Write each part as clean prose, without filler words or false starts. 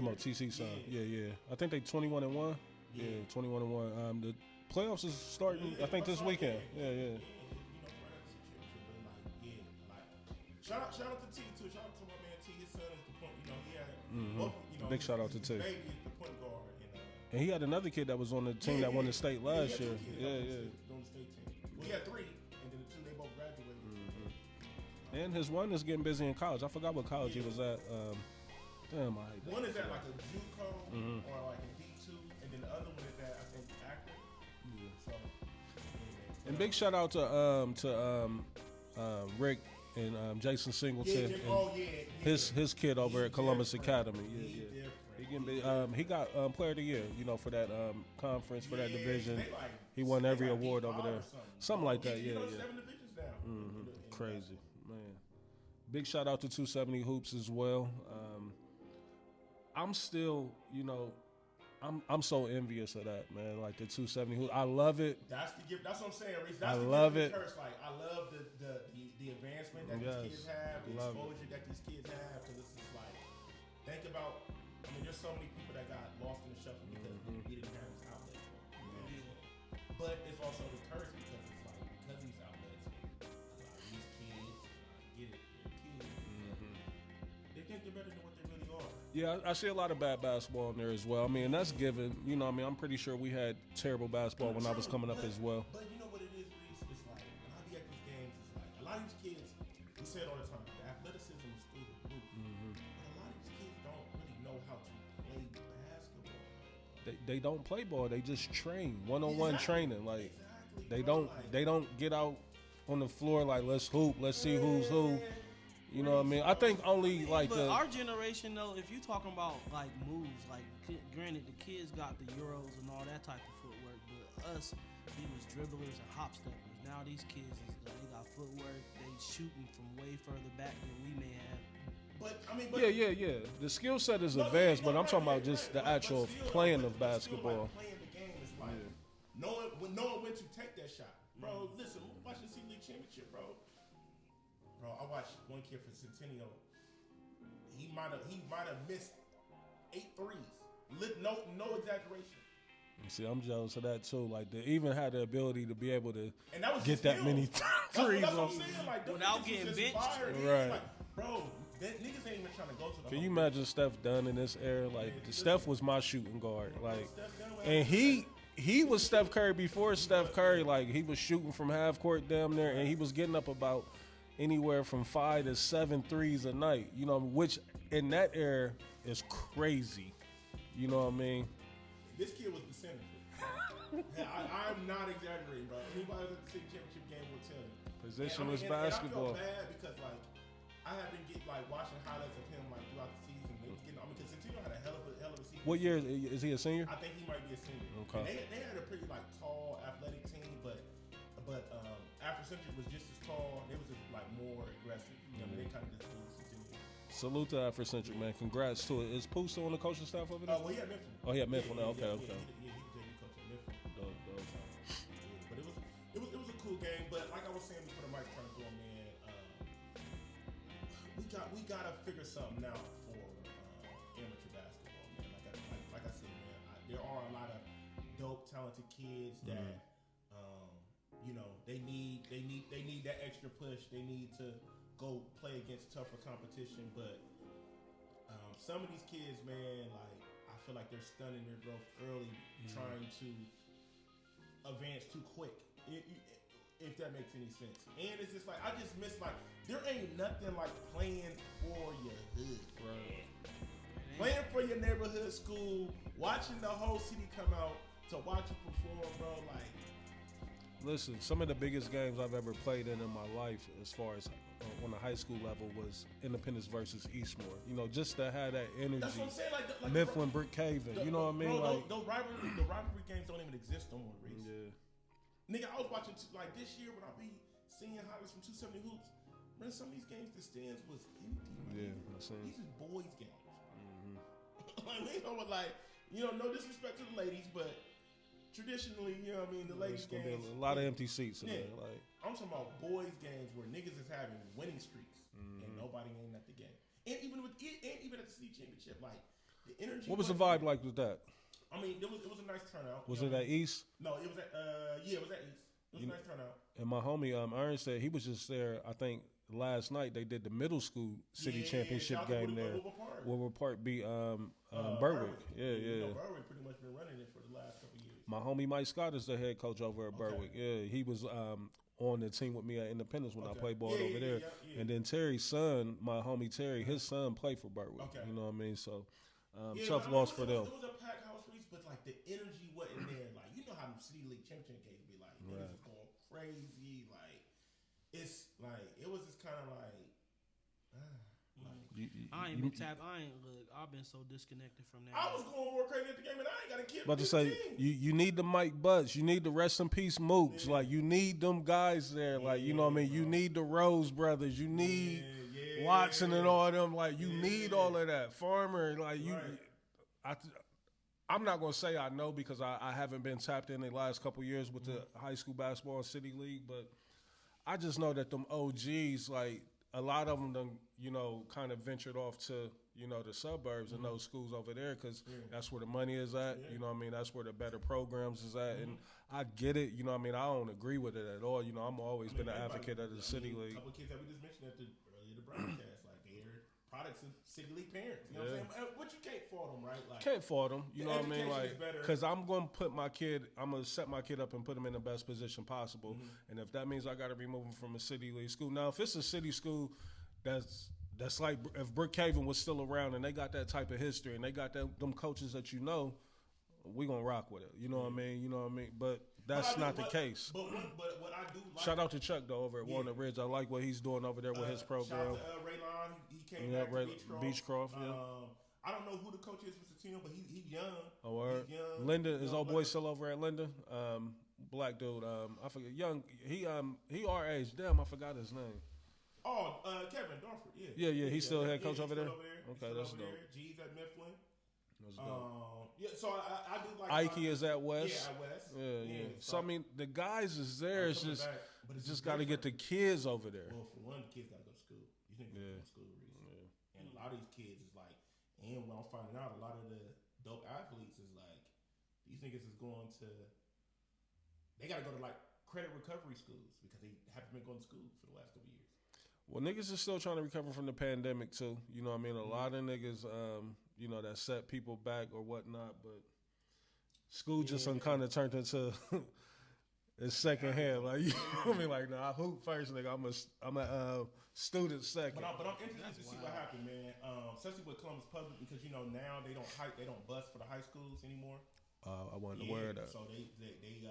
talking about TC son. Yeah. I think they 21-1. Yeah, 21-1. The playoffs is starting. I think this weekend. Yeah. Shout out to T too. Shout out to my man T. His son is the point. He had Big shout out to T. Baby is the point guard. And he had another kid that was on the team that won the state last year. Yeah. On the state team. Well, he had 3, and then the 2 they both graduated. And his one is getting busy in college. I forgot what college he was at. Damn, I hate that. One is at like a JUCO or like a D2, and then the other one is at I think Akron. So. And big shout out to Rick and Jason Singleton. His kid over at Columbus Academy. He got Player of the Year, for that conference, for that division. He won every award over there. Something like that, 7 divisions down. Crazy, man. Big shout out to 270 Hoops as well. I'm still, I'm so envious of that, man. Like the 270 Hoops. I love it. That's the gift. That's what I'm saying, Reese. I love it. Curse. Like I love the advancement that these kids have, the exposure that these kids have. Because it's just like, think about. I mean, there's so many people that got lost in the shuffle because we didn't have this outlet. But it's also the curse because it's like because these outlets, a lot of these kids get it. They're kids. They think they're better than what they really are. Yeah, I see a lot of bad basketball in there as well. I mean, and that's given. I'm pretty sure we had terrible basketball when I was coming up as well. But you know what it is, Reese? It's like when I be at these games, it's like a lot of these kids. We say it all the time. The athleticism is through the roof. But a lot of these kids don't really know how to play basketball. They don't play ball. They just train one-on-one training. Like they don't get out on the floor like let's hoop. Let's see who's who. You know what I mean? I think only like our generation though, if you talking about like moves, like granted the kids got the Euros and all that type of footwork, but us, we was dribblers and hop steppers. Now these kids they got footwork, they shooting from way further back than we may have. But The skill set is advanced, but I'm talking about just the actual playing of basketball. Playing the game is like knowing when to take that shot, bro. Listen, we're watching the League Championship, bro. Bro, I watched one kid for Centennial. He might have missed 8 threes. No exaggeration. You see, I'm jealous of that too. Like they even had the ability to be able to get that him. many threes. That's what I'm saying. Like without getting benched, right? Like, bro, niggas ain't even trying to go to the. Can you imagine Steph Dunn in this era? Like Steph was my shooting guard. Like, and he was Steph Curry before Steph Curry. Like he was shooting from half court down there, and he was getting up about anywhere from 5 to 7 threes a night, which in that era is crazy. You know what I mean? This kid was the center. I'm not exaggerating, bro. Anybody at the city championship game will tell you. Positionless basketball. And I felt bad because I have been watching highlights of him throughout the season. Because Centennial had a hell of a season. What year is he a senior? I think he might be a senior. Okay. They had a pretty tall, athletic team, but Afrocentric was just as tall. They was just more aggressive. They kind of just Centennial. Salute to Afrocentric, man. Congrats to it. Is Pooh still on the coaching staff over there? Well, he had Memphis. Oh, he had Memphis now. Okay. Yeah, he JV coach at Memphis. But it was a cool game. But like I was saying before the mic trying to go, man, we gotta figure something out for amateur basketball, man. Like I said, man, there are a lot of dope, talented kids that they need that extra push. They need to go play against tougher competition, but some of these kids, man, I feel like they're stunning their growth early, trying to advance too quick. If that makes any sense. And it's just I just miss there ain't nothing like playing for your hood. Right. Playing for your neighborhood school, watching the whole city come out to watch you perform, bro. Listen, some of the biggest games I've ever played in my life, as far as on the high school level, was Independence versus Eastmore. Just to have that energy. That's what I'm saying. Mifflin, Brookhaven. You know what I mean? Bro, the rivalry games don't even exist no more, Reese. Yeah. Nigga, I was watching this year when I be seeing highlights from 270 Hoops. Man, some of these games, the stands was empty. Yeah, I see. These is boys' games. No disrespect to the ladies, but traditionally, the ladies' games. A lot of empty seats in there. I'm talking about boys' games where niggas is having winning streaks and nobody ain't at the game. And even at the city championship, The energy. What was the vibe like with that? I mean, it was a nice turnout. Was it at East? No, it was at it was at East. It was a nice turnout. And my homie Ern said he was just there. I think last night they did the middle school city championship game there. Wilbur Park beat Berwick. Yeah. Berwick pretty much been running it for the last couple years. My homie Mike Scott is the head coach over at Berwick. Yeah, he was on the team with me at Independence when I played ball over there. Yeah. And then Terry's son, my homie Terry, his son played for Berwick. Okay. You know what I mean? So tough loss for them. It was a packed house, Reese, but like the energy wasn't there. Like you know how the City League championship games be like, niggas was going crazy. Like it's like it was just kind of like. I ain't been tapped. I've been so disconnected from that. I was going more crazy at the game, and I ain't got a kid. About to say, you need the Mike Butts. You need the rest in peace Mooks. Yeah. Like, you need them guys there. Like, you know what I mean? Bro. You need the Rose brothers. You need Watson and all them. Like, you need all of that. Farmer, like, you. Right. I'm not going to say I know because I haven't been tapped in the last couple years with the high school basketball and city league, but I just know that them OGs, like, a lot of them done, you know, kind of ventured off to, you know, the suburbs and those schools over there because that's where the money is at. You know what I mean? That's where the better programs is at. And I get it. You know what I mean? I don't agree with it at all. You know, I'm always been an advocate of the City League. A couple of kids that we just mentioned at the broadcast, like they're products of City League parents. You know what I'm saying? But you can't fault them, right? Like, can't fault them. You know what I mean? Like, because I'm going to put my kid, I'm going to set my kid up and put him in the best position possible. And if that means I got to remove him from a City League school. Now, if it's a city school, that's like if Brookhaven was still around and they got that type of history and they got them coaches that you know, we gonna rock with it. You know what I mean? You know what I mean? But that's not the case. But what I do like, shout out to Chuck though over at Walnut Ridge. I like what he's doing over there with his program. Shout out to Raylon. He came back to Beechcroft. I don't know who the coach is for Centennial, but he's young. Oh, word. He's young. Linda, is old boy still over at Linda? Black dude. I forget. Young. He our age. Damn, I forgot his name. Oh, Kevin Dorford, yeah. He's still head coach over there? Okay, that's dope. G's at Mifflin. That's dope. So I do like... Ike is at West. Yeah, at West. Yeah. So, I mean, the guys is there. It's just... But it's just got to get the kids over there. Well, for one, the kids got to go to school. You think they go to school, Reese. And a lot of these kids is like... And when I'm finding out, a lot of the dope athletes is like... These niggas is going to... They got to go to, like, credit recovery schools because they haven't been going to school for the last couple years. Well, niggas are still trying to recover from the pandemic, too. You know what I mean? A lot of niggas, you know, that set people back or whatnot, but school just kind of turned into it's second hand. Like, you know what I mean? Like, no, I hoop first, nigga. I'm a student second. But I'm interested to see what happened, man. Especially with Columbus Public because, you know, now they don't bus for the high schools anymore. I wasn't aware of that. So they there's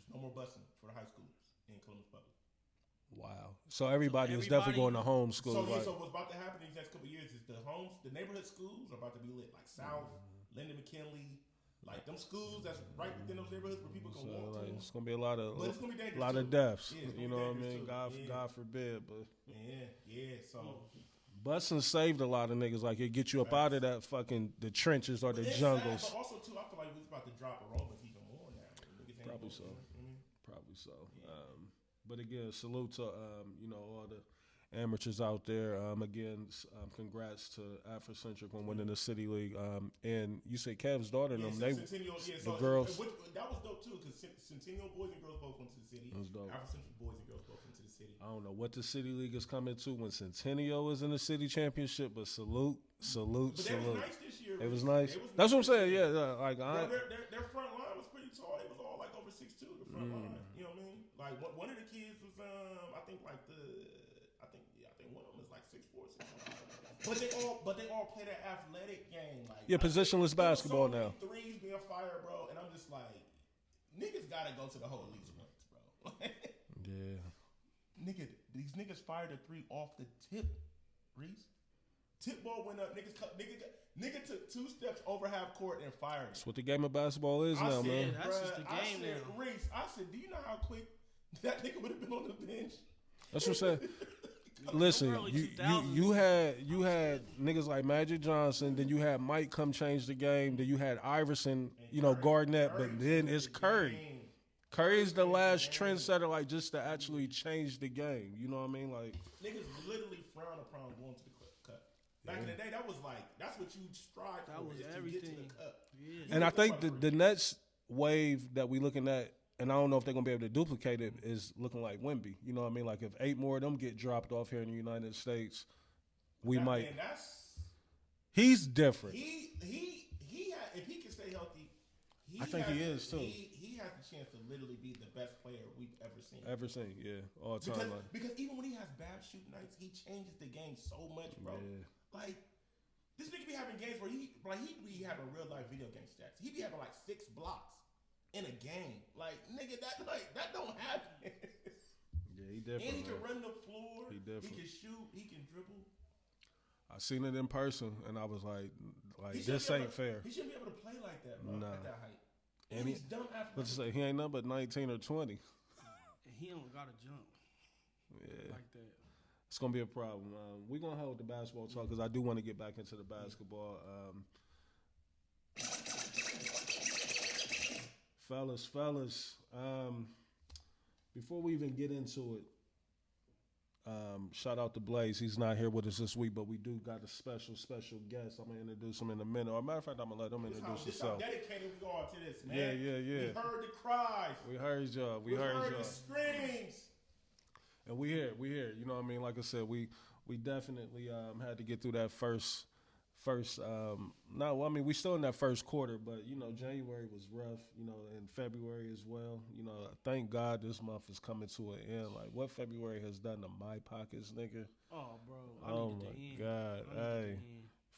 no more busing for the high schools in Columbus Public. Wow. So everybody is definitely going to homeschool. So what's about to happen in these next couple of years is the neighborhood schools are about to be lit, like South, Linden McKinley, like them schools that's right within those neighborhoods where people can walk to. It's gonna be a lot of deaths. You know what I mean? God forbid, but So busing saved a lot of niggas. Like it get you up out of that fucking the trenches or the jungles. But also too, I feel like we're about to drop aerobics even more now. Probably so. Probably so. But again, salute to you know all the amateurs out there. Again, congrats to Afrocentric on winning the City League. And you say Kev's daughter, them the girls. That was dope too because Centennial boys and girls both went to the city. That was dope. Afrocentric boys and girls both went to the city. I don't know what the City League is coming to when Centennial is in the city championship, but salute. But they was nice this year. It was nice. That's what I'm saying. Yeah, like their front line was pretty tall. They was all like over 6'2". The front line. You know what I mean? Like one of the kids was I think one of them is like 6'4", 6'5". But they all play that athletic game. Like positionless basketball now. Threes being fired, bro, and I'm just like, niggas gotta go to the whole league once, bro. Yeah. Nigga, these niggas fired a three off the tip, Reese. Tip ball went up. Nigga took 2 steps over half court and fired. That's what the game of basketball is now, man. That's just the game now. Reese, I said, do you know how quick that nigga would have been on the bench? That's what I'm saying. Listen, you had niggas like Magic Johnson, then you had Mike come change the game, then you had Iverson, you know, Garnett, but then it's Curry. Curry's the last trendsetter, like just to actually change the game. You know what I mean? Like niggas literally frown upon going to the cut. Back in the day, that was like that's what you strive That for was is everything. to get to the cup. Yeah. And I think the next wave that we looking at, and I don't know if they're gonna be able to duplicate it, is looking like Wemby. You know what I mean? Like if 8 more of them get dropped off here in the United States, we might. And He's different. If he can stay healthy, I think he is too. He has the chance to literally be the best player we've ever seen. Yeah, all time. Because even when he has bad shooting nights, he changes the game so much, bro. Yeah. Like this nigga be having games where he be having real life video game stats. He be having like 6 blocks in a game. Like nigga, that don't happen. Yeah, he different. And he can run the floor. He different. He can shoot. He can dribble. I seen it in person, and I was like this ain't fair. He shouldn't be able to play like that, bro. Nah. At that height. And he's dumb athletic. Let's just say he ain't nothing but 19 or 20. And he don't got to jump Yeah. like that. It's gonna be a problem. We're gonna hold the basketball talk because I do want to get back into the basketball. Fellas. Before we even get into it, shout out to Blaze. He's not here with us this week, but we do got a special guest. I'm gonna introduce him in a minute. Or matter of fact, I'm gonna let him introduce himself. How dedicated we are to this, man. Yeah. We heard the cries. We heard y'all. We heard y'all. The screams. And we here. You know what I mean? Like I said, we definitely had to get through that first. We still in that first quarter, but you know, January was rough. You know, in February as well. You know, thank God this month is coming to an end. Like what February has done to my pockets, nigga. Oh, bro. Oh my God. Hey,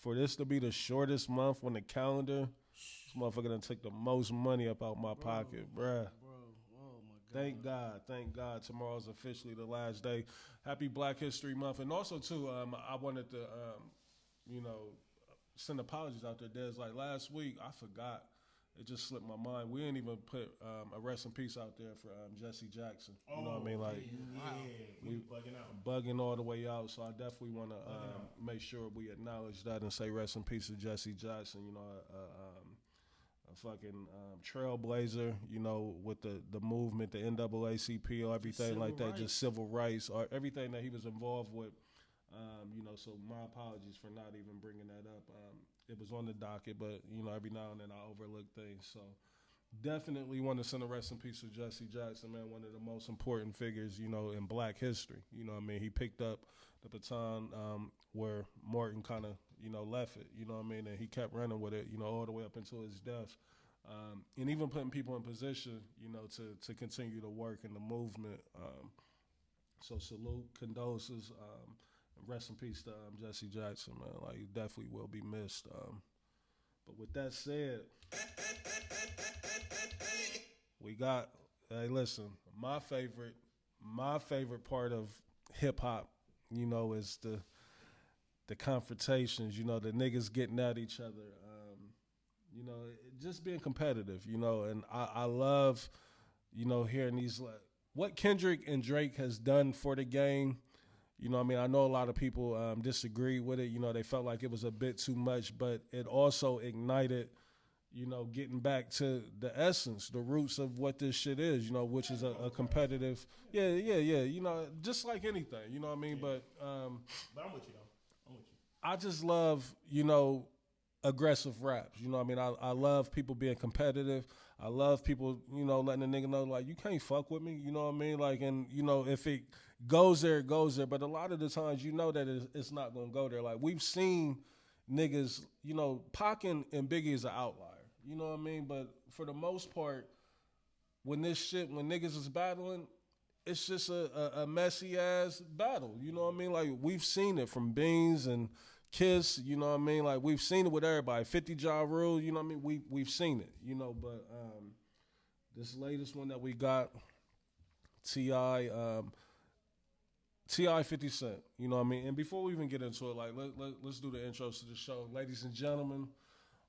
for this to be the shortest month on the calendar, this motherfucker done took the most money up out my pocket, bruh. Thank God. Tomorrow's officially the last day. Happy Black History Month. And also, too, I wanted to, send apologies out there, Dez. Like, last week, I forgot. It just slipped my mind. We didn't even put a rest in peace out there for Jesse Jackson. You know what I mean? Like, we bugging out. Bugging all the way out. So I definitely want to make sure we acknowledge that and say rest in peace to Jesse Jackson. You know, a fucking trailblazer, you know, with the movement, the NAACP, or everything like that, rights. Just civil rights, or everything that he was involved with. You know, so my apologies for not even bringing that up. It was on the docket, but, you know, every now and then I overlook things. So definitely want to send a rest in peace to Jesse Jackson, man, one of the most important figures, you know, in Black history. You know what I mean? He picked up the baton where Morton kind of, you know, left it, you know what I mean? And he kept running with it, you know, all the way up until his death. And even putting people in position, you know, to continue to work in the movement. So salute, condolences, rest in peace to Jesse Jackson, man. Like, he definitely will be missed. But with that said, we got, hey, listen, my favorite part of hip hop, you know, is the confrontations, you know, the niggas getting at each other, you know, just being competitive, you know, and I love, you know, hearing these, like, what Kendrick and Drake has done for the game. You know what I mean? I know a lot of people disagree with it. You know, they felt like it was a bit too much, but it also ignited, you know, getting back to the essence, the roots of what this shit is, you know, which is a competitive, yeah, you know, just like anything, you know what I mean? Yeah. But I'm with you, though. I'm with you. I just love, you know, aggressive raps. You know what I mean? I love people being competitive. I love people, you know, letting a nigga know, like, you can't fuck with me. You know what I mean? Like, and, you know, if it goes there, it goes there. But a lot of the times, you know that it's not going to go there. Like, we've seen niggas, you know, Pac and Biggie is an outlier. You know what I mean? But for the most part, when niggas is battling, it's just a messy ass battle. You know what I mean? Like, we've seen it from Beans and Kiss, you know what I mean? Like, we've seen it with everybody. 50 Ja Rule, you know what I mean? We've seen it, you know, but this latest one that we got, T.I. 50 Cent, you know what I mean? And before we even get into it, like, let's do the intros to the show. Ladies and gentlemen,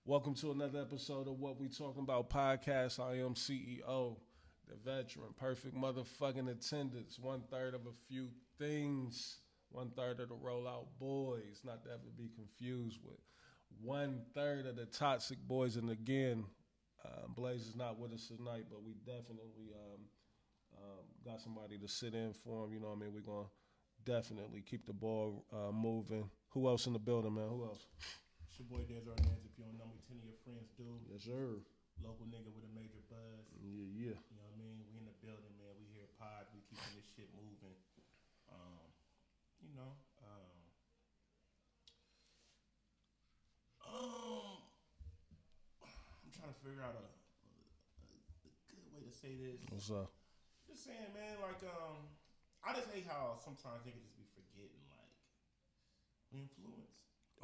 welcome to another episode of What We Talking About podcast. I am CEO, the veteran, perfect motherfucking attendance, 1/3 of a few things. 1/3 of the rollout boys, not to ever be confused with 1/3 of the toxic boys. And again, Blaze is not with us tonight, but we definitely got somebody to sit in for him. You know what I mean? We're going to definitely keep the ball moving. Who else in the building, man? Who else? It's your boy Dez Reese. If you don't know me, 10 of your friends do. Yes, sir. Local nigga with a major buzz. Yeah. You know what I mean? We in the building, man. We here pod. We keeping this shit moving. You know. I'm trying to figure out a good way to say this. What's up? Just saying, man. Like, I just hate how sometimes niggas just be forgetting, like, we influence.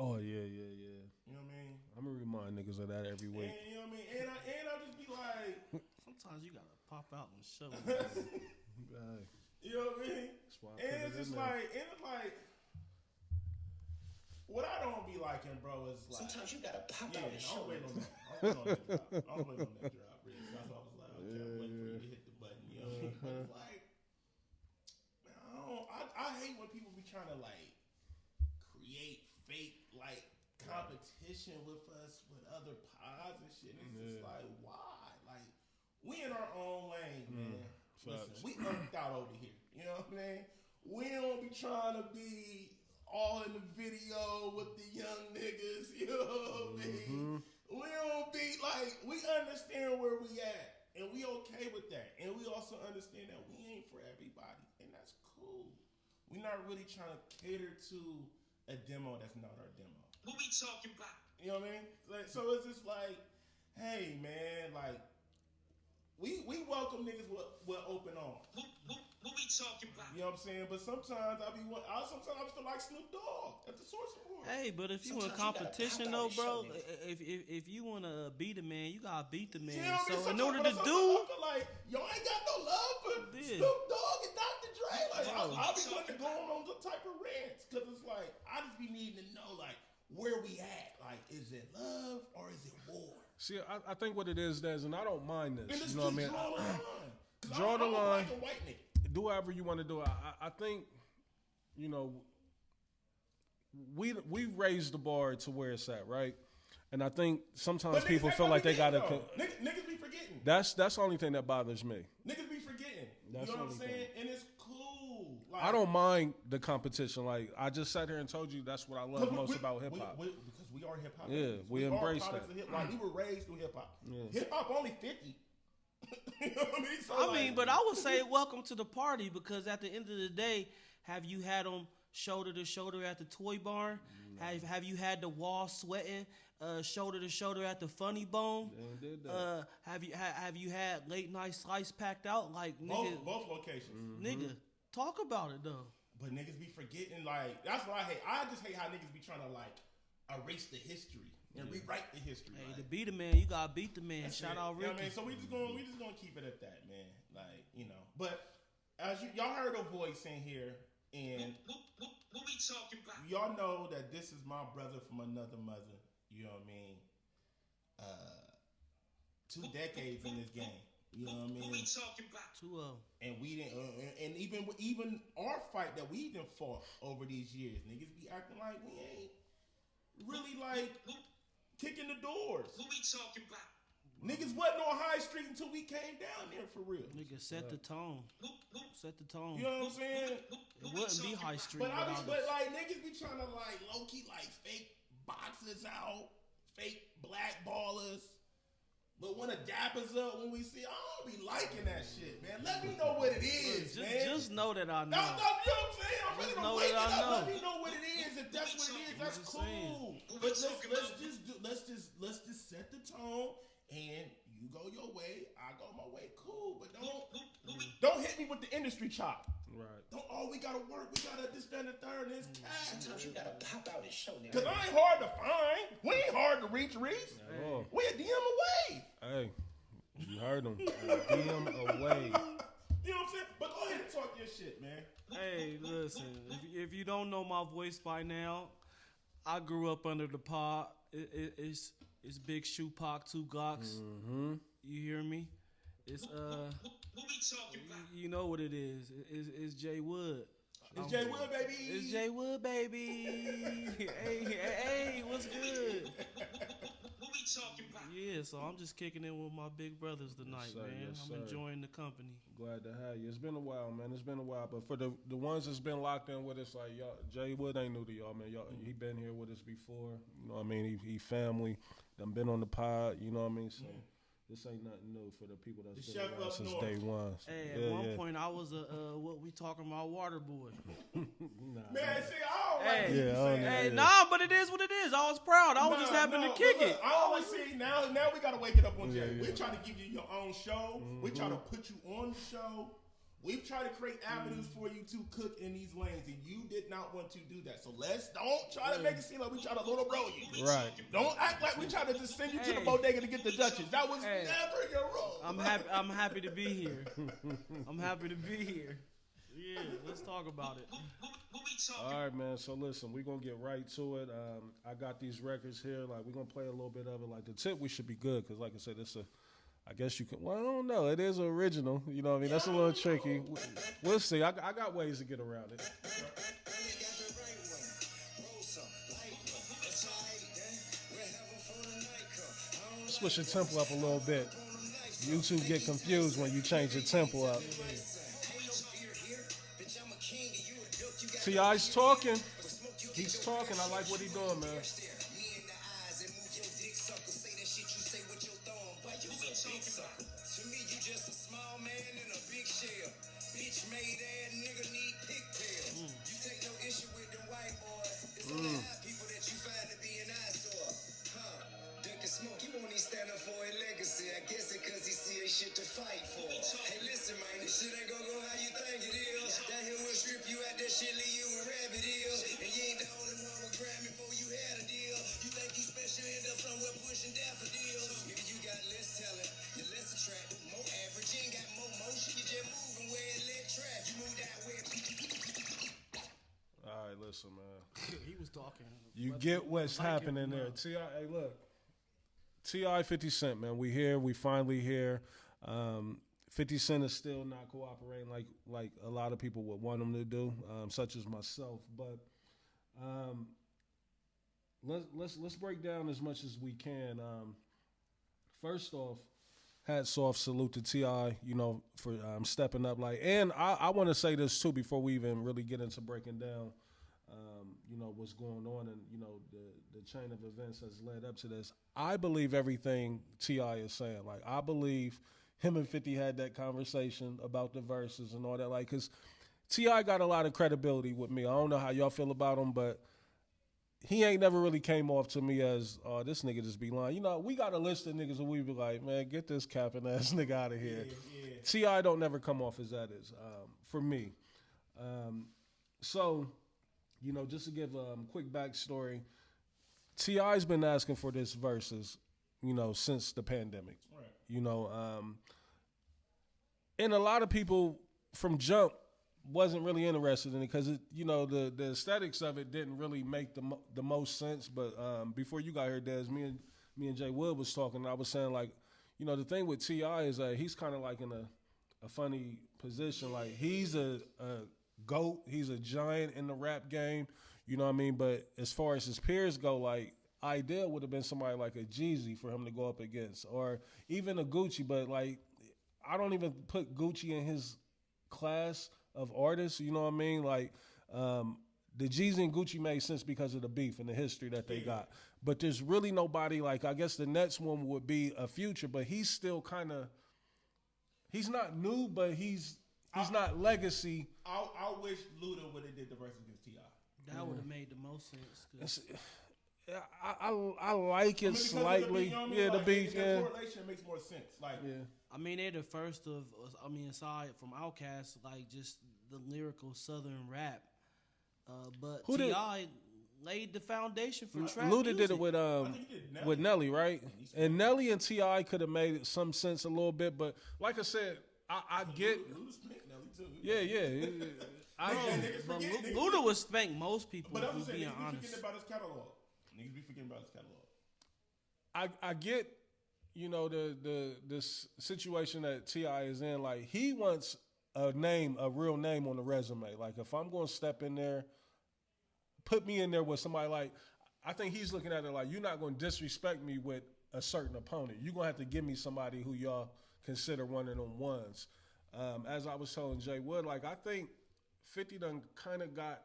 Oh yeah. You know what I mean? I'm gonna remind niggas of that every week. And, you know what I mean? And I just be like, Sometimes you gotta pop out and show. Right. you know what I mean? That's why I And put it's it just in there. like, what I don't be liking, bro, is like Sometimes you gotta pop yeah, out and show I'm waiting it. on that. I'm waiting on that drop. Really. That's why I was like, okay, I'm waiting for you to hit the button. You know what I mean? But it's like, man, I hate when people be trying to like create fake like competition with us with other pods and shit. It's just like, why? Like, we in our own lane, man. Listen, we earned out over here. You know what I mean? We don't be trying to be all in the video with the young niggas, you know what I mean? We don't be like, we understand where we at, and we okay with that. And we also understand that we ain't for everybody, and that's cool. We're not really trying to cater to a demo that's not our demo. What we talking about? You know what I mean? Like, so it's just like, hey man, like, we welcome niggas with open arms. What we talking about? You know what I'm saying? But sometimes I still like Snoop Dogg at the source report. Hey, but if you in Sometimes you gotta competition pop out though, and bro, show if you wanna beat a man, you gotta beat the man. You know what I mean? So in Sometimes- order but to sometimes do, I feel like y'all ain't got no love for Yeah. Snoop Dogg and Dr. Dre. Like Bro. I'll be wanting to go on the type of rants because it's like I just be needing to know like where we at. Like, is it love or is it war? See, I think what it is, Des, and I don't mind And this. it's You know what I mean? draw the line. 'Cause Draw the I'm line. like a white nigga. Do however you want to do it. I think, you know, we raised the bar to where it's at, right? And I think sometimes But people niggas feel like they gotta. Niggas be forgetting. That's the only thing that bothers me. Niggas be forgetting. That's you know the what I'm only saying? And it's cool. Like, I don't mind the competition. Like I just sat here and told you that's what I love most about hip hop. Because we are hip hop. Yeah, we embrace that. Like we were raised through hip hop. Yeah. Hip hop only 50. You know what I mean? So I mean, but I would say welcome to the party because at the end of the day, have you had them shoulder to shoulder at the toy barn? Have you had the wall sweating shoulder to shoulder at the Funny Bone? They did that. Have you had late night slice packed out like nigga? both locations. Nigga, talk about it though. But niggas be forgetting. Like that's what I hate. I just hate how niggas be trying to like erase the history and rewrite the history. Hey, like, to beat a man, you gotta beat the man. that's Shout it. out You know Ricky. what I mean? So we just gonna keep it at that, man. Like, you know. But as y'all heard a voice in here, and What we talking about? y'all know that this is my brother from another mother. You know what I mean? 2 decades in this game. You know what I What mean? we talking about? 2-0. And we didn't, and even our fight that we done fought over these years, niggas be acting like we ain't really like kicking the doors. What we talking about? Niggas wasn't on High Street until we came down there for real. Nigga, set the tone. Set the tone. You know what I'm saying? It wouldn't be High Street But without but us. like niggas be trying to like low key like fake boxers out, fake blackballers. But when a dap us up when we see, I don't be liking that shit, man. Let me know what it is, man. Just know that I know. No, you know what I'm saying? I'm Just really know gonna wake it that I up. know. Let me know what it is. If that's what it is, that's just cool. saying. But let's just set the tone, and you go your way, I go my way. Cool, but don't hit me with the industry chop. Right. Don't. Oh, we gotta work. We gotta this, that, and the third. And it's cash. Sometimes you gotta pop out and show nigga. Cause I ain't hard to find. We ain't hard to reach, Reese. Oh, We a DM away. hey, you heard him. DM away. You know what I'm saying? But go ahead and talk your shit, man. Hey, listen. If you don't know my voice by now, I grew up under the pod. It's Big ShoePAC, 2 Glocks. Mm-hmm. You hear me? It's What we talking about? you know what it is. It's Jaewood. It's Jaewood, baby. It's Jaewood, baby. Hey, what's good? What we talking about? Yeah, so I'm just kicking in with my big brothers tonight, sir, man. yes, I'm sir. enjoying the company. Glad to have you. It's been a while, man. It's been a while. But for the ones that's been locked in with us, like y'all, Jaewood ain't new to y'all, man. Y'all, he been here with us before. You know what I mean? He family. Done been on the pod. You know what I mean? So this ain't nothing new for the people that's The been chef around up since north. day one. So, Hey, at one point I was a what we talking about water boy. Nah, Man, see, I don't like Hey. people Yeah, I don't saying know. that. Hey, nah, but it is what it is. I was proud. I was just happy to kick look, it. I always see now we gotta wake it up on Jay. Yeah, yeah. We're trying to give you your own show. We're trying to put you on the show. We've tried to create avenues for you to cook in these lanes, and you did not want to do that. So don't try to make it seem like we try to little bro you. Right. Don't act like we try to just send you to the bodega to get the Dutchess. That was Hey. never your role. I'm happy to be here. I'm happy to be here. Yeah, let's talk about it. What we talking All right, man. So listen, we're gonna get right to it. I got these records here. Like we're gonna play a little bit of it. Like the tip, we should be good because, like I said, it's a. I guess you can. Well, I don't know. It is original. You know what I mean? That's a little tricky. We'll see. I got ways to get around it. Switch your tempo up a little bit. YouTube get confused when you change your tempo up. T.I.'s talking. He's talking. I like what he's doing, man. Shit to fight for. Hey, listen, man, this shit ain't gonna go how you think it is. That here will strip you out that shit, leave you with rabbit ears. And you ain't the only one with Grammy before you had a deal. You think you special, end up somewhere pushing daffodils. Maybe you got less talent, you're less attractive, more average, you ain't got more motion, you just moving where it let track. You moved out where All right, listen, man. He was talking. You get what's happening there. T.I., hey, look. T.I. 50 Cent, man. We here. We finally here. 50 Cent is still not cooperating like a lot of people would want him to do, such as myself. But let's break down as much as we can. First off, hats off, salute to T.I., you know, for stepping up. And I want to say this too before we even really get into breaking down, you know, what's going on and, you know, the chain of events has led up to this. I believe everything T.I. is saying. Like, I believe him and 50 had that conversation about the verses and all that. Like, because T.I. got a lot of credibility with me. I don't know how y'all feel about him, but he ain't never really came off to me as, oh, this nigga just be lying. You know, we got a list of niggas and we be like, man, get this capping ass nigga out of here. Yeah. T.I. don't never come off as that is, for me. So, you know, just to give a quick backstory, T.I.'s been asking for this verses, you know, since the pandemic. Right. You know, and a lot of people from jump wasn't really interested in it because, you know, the aesthetics of it didn't really make the most sense. But before you got here, Dez, me and Jaewood was talking, and I was saying, like, you know, the thing with T.I. is that he's kind of like in a funny position. Like, he's a GOAT. He's a giant in the rap game. You know what I mean? But as far as his peers go, like, ideal would have been somebody like a Jeezy for him to go up against, or even a Gucci. But, like, I don't even put Gucci in his class of artists. You know what I mean? Like, the Jeezy and Gucci made sense because of the beef and the history that they got. But there's really nobody, like, I guess the next one would be a Future, but he's still kind of, he's not new, but he's not legacy. I wish Luda would have did the verses against T.I. That would have made the most sense. 'Cause I like it slightly. The beef, The correlation makes more sense. Like, I mean, they're the first of, I mean, aside from Outkast, like, just the lyrical Southern rap. But T.I. laid the foundation for trap Luda music. did it with Nelly, right? And Nelly and T.I. could have made some sense a little bit, but like I said, I get. Luda spanked Nelly too. Yeah. But Luda would spank most people, But I'm if just we're saying, being niggas be honest. forgetting about his catalog. Niggas be forgetting about his catalog. I get, you know, this situation that T.I. is in. Like, he wants a real name on the resume. Like, if I'm going to step in there, put me in there with somebody like, I think he's looking at it like, you're not going to disrespect me with a certain opponent. You're going to have to give me somebody who y'all consider one of them ones. As I was telling Jaewood, like, I think 50 done kind of got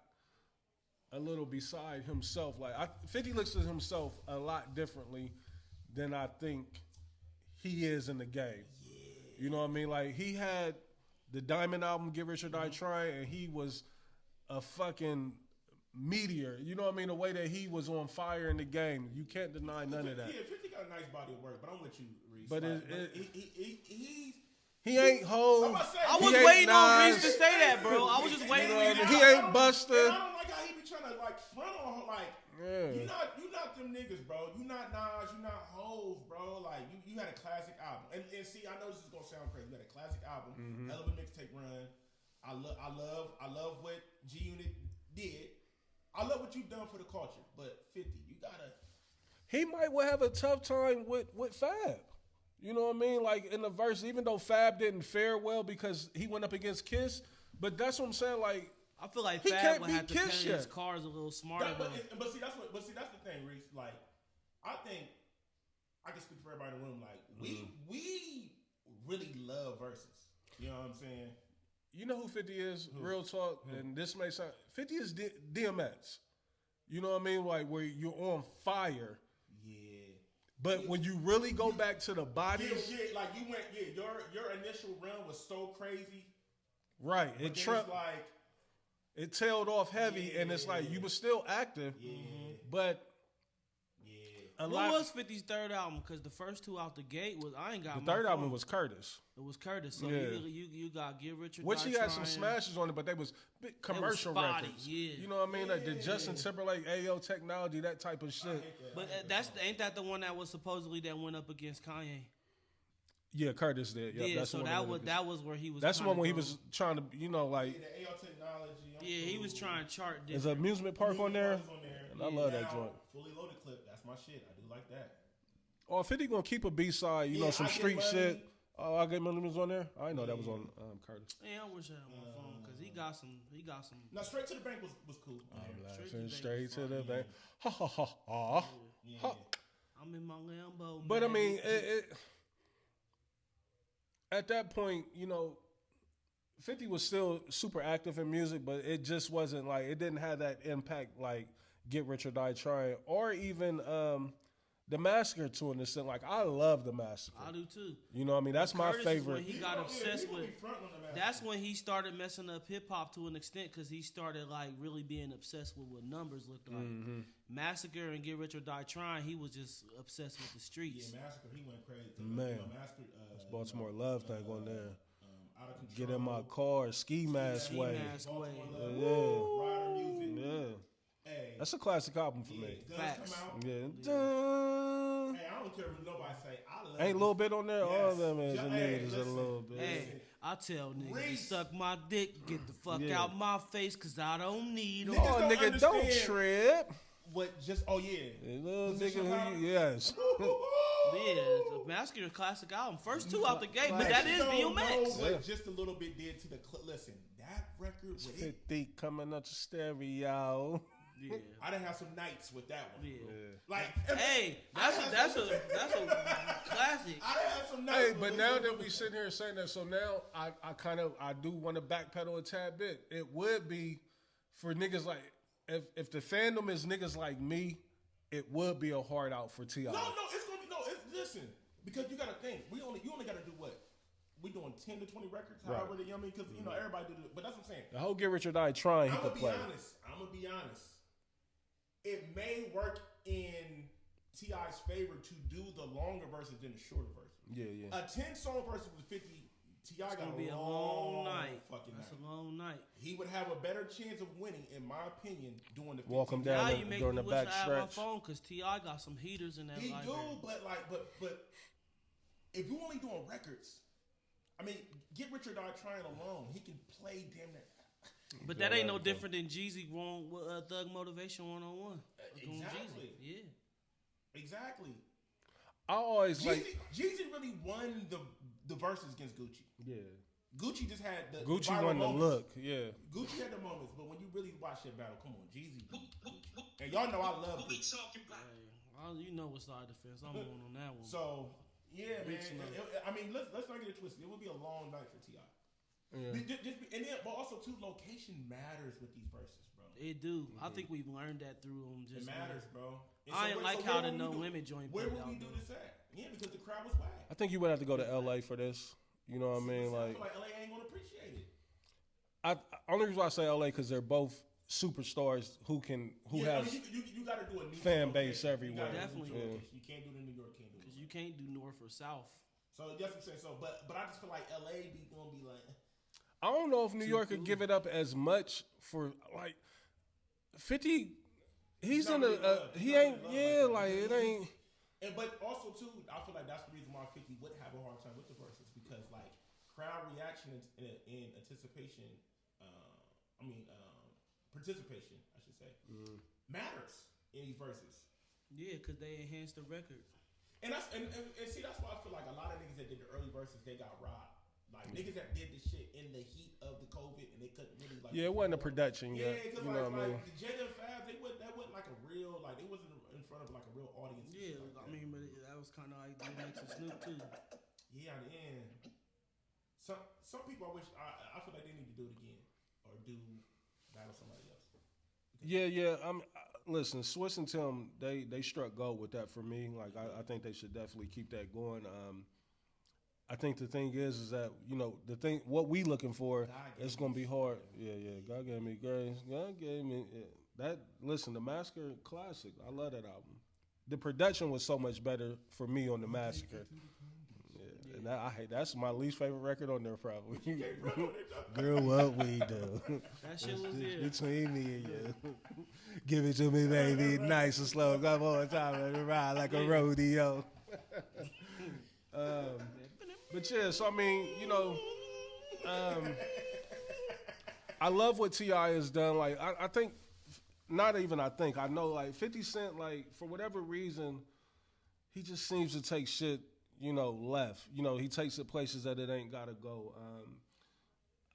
a little beside himself. Like, 50 looks at himself a lot differently than I think he is in the game. Yeah. You know what I mean? Like, he had the Diamond album, Get Rich or Die Trying, and he was a fucking meteor. You know what I mean? The way that he was on fire in the game. You can't deny none of that. Yeah, 50 got a nice body of work, but I'm with you, Reese. But he ain't Hov. I was waiting on Reese to say that, bro. I was just waiting. He ain't Buster. I don't like how he be trying to like front on her. Like, yeah. you not them niggas, bro. You not Nas. You not Hov, bro. Like, you had a classic album. And see, I know this is gonna sound crazy. You had a classic album, hell of a mixtape run. I love what G Unit did. I love what you've done for the culture. But 50, you gotta. He might well have a tough time with Fab. You know what I mean? Like, in the verse, even though Fab didn't fare well because he went up against Kiss, but that's what I'm saying. Like, I feel like he Fab can't would beat have to Kiss play his yet. cards a little smarter. But see, that's the thing, Reese. Like, I think I can speak for everybody in the room. Like, we really love verses. You know what I'm saying? You know who 50 is? Real talk, and this may sound 50 is DMX. You know what I mean? Like, where you're on fire. Yeah. But when you really go back to the bodies, like you went, your initial run was so crazy, right? It tailed off heavy, and it's like you were still active, but what was 50's third album? Because the first two out the gate was the third album was Curtis. It was Curtis. So Yeah. you got Get Rich or Which Die he had Trying. some smashes on it, but they was big commercial spotty, records. yeah. You know what I mean? Like the Justin Timberlake, AO Technology, that type of shit. But ain't that the one that was supposedly that went up against Kanye? Yeah, Curtis did. Yep, Yeah, that's so the one that was where he was. That's the one where he was trying to, you know, like. The AO Technology. Yeah, he was trying to chart. There's an amusement park on there. And I love that joint. Fully Loaded clip. That's my shit. I do like that. Oh, 50 gonna keep a B-side, you know, some street shit. Oh, I Get Money was on there. I didn't know that was on Curtis. Yeah, I wish I had my phone because he got some. Now, Straight to the Bank was cool. I'm laughing straight to the bank. Ha ha ha ha. Yeah. I'm in my Lambo. But man. I mean, at that point, you know, 50 was still super active in music, but it just wasn't like, it didn't have that impact like Get Rich or Die Trying, or even The Massacre to an extent. Like, I love The Massacre. I do too. You know what I mean? That's my Curtis favorite. Is when he got obsessed with. That's when he started messing up hip hop to an extent because he started like really being obsessed with what numbers looked like. Massacre and Get Rich or Die Trying, he was just obsessed with the streets. Yeah, Massacre, he went crazy. Man, Massacre, that's Baltimore Love thing on there. Out of Control. Get in my car, ski mask way. Rider music. Yeah. Hey, That's a classic album for me. Facts. Come out. Yeah. Hey, I don't care what nobody say. I love Ain't a little bit on there? Yes. All of them is in Hey, there. Just a listen. little bit. Hey, I tell niggas to Reese. suck my dick, get the fuck Yeah. out my face, cause I don't need them. Niggas Oh, don't nigga, don't understand. trip. What just, oh yeah. Little Position nigga, power? yes. Yeah, the Massacre is a classic album. First two out the gate, but that is Don't know DMX. what Yeah. just a little bit did to the listen, that record with it, 50 coming out your stereo. Yeah. I done have some nights with that one. Yeah. Like, Hey, that's a classic. I done have some nights. Hey, with but it. now that we sitting here saying that, so now I do want to backpedal a tad bit. It would be for niggas like, if the fandom is niggas like me, it would be a hard out for T.I. No, it's gonna be listen, because you gotta think. You only gotta do what? We doing 10 to 20 records, however the yummy, because you know everybody do it. But that's what I'm saying. The whole Get Rich or Die Trying, he I'm could gonna play. be honest. It may work in T.I.'s favor to do the longer verses than the shorter verses. Yeah. A 10-song verse with 50, T.I. It's got gonna be a long long night. fucking That's night. a long night. He would have a better chance of winning, in my opinion, doing the 50. Walk him Now down you make during me the wish I back had my stretch. phone because T.I. got some heaters in that He library. do, but if you only doing records, I mean, Get Rich or Die Trying alone, he can play damn near. But that ain't no different than Jeezy wrong with Thug Motivation 101. Exactly. Yeah. Exactly. I always like. Jeezy really won the verses against Gucci. Yeah. Gucci just had the Gucci viral won the moments. look. Yeah. Gucci had the moments, but when you really watch that battle, come on, Jeezy. And y'all know I love What we Gucci. talking about? You know what side of the fence I'm on that one. So yeah, man. Mixing up. I mean, let's not get it twisted. It would be a long night for T.I. Yeah. But also too, location matters with these verses, bro. It do. I think we've learned that through them. It matters, bro. And I ain't like how the No would we Limit joint Where played would we out, do though. this at? Yeah, because the crowd was whack. I think you would have to go to LA for this. You know what I mean? I Like, feel like LA ain't gonna appreciate it. only reason why I say LA because they're both superstars who Yeah, has you got to do a neutral fan base location. everywhere. You gotta do a Definitely. neutral Yeah. location. You can't do the New York, can't do it. Because you can't do north or south. So that's what I'm saying. So, but I just feel like LA gonna be like. I don't know if New York could give it up as much for like 50. He's in not really a loved. he He's not ain't really loved like that. it ain't. But also too, I feel like that's the reason why 50 would have a hard time with the verses because like crowd reaction in anticipation, participation, I should say, matters in these verses. Yeah, because they enhanced the record. And that's and see that's why I feel like a lot of niggas that did the early verses they got robbed. Like niggas that did this shit in the heat of the COVID and they couldn't really like. Yeah, it wasn't a production Yeah, yet. because You know what I mean? the Jada and Fab, that wasn't like a real like it wasn't in front of like a real audience. and Yeah, shit like I that. mean, but that was kind of like DMX and Snoop too. Yeah, and some people I feel like they need to do it again or battle somebody else. Yeah. Listen, Swiss and Tim, they struck gold with that for me. Like I think they should definitely keep that going. I think the thing is that what we looking for, it's gonna be hard. Yeah. God gave me grace. God gave me that. Listen, the Massacre classic. I love that album. The production was so much better for me on the Massacre. Yeah, and I hate that's my least favorite record on there probably. Girl, what we do? That shit was here. Between me and you. Give it to me, baby. Nice and slow. Come on, time and ride like a rodeo. But yeah, so I mean, I love what T.I. has done. Like, I think, not even I think, I know, like, 50 Cent, like, for whatever reason, he just seems to take shit, left. He takes it places that it ain't got to go.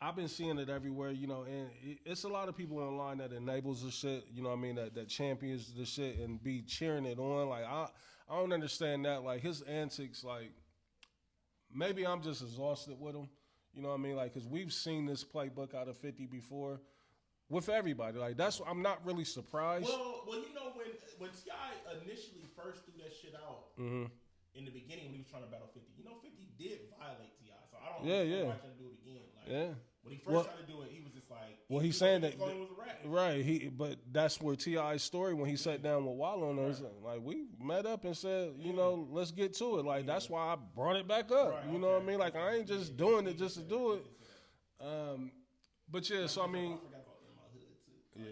I've been seeing it everywhere, and it's a lot of people online that enables the shit, that champions the shit and be cheering it on. Like, I don't understand that. Like, his antics, like, maybe I'm just exhausted with him. You know what I mean? Like, because we've seen this playbook out of 50 before with everybody. Like, I'm not really surprised. Well, when T.I. initially first threw that shit out in the beginning when he was trying to battle 50, 50 did violate T.I. So I don't know why trying to do it again. Like, when he first tried to do it, he was just like, he's saying that, he thought it was a rap. right? But that's where T.I.'s story when he sat down with Wallow on us, like we met up and said, let's get to it. Like that's why I brought it back up. Right, what I mean? Like I ain't just doing it just to do it. But yeah, so I mean. Yeah,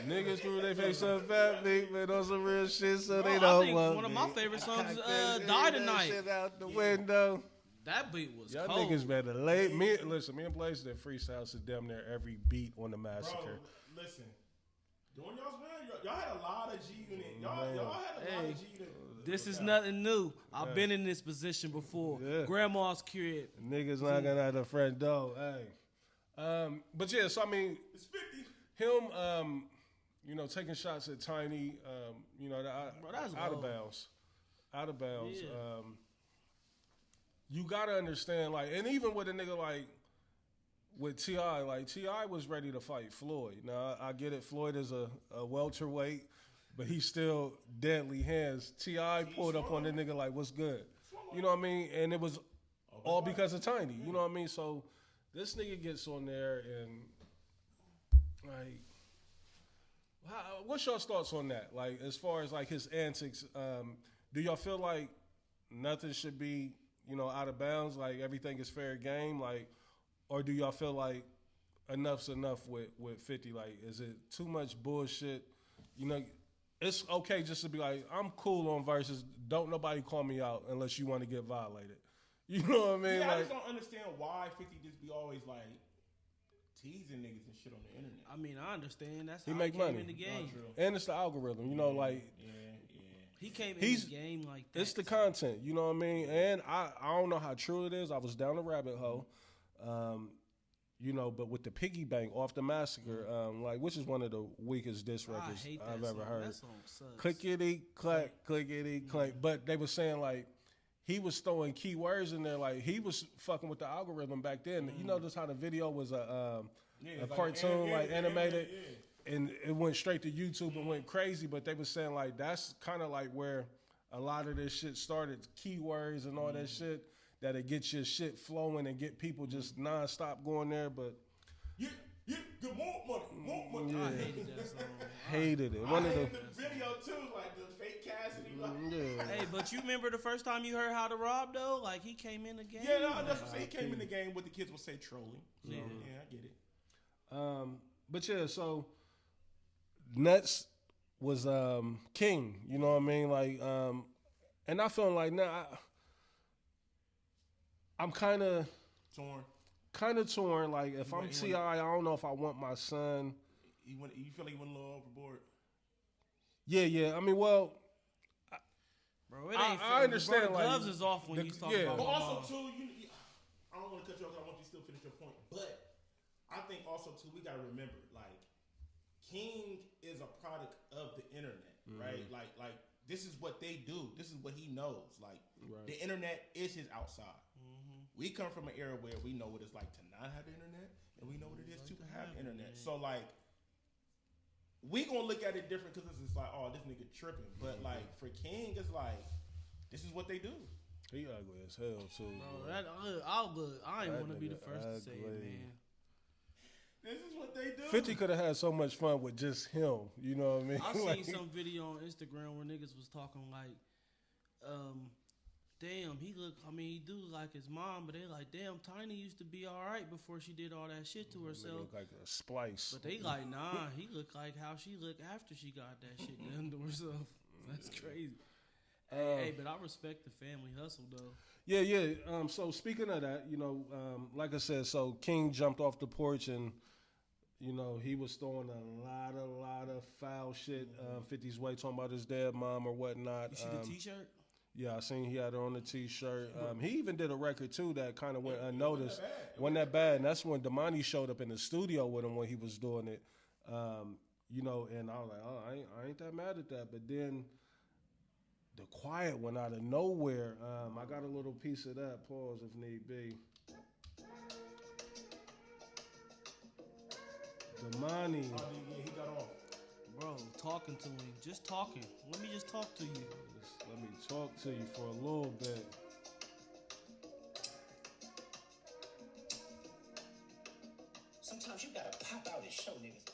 niggas screw their face up fat big, man, on some real shit, so they I don't think want one of me. my favorite songs is Die Tonight. Shit out the window. That beat was Y'all cold. niggas better lay me. Listen, me and Blaze did freestyles to damn near every beat on the Massacre. Bro, listen. During y'all's run, y'all had a lot of G Unit. Y'all had a lot of G Unit. This is nothing new. I've been in this position before. Yeah. Grandma's crib. Niggas knocking at the front door. Hey. But yeah, so I mean, It's 50. him, taking shots at Tiny, that's out of low. bounds. Out of bounds. Yeah. You gotta understand, like, and even with a nigga like with T.I., like T.I. was ready to fight Floyd. Now I get it, Floyd is a welterweight, but he's still deadly hands. T.I. pulled up on the nigga like, what's good? You know what I mean? And it was all because of Tiny. You know what I mean? So this nigga gets on there and like, what's your thoughts on that? Like, as far as like his antics, do y'all feel like nothing should be, out of bounds? Like everything is fair game? Like, or do y'all feel like enough's enough with 50? Like, is it too much bullshit? It's okay just to be like, I'm cool on verses. Don't nobody call me out unless you want to get violated. You know what I mean? Yeah, like, I just don't understand why 50 just be always like teasing niggas and shit on the internet. I mean, I understand. That's He how make he came money. in the game. and it's the algorithm. Like. Yeah. He came in He's- the game like that. It's the content, you know what I mean? And I don't know how true it is. I was down the rabbit hole. you know, but with the piggy bank off the massacre, like which is one of the weakest diss records I've ever heard. That song sucks. Clickety clack, clickety clack. But they were saying like he was throwing key words in there, like he was fucking with the algorithm back then. You know, just how the video was a cartoon, like animated, and it went straight to YouTube and went crazy. But they were saying like that's kind of like where a lot of this shit started, keywords and all that shit. That it gets your shit flowing and get people just nonstop going there, but get more money. Yeah. I hated that song. Hated it. I hated the video too, like the fake Cassidy. Like, Hey, but you remember the first time you heard How to Rob though? Like he came in the game. yeah, no, that's what I'm saying. He came in the game what the kids would say trolling. So, yeah, I get it. But yeah, so Nets was king, you know what I mean? Like, and I feel like now I'm kind of torn. Like if I'm T.I., I don't know if I want my son. You feel like you went a little overboard? Yeah. I mean, well, Bro, it ain't I understand. Bro, the gloves is off when he's talking about. But my also mom. too, I don't want to cut you off. I want you to still finish your point. But I think also too, we gotta remember, like King is a product of the internet, right? Like this is what they do. This is what he knows. Like the internet is his outside. We come from an era where we know what it's like to not have the internet, and we know what it is to have the internet. So like, we gonna look at it different because it's like, oh, this nigga tripping. But like for King, it's like, this is what they do. he ugly as hell too. Bro, bro. I ain't That want to be the nigga first to say it, ugly. man. This is what they do. 50 could have had so much fun with just him. You know what I mean? I seen Like, some video on Instagram where niggas was talking like, damn, he do like his mom, but they like, damn, Tiny used to be all right before she did all that shit to herself. look like a splice. But they like, nah, he looked like how she looked after she got that shit done to herself. That's crazy. Hey, but I respect the family hustle though. Yeah. So speaking of that, you know, like I said, so King jumped off the porch and, you know, he was throwing a lot of foul shit. 50's way talking about his dead mom or whatnot. You see the T-shirt? Yeah, I seen he had her on the T-shirt. He even did a record too that kind of went unnoticed. Wasn't that bad? And that's when Damani showed up in the studio with him when he was doing it. You know, and I was like, oh, I ain't that mad at that. But then the quiet went out of nowhere. I got a little piece of that. Pause if need be. Damani. He got off. Bro, talking to him. Just talking. Let me just talk to you. Let me talk to you for a little bit. Sometimes you gotta pop out and show niggas.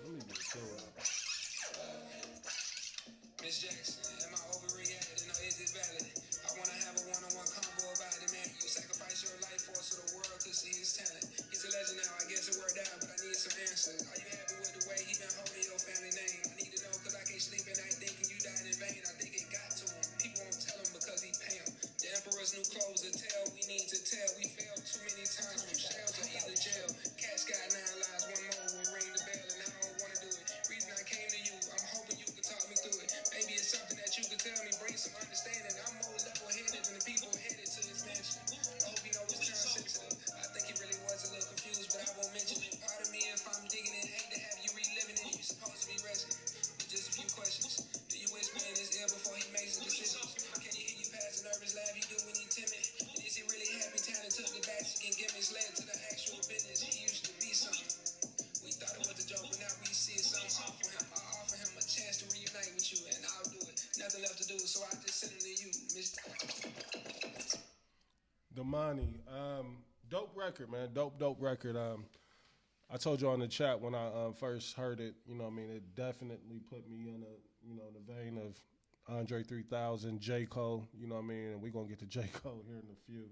Let me get to it. Miss Jackson, am I overreacting or is it valid? I wanna have a one-on-one convo about it, man. You sacrifice your life for so the world could see his talent. He's a legend now, I guess it worked out, but I need some answers. Are you happy with the way he been holding your family name? I need to know cause I can't sleep at night thinking you died in vain. I think it got to him. People won't tell him because he pay him. The emperor's new clothes to tell, we need to tell. We failed too many times from shells or either jail. Cat's got 9 lives, one more will ring the bell, and I don't wanna do it. Reason I came to you, I'm hoping you could talk me through it. Maybe it's something that you could tell me, bring some understanding. I'm more level-headed than the people headed to this mansion. I hope you know it's time sensitive. I think he really was a little confused, but I won't mention it. Pardon me if I'm digging in, hate to have you reliving it. You supposed to be resting, but just a few questions. Do you whisper in his ear before he makes a decision? Can you hear you pass a nervous laugh you do when he timid? And is he really happy? Talent took the backseat and gimmicks led to the actual business. He used to be something. We thought it was a joke, but now we see it's something off for him. I offer him a chance to reunite with you, and I'll do it. Nothing left to do, so I just send him to you, Mr. Damani, dope record, man. Dope record. I told you on the chat when I first heard it. You know, what I mean, it definitely put me in the vein of Andre 3000, J. Cole. You know, what I mean, and we're gonna get to J. Cole here in a few.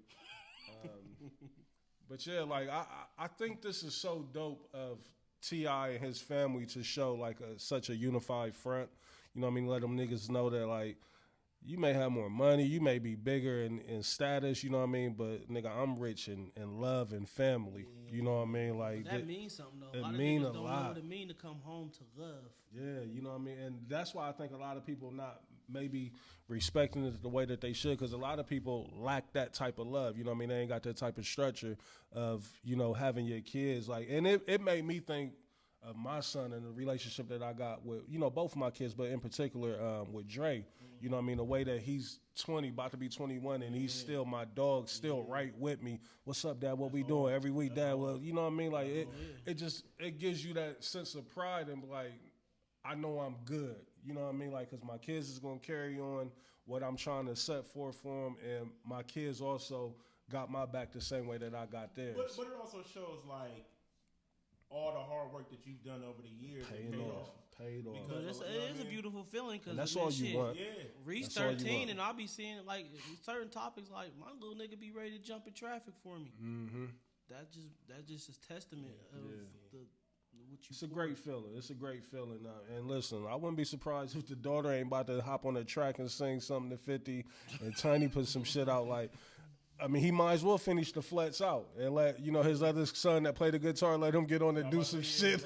But yeah, like I think this is so dope of T.I. and his family to show like such a unified front. You know, what I mean, let them niggas know that like you may have more money, you may be bigger in status, you know what I mean? But nigga, I'm rich in love and family. You know what I mean? Like That means something though. it A lot of mean niggas a don't lot. know what it mean to come home to love. Yeah, you know what I mean? And that's why I think a lot of people not maybe respecting it the way that they should, because a lot of people lack that type of love. You know what I mean? They ain't got that type of structure of, you know, having your kids. Like, and it made me think of my son and the relationship that I got with, you know, both of my kids, but in particular with Dre. You know what I mean? The way that he's 20, about to be 21, and he's still my dog, still right with me. What's up, Dad? What we doing every week, Dad? Well, you know what I mean? Like, it gives you that sense of pride and like, I know I'm good. You know what I mean? Like, because my kids is going to carry on what I'm trying to set forth for them, and my kids also got my back the same way that I got theirs. But it also shows, like, all the hard work that you've done over the years paid off. Paid off. But it is a beautiful feeling because that's all you want. Yeah. Reach That's all you 13 want. and I'll be seeing like certain topics like my little nigga be ready to jump in traffic for me. Mm-hmm. That just is testament of the what you. It's a great feeling. It's a great feeling. And listen, I wouldn't be surprised if the daughter ain't about to hop on the track and sing something to 50 and Tiny put some shit out like. I mean, he might as well finish the flats out and let, you know, his other son that played the guitar, let him get on and do some shit.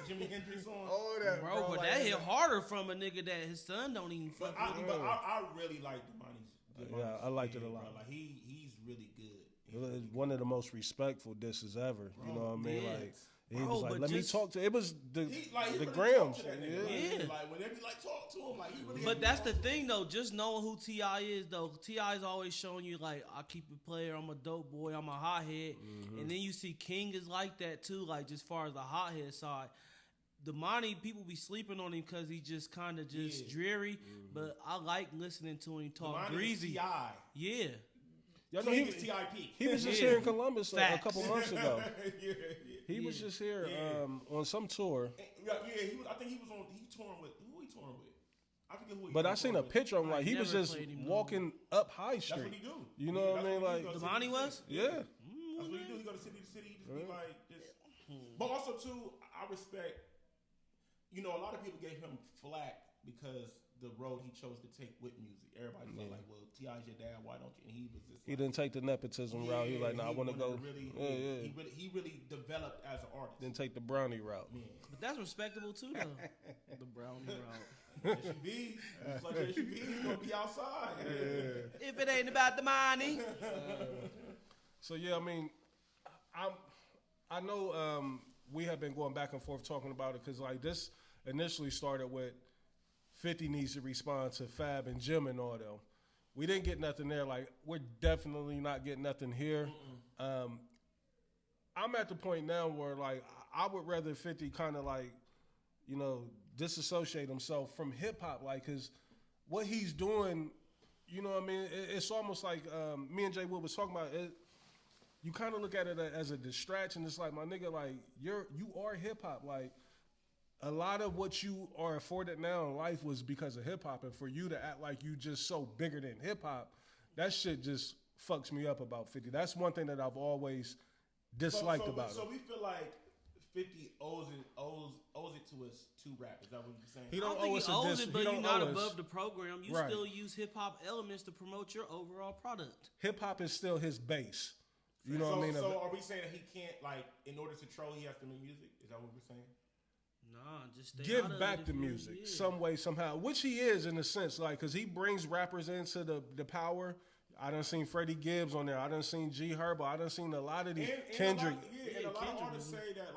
Jimi Hendrix on. All that, Bro, but like, that hit harder from a nigga that his son don't even fuck with. But I really like Damani's. Yeah, I liked it a lot. Bro. Like he's really good. It was one of the most respectful disses ever. You know what I mean? yeah. Like he Bro, was like, but "Let me just- talk to." It was the He really Grams. talk to that nigga. Yeah. Yeah. Like when they be like talk to him, like he really. But that's the thing though, just knowing who T.I. is though. T.I. is always showing you like, I keep it player, I'm a dope boy, I'm a hothead. And then you see King is like that too, like just far as the hothead side. Damani, people be sleeping on him because he just kind of just dreary. But I like listening to him talk Damani is breezy. T.I. Yeah. Y'all know King is TIP. he was just Yeah. here in Columbus a Facts. couple months ago. yeah. He was just here Yeah. on some tour. Yeah, he was, I think he was on. He touring with who? He touring with? I forget who. But I seen a picture of him, like he was never just played him, walking up High That's Street. what he do. You know what I mean? Like, Damani was? yeah. That's what he do. He go to city to city. Just be like, But also too, I respect. You know, a lot of people gave him flack because the road he chose to take with music. Everybody felt like, well, T.I.'s your dad. Why don't you? And he was just. He didn't take the nepotism route. He was like, "Nah, I want to go." Really, yeah. He really developed as an artist. Didn't take the brownie route. But that's respectable too though. The brownie route. SUV, it's like SUV, he's gonna be outside. If it ain't about the money. So yeah, I mean, I know we have been going back and forth talking about it because like this initially started with 50 needs to respond to Fab and Jim and all them. We didn't get nothing there. Like we're definitely not getting nothing here. I'm at the point now where like I would rather 50 kind of like, you know, disassociate himself from hip hop, like, cause what he's doing, you know what I mean? It's almost like me and Jaewood was talking about it. You kind of look at it as a distraction. It's like, my nigga, like you are hip hop. Like a lot of what you are afforded now in life was because of hip hop, and for you to act like you just so bigger than hip hop, that shit just fucks me up about 50. That's one thing that I've always disliked about So him. we feel like 50 owes it to us two rappers. Is that what you're saying? He I don't don't think owe us he a owes diss. it, but He you're don't not owe us. above the program. You Right. still use hip hop elements to promote your overall product. Hip hop is still his base. You know so, what I mean? So are we saying that he can't, like, in order to troll, he has to make music? Is that what we're saying? Nah, just stay Give out of back it the if you- music yeah. some way, somehow, which he is in a sense, like, because he brings rappers into the power. I done seen Freddie Gibbs on there. I done seen G Herbo. I done seen a lot of these Kendrick. And a lot of Kendrick artists was- say that,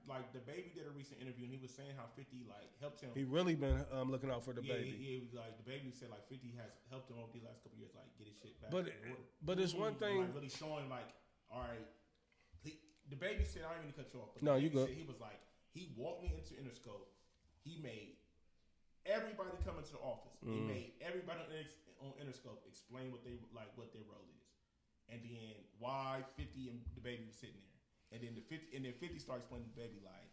like the Baby did a recent interview, and he was saying how 50 like helped him. He really been looking out for the yeah, baby. he was like the Baby said like 50 has helped him over these last couple years, like get his shit back. But in order. but it's one thing. Like really showing like, all right, the Baby said, I didn't mean to cut you off. But No, the you Baby good. said, he was like, he walked me into Interscope. He made everybody come into the office. He made everybody on Interscope explain what they like, what their role is, and then why 50 and the Baby was sitting there, and then 50 started explaining to the Baby like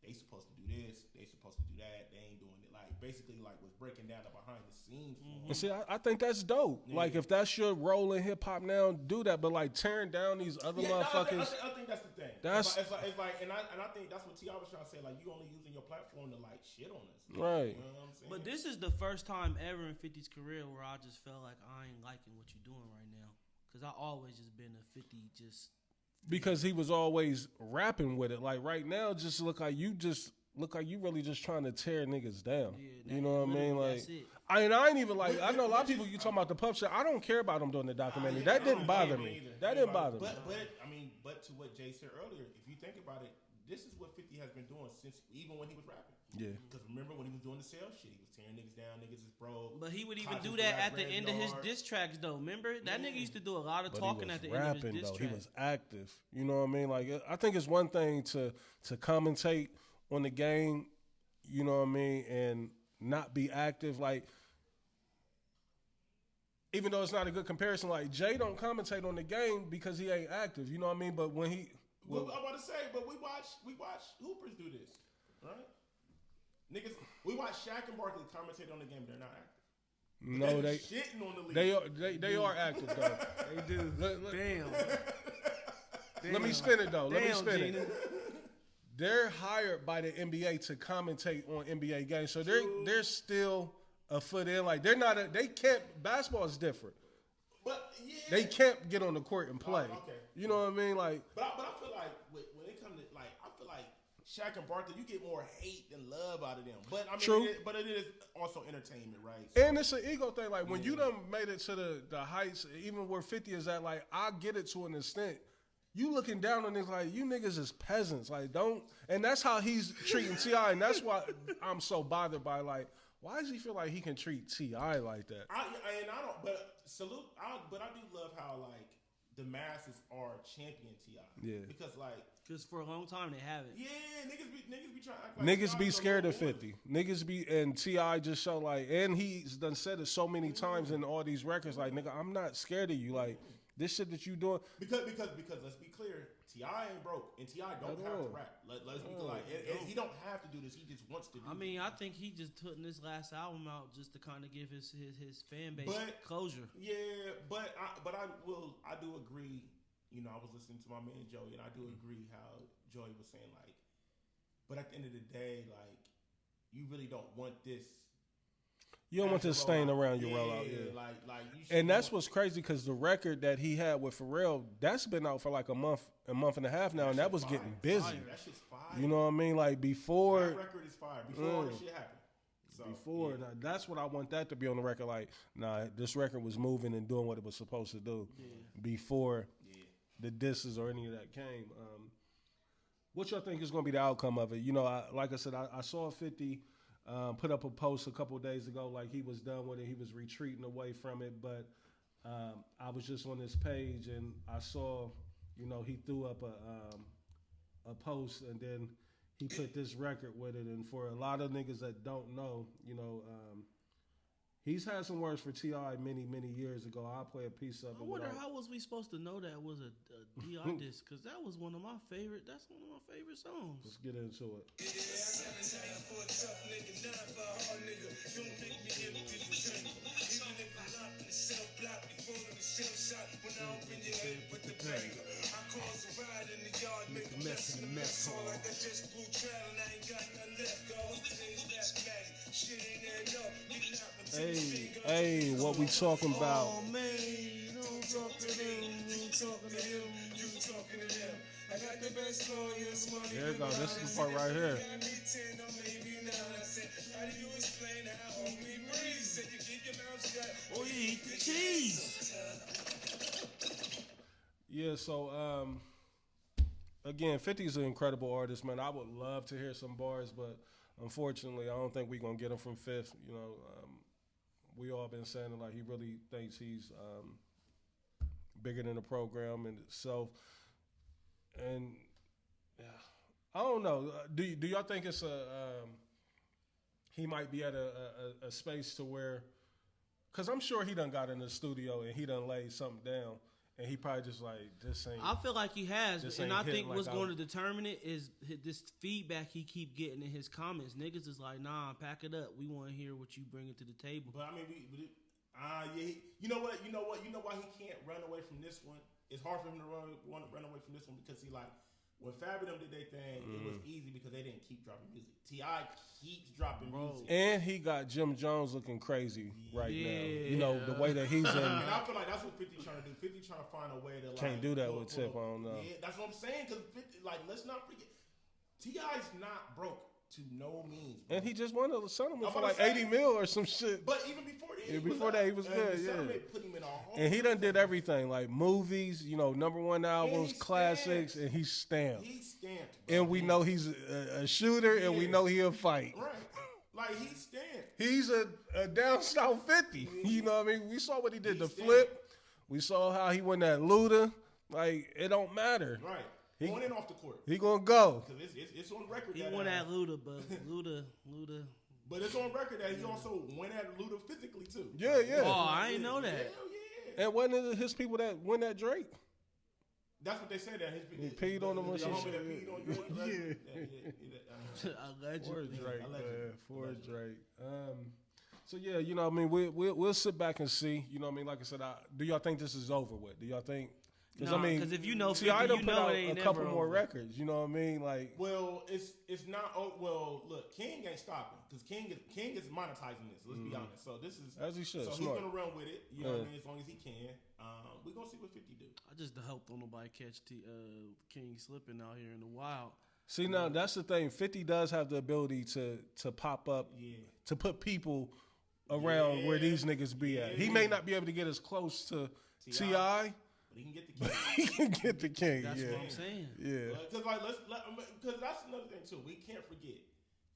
they supposed to do this, they supposed to do that, they ain't doing it. Like basically like was breaking down the behind the scenes for him. And see, I think that's dope. Like, if that's your role in hip hop now, do that. But like tearing down these other motherfuckers. I think that's the thing. That's- it's like, and I think that's what T.I. was trying to say. Like, you only using your platform to like shit on us. Right. You know what I'm saying? saying. But this is the first time ever in 50's career where I just felt like I ain't liking what you're doing right now. Because I always just been a 50 just. Because he was always rapping with it. Like right now, just look like you really just trying to tear niggas down. Yeah, you know what I mean? Like, that's it. I ain't even like. I know a lot of people. You talking about the Puff shit? I don't care about him doing the documentary. Yeah, That I didn't don't bother blame me. either. That didn't bother me. But to what Jay said earlier, if you think about it, this is what 50 has been doing since even when he was rapping. Yeah. Because remember when he was doing the sales shit, he was tearing niggas down. Niggas is broke. But he would even Cops do is that rap at the end of his graveyard. diss tracks, though. Remember? That nigga used to do a lot of But talking he was at the end of rapping his diss though. track. He was active. You know what I mean? Like I think it's one thing to commentate on the game. You know what I mean, and not be active. Like, even though it's not a good comparison, like Jay don't commentate on the game because he ain't active. You know what I mean? But when he, I'm about to say, but we watch hoopers do this, right? Niggas, we watch Shaq and Barkley commentate on the game. They're not active. no, They they shitting on the league. they are active though. They do. Damn. Let me spin it though. Let me Damn, spin Gina. it. They're hired by the NBA to commentate on NBA games, so they're still a foot in. Like they can't. Basketball is different. But yeah, They can't get on the court and play. okay. You know what I mean? Like, But I feel like when it comes to like, I feel like Shaq and Barkley, you get more hate than love out of them. But I mean, True. it is also entertainment, right? So, and it's an ego thing. Like when you done made it to the heights, even where 50 is at. Like I get it to an extent. You looking down on niggas like you niggas is peasants. Like don't, and that's how he's treating T.I. And that's why I'm so bothered by like, why does he feel like he can treat T.I. like that? I don't. But salute. But I do love how like the masses are champion T.I. Yeah. Because like. Because for a long time they haven't. Yeah, niggas be trying to act like Niggas T.I. be is scared the of number 50. Niggas be, and T.I. just show like, and he's done said it so many times in all these records, like, nigga, I'm not scared of you. Like, this shit that you doing. Because let's be clear, T.I. ain't broke, and T.I. don't have to rap. Let's be clear. He don't have to do this. He just wants to do I mean, I think he just putting this last album out just to kind of give his fan base closure. Yeah, but I do agree. You know, I was listening to my man Joey, and I do agree how Joey was saying like, but at the end of the day, like, you really don't want this. You don't want this stain around your rollout. Yeah. Like you should. And that's what's crazy because the record that he had with Pharrell, that's been out for like a month and a half now, and that was getting busy. That shit's fire. You know what I mean? Like before. That record is fire. Before all this shit happened. So, Before, yeah. now, that's what I want that to be on the record. Like, nah, this record was moving and doing what it was supposed to do before the disses or any of that came. What y'all think is going to be the outcome of it? You know, like I said, I saw 50 put up a post a couple of days ago, like he was done with it. He was retreating away from it. But I was just on his page and I saw, you know, he threw up a post and then he put this record with it. And for a lot of niggas that don't know, you know, he's had some words for T.I. many, many years ago. I'll play a piece of it. I wonder how was we supposed to know that was a D.I. disc? Because that was one of my favorite. That's one of my favorite songs. Let's get into it. Hey, what we talking about? Oh man, you don't talk to them, you talking to him, you talking to them. I got the best lawyers, money. There you go. This is the part right here. Oh, you eat the cheese. Yeah, so again, 50 is an incredible artist, man. I would love to hear some bars, but unfortunately, I don't think we're gonna get him from Fifth. You know, we all been saying it, like he really thinks he's bigger than the program and itself. And yeah, I don't know. Do y'all think it's he might be at a space to where, because I'm sure he done got in the studio and he done laid something down. And he probably just like, this ain't. I feel like he has, and I think what's like going to determine it is this feedback he keep getting in his comments. Niggas is like, nah, pack it up. We want to hear what you bringing to the table. But I mean, you know what? You know why he can't run away from this one? It's hard for him to run away from this one because he like when Fab and them did their thing, it was easy because they didn't keep dropping music. T.I. keeps dropping music. And he got Jim Jones looking crazy right now. You know, the way that he's in. And I feel like that's what 50 trying to do. 50 trying to find a way to Can't do that with Tip, I don't know. Yeah, that's what I'm saying. Because let's not forget, T.I.'s not broke to no means. Bro. And he just won a settlement for like 80 mil or some shit. But even before that, he was good. Yeah. Put him in a whole And he done did everything, like movies, you know, #1 albums, classics, and he's stamped. He's stamped. Bro. And we know he's a shooter, and we know he'll fight. Right. Like, he's stamped. He's a down south 50. You know what I mean? We saw what he did, the stamped. flip. We saw how he went at Luda. Like, it don't matter. Right. On and off the court. He gonna go. Because it's on record. He went at Luda, but Luda. But it's on record that he also went at Luda physically, too. Yeah, yeah. Oh, I ain't know that. Hell yeah. And wasn't it his people that went at Drake? That's what they said. That He peed on him or some shit. Peed on Drake. Allegedly. For Drake. So yeah, you know what I mean, we'll sit back and see. You know what I mean. Like I said, do y'all think this is over with? Do y'all think? Because No, I mean, 'cause if you know 50, T.I. done you put know out it ain't a couple never more over. records. You know what I mean? Like, Well, it's not. Oh, well, look, King ain't stopping because King is monetizing this. Let's be honest. So this is As he should, So smart. he's gonna run with it. You know what I mean? As long as he can. We're gonna see what 50 do. I just hope don't nobody catch King slipping out here in the wild. see now that's the thing. 50 does have the ability to pop up, to put people around where these niggas be at. He may not be able to get as close to T.I. But he can get the King. He can get the King. That's yeah. what I'm saying. Yeah. Because that's another thing too. We can't forget.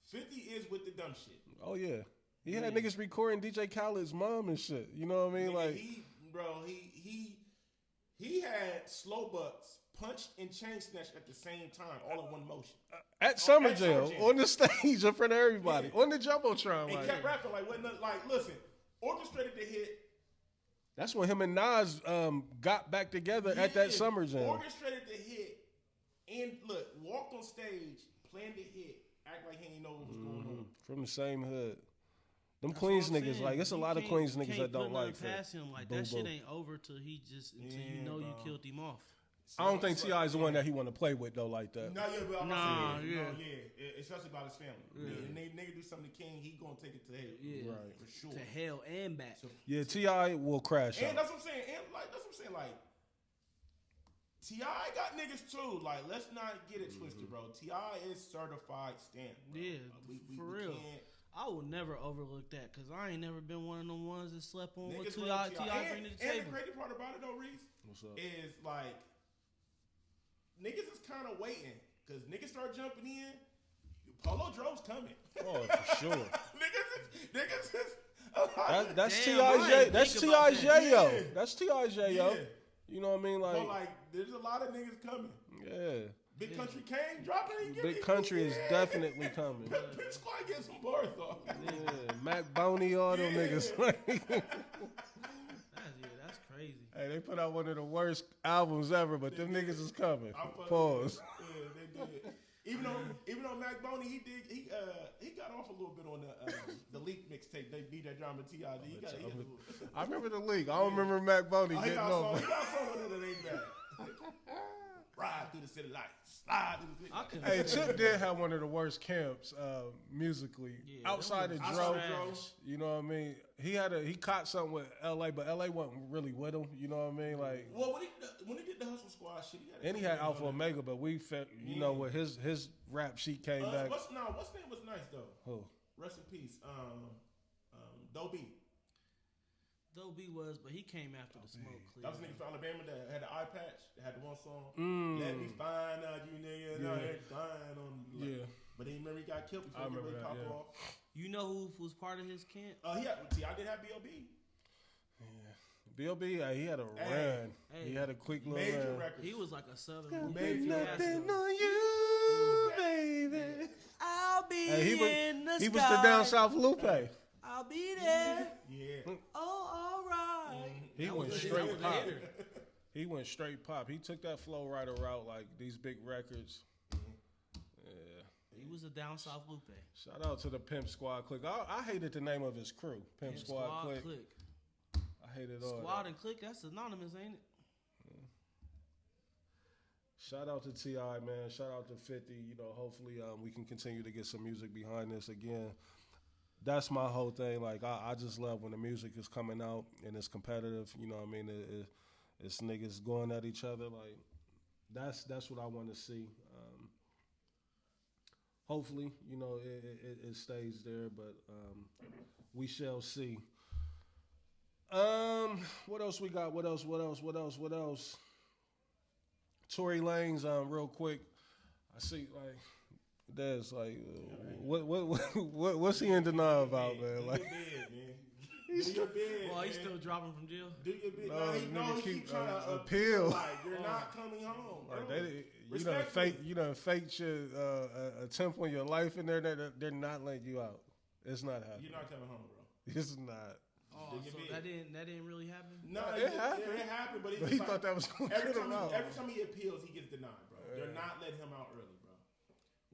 50 is with the dumb shit. Oh yeah. He had niggas recording DJ Khaled's mom and shit. You know what I mean? Nigga, Like, he had slow bucks punched and chain snatched at the same time, all in one motion. at Summer at Jam, Summer Jam. on the stage in front of everybody, on the Jumbotron. And Like, kept rapping like, what? Like, listen, orchestrated the hit. that's when him and Nas got back together at that Summer Jam. Orchestrated the hit, and look, walked on stage, planned the hit, act like he didn't know what was going on. From the same hood. Them That's Queens what I'm niggas, saying. like, it's a You lot of can't- Queens you niggas can't that don't put like nothing past him. Like, Boo that shit Boo. ain't over till you know you killed him off. I don't think T.I. is the one that he want to play with, though, like that. No, yeah, but I'm Nah, not saying, yeah. especially about his family. Yeah. And nigga do something to King, he gonna take it to hell. Yeah, Right. For sure. to hell and back. Yeah, T.I. will crash And out. that's what I'm saying. And like that's what I'm saying. Like T.I. got niggas too. Like, let's not get it twisted, bro. T.I. is certified stamp. Bro. Yeah, Like, for we real. can't- I will never overlook that because I ain't never been one of them ones that slept on what Niggas T.I. love T.I. bring to the And table. the crazy part about it though, Reese, What's up? is like niggas is kind of waiting because niggas start jumping in. Polo Drove's coming. Oh, for sure. niggas is. That's Damn, T.I.'s I J. ain't That's think about T.I.'s that. J.O. Yeah. That's T.I.'s J.O. Yeah. You know what I mean? So Like, like, there's a lot of niggas coming. yeah. Big Country Kane dropping. Big Country is definitely coming. Big Squad getting some bars off. Yeah, Mac Boney, all them niggas. That's crazy. Hey, they put out one of the worst albums ever, but them niggas is coming. I fuck Pause. with it. Yeah, they did. Even though Mac Boney, he got off a little bit on the leak mixtape. They beat that drama T.I. He got a little. I remember the league. I don't remember Mac Boney He getting got over. some on it that ain't bad. Ride through the city lights. Slide through the city I lights. couldn't. Hey, Chip did have one of the worst camps musically. Yeah, outside of that was Dro, trash. you know what I mean? He caught something with L.A., but L.A. wasn't really with him. You know what I mean? Like, Well, when he did the Hustle Squad shit, and he had Alpha Omega, but we felt, you know, with his rap sheet came back. What's name was nice though. Who? Rest in peace. Dobie. Though B was, but he came after the smoke clear. That was a nigga from Alabama that had the eye patch, that had the one song. Let me find out you niggas out here dying on. Like, Yeah. But then remember he got killed before I he remember really that, popped yeah. off. You know who was part of his camp? I did have B.O.B. B.O.B., he had a run. Hey. He had a quick little Major run. records. He was like a southern Major Nothing records. on you, baby. I'll be Hey, in the he sky. was the down south Lupe. I'll be there. Yeah. Oh, all right. He That went was a- straight that was a pop. hitter. He went straight pop. He took that flow rider route like these big records. Yeah. He was a down south Lupe. Shout out to the Pimp Squad Click. I hated the name of his crew. Pimp Squad Click. I hated all Squad that. and Click, that's synonymous, ain't it? Shout out to T.I., man. Shout out to 50. You know, hopefully we can continue to get some music behind this again. That's my whole thing. Like, I just love when the music is coming out and it's competitive. You know what I mean? It's niggas going at each other. Like, that's what I want to see. Hopefully, you know, it stays there, but we shall see. What else we got? What else? Tory Lanez, real quick. I see, like, Dez, like, what's he in denial about, man? Like, do your bid. Well, he's still dropping from jail. Do your bid. No, he keep trying to appeal. Like, you're not coming home. Like you done faked your attempt on your life in there. They're not letting you out. It's not happening. You're not coming home, bro. It's not. Oh, so that didn't really happen? No, it happened. It happened, but he thought that was going to get him out. Every time he appeals, he gets denied, bro. They're not letting him out early, bro.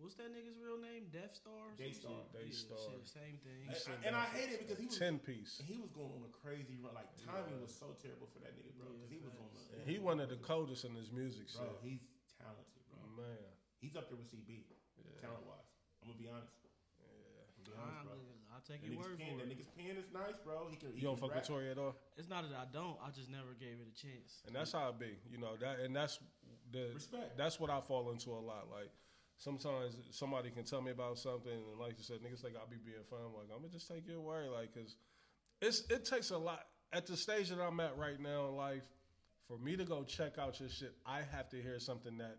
What's that nigga's real name? Death Star? Daystar. Shit, same thing. And I hate it because he was 10-piece. He was going on a crazy run. Like, timing was so terrible for that nigga, bro. Because he was on the. He one of the coldest in his music shit. Bro, he's talented, bro. Man. He's up there with CB, talent-wise. I'm going to be honest. I'll take your word for it. That nigga's pen is nice, bro. You don't fuck with Tory at all? It's not that I don't. I just never gave it a chance. And that's how it be. You know, that's respect. That's what I fall into a lot. Like, sometimes somebody can tell me about something, and like you said, niggas think I'll be being fun. I'm like, I'm going to just take your word. Like, because it takes a lot. At the stage that I'm at right now in life, for me to go check out your shit, I have to hear something that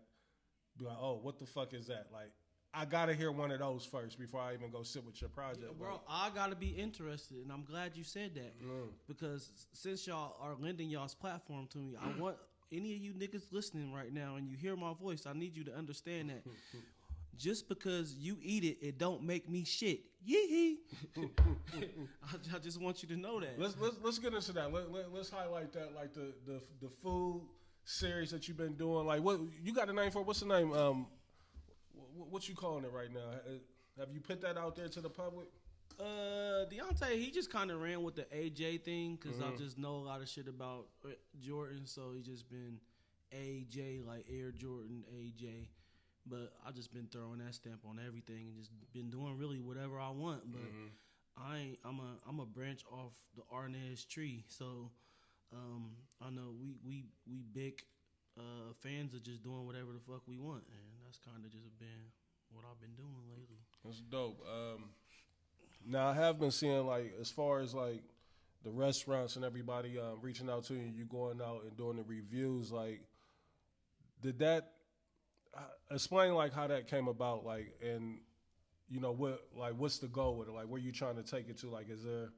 be like, oh, what the fuck is that? Like, I gotta hear one of those first before I even go sit with your project. Yeah, bro, I gotta be interested, and I'm glad you said that because since y'all are lending y'all's platform to me, I want any of you niggas listening right now and you hear my voice, I need you to understand that just because you eat it, it don't make me shit. Yee I just want you to know that. Let's get into that. Let's highlight that, like the food series that you've been doing. Like, what you got a name for? What's the name? What you calling it right now? Have you put that out there to the public? Deontay, he just kind of ran with the AJ thing because I just know a lot of shit about Jordan, so he just been AJ, like Air Jordan AJ. But I just been throwing that stamp on everything and just been doing really whatever I want. But I'm a branch off the Arnaz tree, so I know we big fans are just doing whatever the fuck we want, and that's kind of just been what I've been doing lately. That's dope. Now I have been seeing, like, as far as like the restaurants and everybody reaching out to you, you going out and doing the reviews. Like, did that explain like how that came about? Like, and you know what's the goal with it? Like, where you trying to take it to? Like, is there?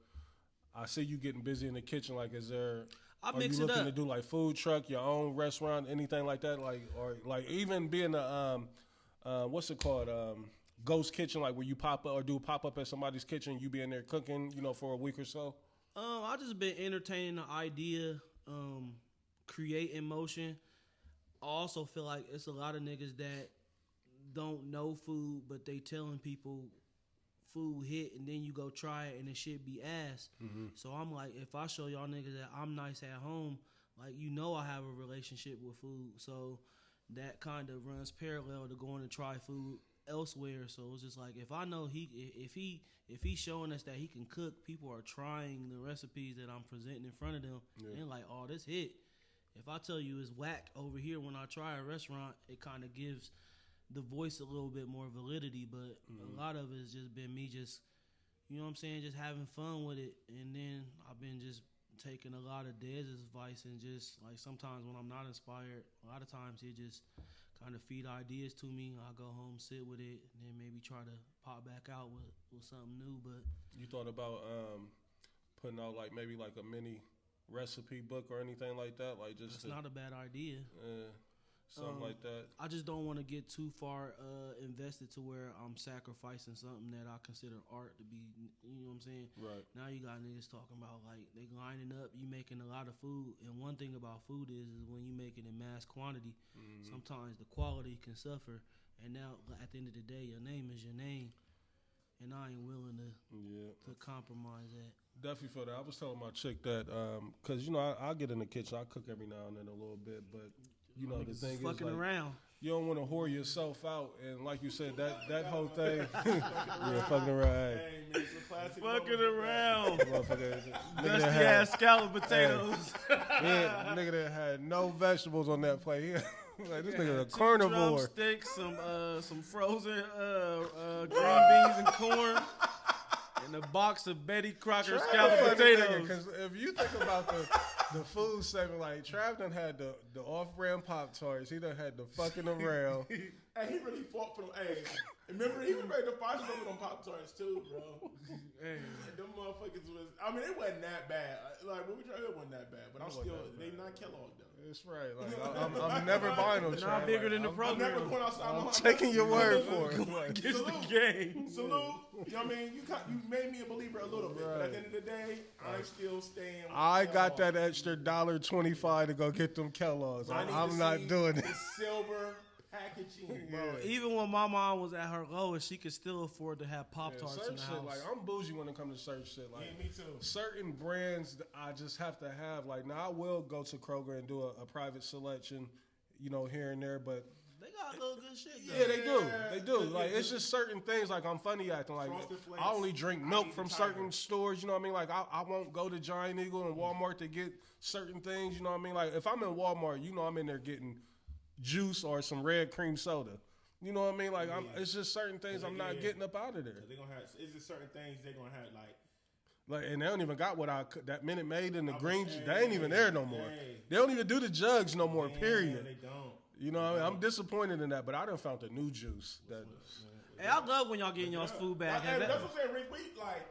I see you getting busy in the kitchen. Like, is there? Are you looking to do like food truck, your own restaurant, anything like that? Like, or like even being a what's it called? Ghost kitchen, like where you pop up or do a pop up at somebody's kitchen, you be in there cooking, you know, for a week or so. I just been entertaining the idea, creating motion. I also feel like it's a lot of niggas that don't know food, but they telling people food hit, and then you go try it and it shit be ass. So I'm like, if I show y'all niggas that I'm nice at home, like, you know, I have a relationship with food, so that kind of runs parallel to going to try food elsewhere. So it's just like, if I know if he's showing us that he can cook, people are trying the recipes that I'm presenting in front of them, and like, oh, this hit. If I tell you it's whack over here when I try a restaurant, it kind of gives the voice a little bit more validity, but a lot of it has just been me just, you know what I'm saying, just having fun with it. And then I've been just taking a lot of Dez's advice, and just like sometimes when I'm not inspired, a lot of times he just kind of feed ideas to me. I go home, sit with it, and then maybe try to pop back out with something new. But you thought about putting out like maybe like a mini recipe book or anything like that? Like, just it's not a bad idea. Something like that. I just don't want to get too far invested to where I'm sacrificing something that I consider art to be, you know what I'm saying? Right. Now you got niggas talking about, like, they lining up, you making a lot of food, and one thing about food is when you make it in mass quantity, sometimes the quality can suffer, and now at the end of the day, your name is your name, and I ain't willing to compromise that. Definitely for that. I was telling my chick that, because, you know, I get in the kitchen, I cook every now and then a little bit, but you know, the thing is, fucking like, around. you don't want to whore yourself out, and like you said, that whole thing, yeah, fucking around. Hey, man, it's a classic Fucking moment. around. Nigga Dusty that had, ass scalloped potatoes. yeah, nigga that had no vegetables on that plate. He, like, this nigga a Two carnivore. drumsticks, some frozen green beans and corn, and a box of Betty Crocker scalloped potatoes. Because if you think about the food segment, like Trav done had the off-brand Pop-Tarts. He done had the fucking around. Hey, he really fought for them. Hey, remember he was ready to fight over them Pop-Tarts too, bro. Hey. Them motherfuckers was. I mean, it wasn't that bad. Like when we tried, it wasn't that bad. But I'm still, they not Kellogg though. That's right. Like I'm never buying them. Not Trav. bigger Like, than the I'm program. Never going outside. I'm taking your word for it. Against the game. Salute. You know what I mean? You made me a believer a little bit, but at the end of the day, I'm still staying. With I got Kellogg. that extra $1.25 to go get them Kellogg's. I need I'm to not see doing it. the silver packaging, bro. Even when my mom was at her lowest, she could still afford to have Pop-Tarts in Certain the shit, house. like I'm bougie when it comes to certain shit. Like Yeah, me too. certain brands that I just have to have. Like now, I will go to Kroger and do a private selection, you know, here and there. But They got a little good shit though. yeah, they do. Like it's just certain things. Like I'm funny acting. Like Frosted Flakes. I only drink milk need from the Tiger. certain stores. You know what I mean? Like I won't go to Giant Eagle and Walmart to get certain things. You know what I mean? Like if I'm in Walmart, you know I'm in there getting juice or some red cream soda. You know what I mean? Like it's just certain things I'm not getting up out of there. They're gonna have. Is there certain things they're gonna have like? Like, and they don't even got what that Minute Maid and the green. saying, They ain't even there no more. hey. They don't even do the jugs no more. Yeah, Period. they don't. You know what I mean? I'm disappointed in that, but I done found a new juice. That Hey, I love when y'all getting y'all's food bag. Hey, that's what I'm saying, Rick. We like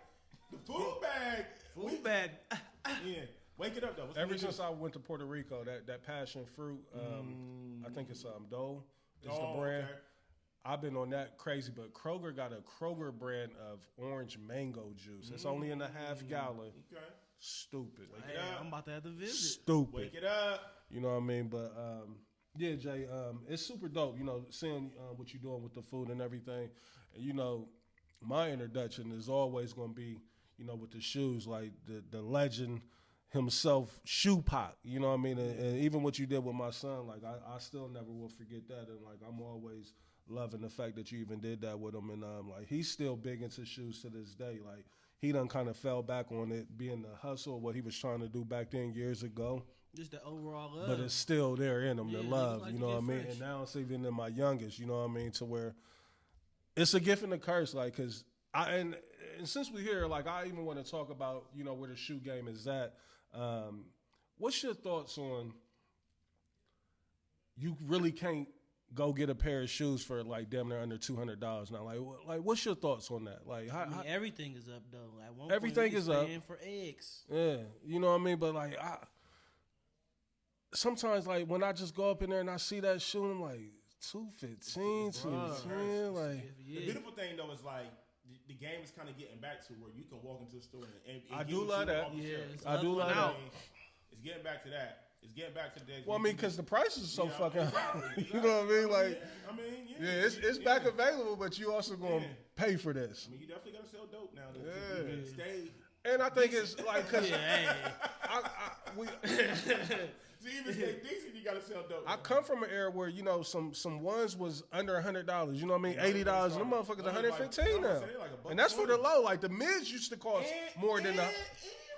the food bag. Food bag. Yeah. Wake it up though. What's ever the since I went to Puerto Rico, that passion fruit, I think it's Dole is the brand. Okay. I've been on that crazy, but Kroger got a Kroger brand of orange mango juice. It's only in a half gallon. Okay. Stupid. Hey, I'm about to have to visit. Stupid. Wake it up. You know what I mean? But yeah, Jay, it's super dope. You know, seeing what you're doing with the food and everything. And, you know, my introduction is always going to be, you know, with the shoes, like the legend himself, ShoePAC. You know what I mean? And even what you did with my son, like I still never will forget that. And like I'm always loving the fact that you even did that with him. And like he's still big into shoes to this day. Like he done kind of fell back on it, being the hustle, what he was trying to do back then years ago. Just the overall love. But it's still there in them, the Yeah, love, like you to know what I get mean? fresh. And now it's even in my youngest, you know what I mean? To where it's a gift and a curse, like, because and since we're here, like, I even want to talk about, you know, where the shoe game is at. What's your thoughts on you really can't go get a pair of shoes for like damn near under $200 now? Like, what's your thoughts on that? Like, how, I mean, everything is up though. At one Everything point, we is up. paying for eggs. yeah, you know what I mean? But like, sometimes like when I just go up in there and I see that shoe, I'm like, 215, 210, like. The beautiful thing though is like the game is kind of getting back to where you can walk into a store and I get do what love you that. want off the Yeah, shelf. it's I do love leveling that. out. It's getting back to that. It's getting back to the days. Well, I mean, because the prices are so Yeah, fucking high. exactly, You know what I mean? Like, I mean, yeah, it's back available, but you also going to Yeah. pay for this. I mean, you definitely gotta sell dope now. To Yeah. stay. And I think it's like, because To even stay decent, you gotta sell dope. I come from an era where, you know, some ones was under $100. You know what I mean? $80. And them motherfuckers $115 now. And that's for the low. Like, the mids used to cost more than the. And,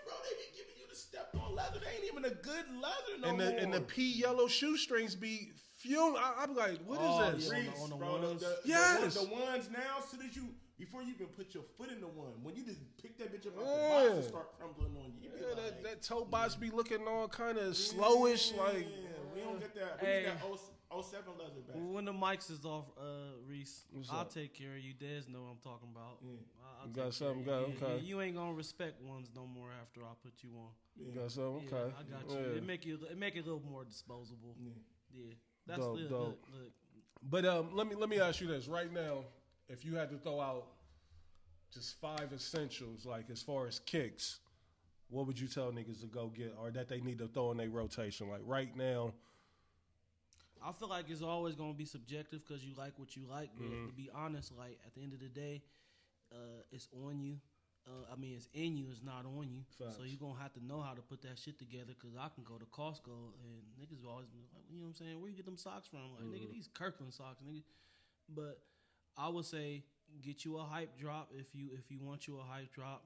bro, they be giving you the stepped on leather. They ain't even a good leather no more. And the P yellow shoestrings be few. I'm like, what is this? yeah. Reese, on the bro, ones. Yes. The ones now, soon as you, before you even put your foot in the one, when you just pick that bitch up out Yeah. the box and start crumbling on you, you be Yeah, like, that toe box be looking all kind of slowish. yeah, Like, we don't get that. We Hey. get that 07 leather back. When the mics is off, Reese, What's I'll up? take care of you. Dez know what I'm talking about. I'll You take got care something, of got- you. okay. Yeah, you ain't gonna respect ones no more after I put you on. you got something? Yeah, Okay. I got you. Yeah. It make it a little more disposable. Yeah, that's Dope, look. dope. Look. But let me ask you this right now: if you had to throw out just 5 essentials, like as far as kicks, what would you tell niggas to go get, or that they need to throw in their rotation? Like right now, I feel like it's always gonna be subjective because you like what you like. But to be honest, like at the end of the day, it's on you. it's in you, it's not on you. Facts. So you're going to have to know how to put that shit together because I can go to Costco and niggas always be like, you know what I'm saying? Where you get them socks from? Like, nigga, these Kirkland socks, nigga. But I would say get you a hype drop if you want you a hype drop.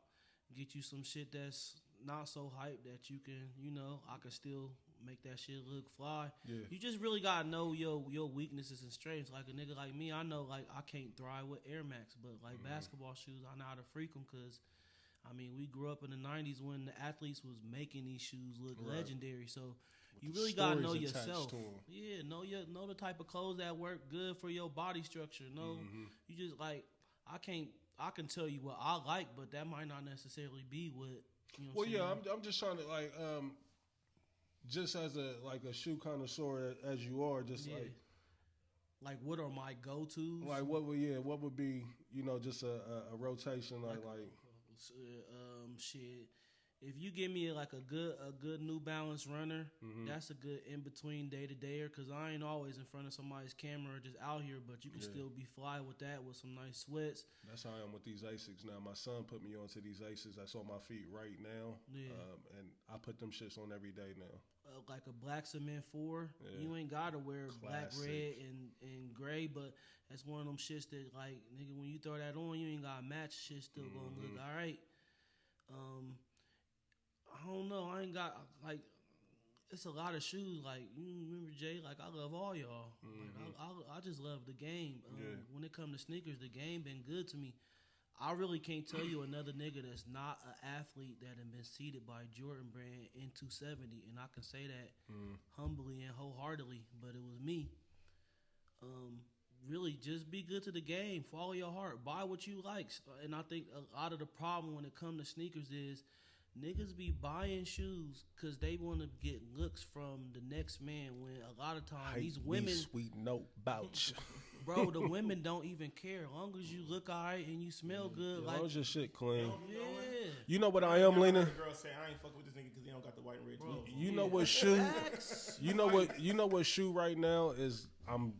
Get you some shit that's not so hype that you can, I can still make that shit look fly. Yeah. You just really gotta know your weaknesses and strengths. Like a nigga like me, I know like I can't thrive with Air Max, but like basketball shoes, I know how to freak them because, we grew up in the 90s when the athletes was making these shoes look legendary. So you really gotta know yourself. Yeah, know the type of clothes that work good for your body structure. No, you just like I can tell you what I like, but that might not necessarily be what. Well, yeah, I'm just trying to like, just as a shoe connoisseur as you are, just like what are my go-tos? Like what would be just a rotation like shit. If you give me like a good New Balance runner, that's a good in between day to dayer because I ain't always in front of somebody's camera or just out here, but you can still be fly with that with some nice sweats. That's how I am with these Asics now. My son put me onto these Asics that's on my feet right now, and I put them shits on every day now. Like a black cement 4, you ain't gotta wear black, red, and gray, but that's one of them shits that like nigga when you throw that on, you ain't gotta match. Shit still gonna look all right. I don't know. I ain't got like. It's a lot of shoes. Like you remember Jay. Like I love all y'all. Like, I just love the game. When it comes to sneakers, the game been good to me. I really can't tell you another nigga that's not an athlete that had been seeded by Jordan Brand in 270, and I can say that humbly and wholeheartedly. But it was me. Really, just be good to the game. Follow your heart. Buy what you like. And I think a lot of the problem when it comes to sneakers is. Niggas be buying shoes because they want to get looks from the next man when a lot of times these women... Sweet note bouch. Bro, the women don't even care. As long as you look all right and you smell good. As like long as your shit clean. Yeah. You know what I am, Lena? The girl say, I ain't fucking with this nigga because he don't got the white and red tweets. You know what shoe... You know what shoe right now is... I'm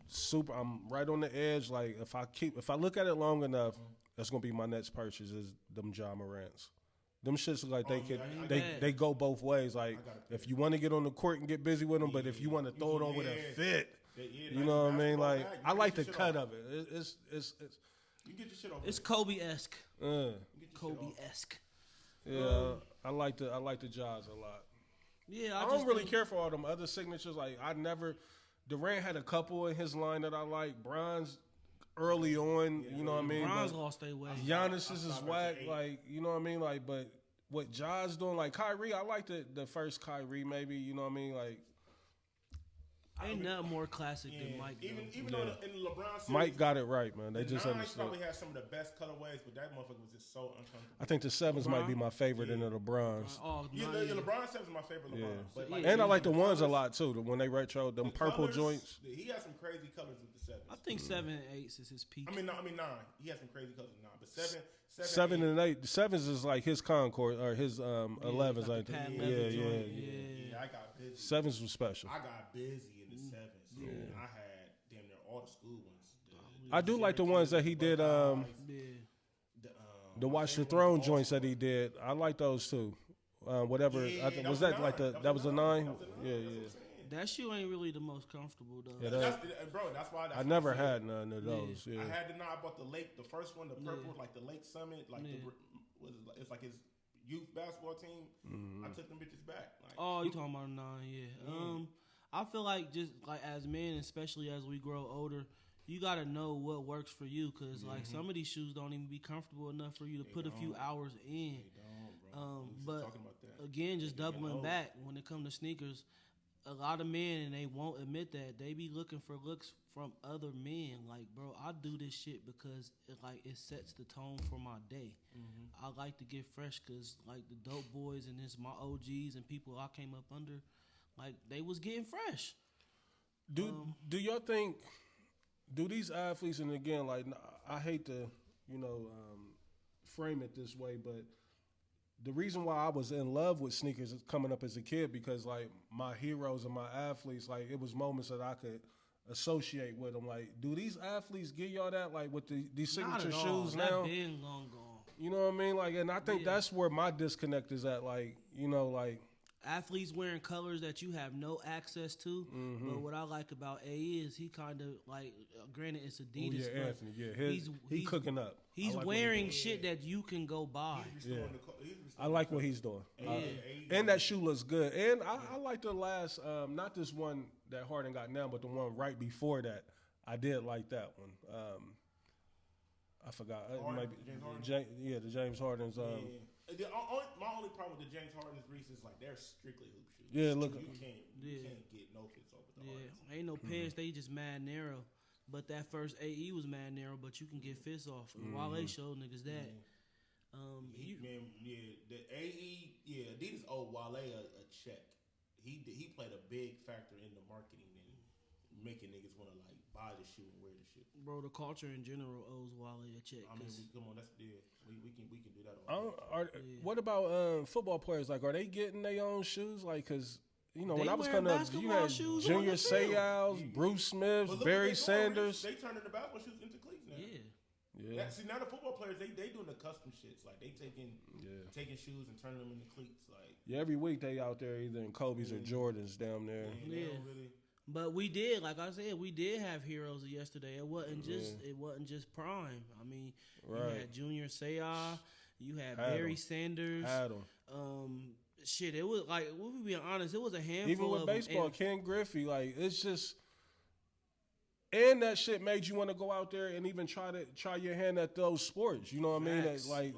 right on the edge. Like, if I look at it long enough, that's going to be my next purchase is them Ja Morants. Them shits look like they go both ways. Like if you want to get on the court and get busy with them, but if you want to throw it on with a fit, you know what I mean? Like I like the cut of it. It's you get your shit over. It's Kobe-esque. Kobe-esque. Yeah, I like the Jaws a lot. Yeah, I don't really care for all them other signatures. Like Durant had a couple in his line that I like. Bronze. Early on, you know what I mean? Bronze lost their way. Giannis is whack, like, you know what I mean? Like, but what Ja's doing, like Kyrie, I like the first Kyrie, maybe, you know what I mean? Like, ain't nothing more classic than Mike. Even though in LeBron series, Mike got it right, man. They just understood. Probably had some of the best colorways, but that motherfucker was just so uncomfortable. I think the 7s might be my favorite in the LeBrons. LeBron 7 is my favorite LeBron. Yeah. But and I like the ones a lot too. When they retro them purple colors, joints. He has some crazy colors with the 7s. I think 7 and 8 is his peak. I mean 9. He has some crazy colors in 9, but 7 and 8. The 7s is like his Concord or his 11s. I think. Yeah. I got busy. 7s was special. I got busy in the 7s. Yeah. I had damn near all the school ones. I do like the ones that he did. The Watch the Throne joints that he did. I like those too. Whatever was that like that was a 9? Yeah. That shoe ain't really the most comfortable though. Yeah, that's why. I never had none of those. Yeah. I had the 9. I bought the first one, the purple, like the Lake Summit, like it's like his youth basketball team. I took them bitches back. Like, you talking about a 9? Yeah. I feel like just like as men, especially as we grow older, you gotta know what works for you. Cause like some of these shoes don't even be comfortable enough for you to put a few hours in. But again, just doubling back when it comes to sneakers, a lot of men, and they won't admit that, they be looking for looks from other men. Like, bro, I do this shit because it sets the tone for my day. I like to get fresh because like the dope boys and my OGs and people I came up under, like they was getting fresh. Do y'all think? Do these athletes, and again, like I hate to, frame it this way, but the reason why I was in love with sneakers coming up as a kid because like my heroes and my athletes, like it was moments that I could associate with them. Like, do these athletes give y'all that? Like with these signature shoes now? That been long gone. You know what I mean? Like, and I think that's where my disconnect is at. Like, you know, like athletes wearing colors that you have no access to. But what I like about A is he kind of like, granted it's Adidas. yeah, Anthony, yeah, he's cooking up. He's like wearing shit that you can go buy. I like what he's doing. And that shoe looks good. And I like the last, not this one that Harden got now, but the one right before that. I did like that one. I forgot. It might be the James Harden's. My only problem with the James Harden's Reese is like they're strictly hoop shoes. Yeah, look. You can't get no fits over the Hardens. Ain't no pants. They just mad narrow. But that first AE was mad narrow, but you can get fits off. And Wale showed niggas that. The AE, Adidas owe Wale a check. He played a big factor in the marketing and making niggas want to like buy the shoe and wear the shit. Bro, the culture in general owes Wale a check. I mean, come on, we can do that. What about football players? Like, are they getting their own shoes? Like, cause you know They when I was wearing coming up, you had shoes on Junior the field. Seau, Bruce Smith, But look Barry what they doing, Sanders. They turning the basketball shoes into cleats now. Yeah. See, now the football players they doing the custom shits. Like they taking shoes and turning them into cleats. Like Every week they out there either in Kobe's or Jordans down there. they don't really. But we did, like I said, we did have heroes yesterday. It wasn't just Prime. I mean, you had Junior Seau, you had Barry Sanders. Had 'em. Shit, it was like, we'll be honest, it was a handful. Even with of baseball, Ken Griffey, like it's just, and that shit made you want to go out there and even try your hand at those sports. You know what I mean? Facts. Like,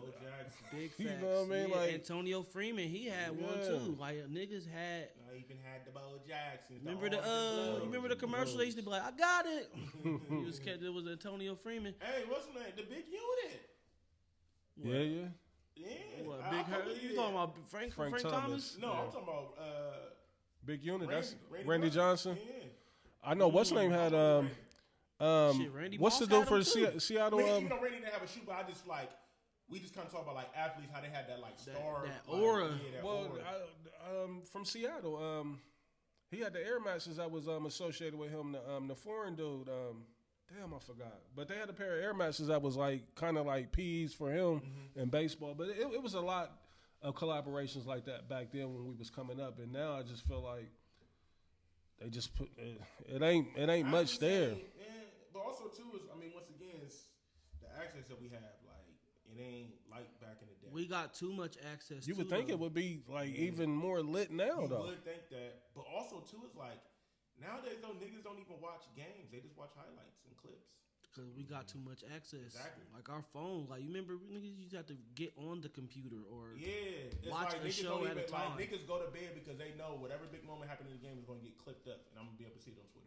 big facts. you know what I mean? Yeah, Like Antonio Freeman, he had one too. Like niggas had. I even had the Bo Jackson. You remember the commercial? They used to be like, "I got it." It was Antonio Freeman. Hey, what's the name? The big unit. Yeah. Yeah. What, Big Hurt? You talking about Frank Thomas? No, I'm talking about Big unit. That's Randy Randy Johnson. Yeah. I know. What's name had Randy what's Moss the dude had for him too. Seattle? Even though Randy didn't have a shoe, but I just like we just kind of talk about like athletes how they had that like star that like, aura. Yeah, that aura. From Seattle. He had the Air Maxes that was associated with him. The foreign dude. Damn, I forgot. But they had a pair of Air Maxes that was like kind of like P's for him in baseball. But it was a lot of collaborations like that back then when we was coming up. And now I just feel like they just put it ain't much there. But also too is once again it's the access that we have. Like it ain't like back in the day. We got too much access. You would think it would be like even more lit now You though. would think that, but also too is like nowadays though niggas don't even watch games; they just watch highlights and clips. Because we got too much access. Exactly. Like our phones. Like you remember niggas used to have to get on the computer or it's watch like a show at a time. Like niggas go to bed because they know whatever big moment happened in the game is going to get clipped up, and I'm gonna be able to see it on Twitter.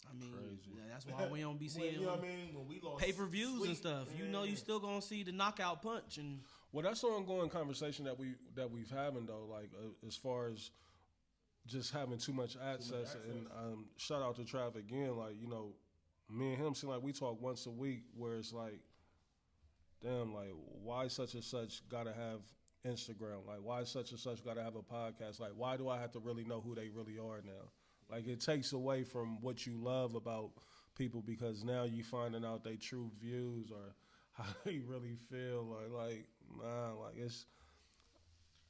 I mean, Crazy. that's why we don't be seeing you know what I mean? When we lost pay-per-views and sleep, stuff. You know, you still gonna see the knockout punch and. Well, that's an ongoing conversation that we've having though. Like as far as just having too much access. And shout out to Trav again. Like me and him seem like we talk once a week. Where it's like, damn, like why such and such gotta have Instagram? Like why such and such gotta have a podcast? Like why do I have to really know who they really are now? Like it takes away from what you love about people because now you finding out they true views or how they really feel. Like it's,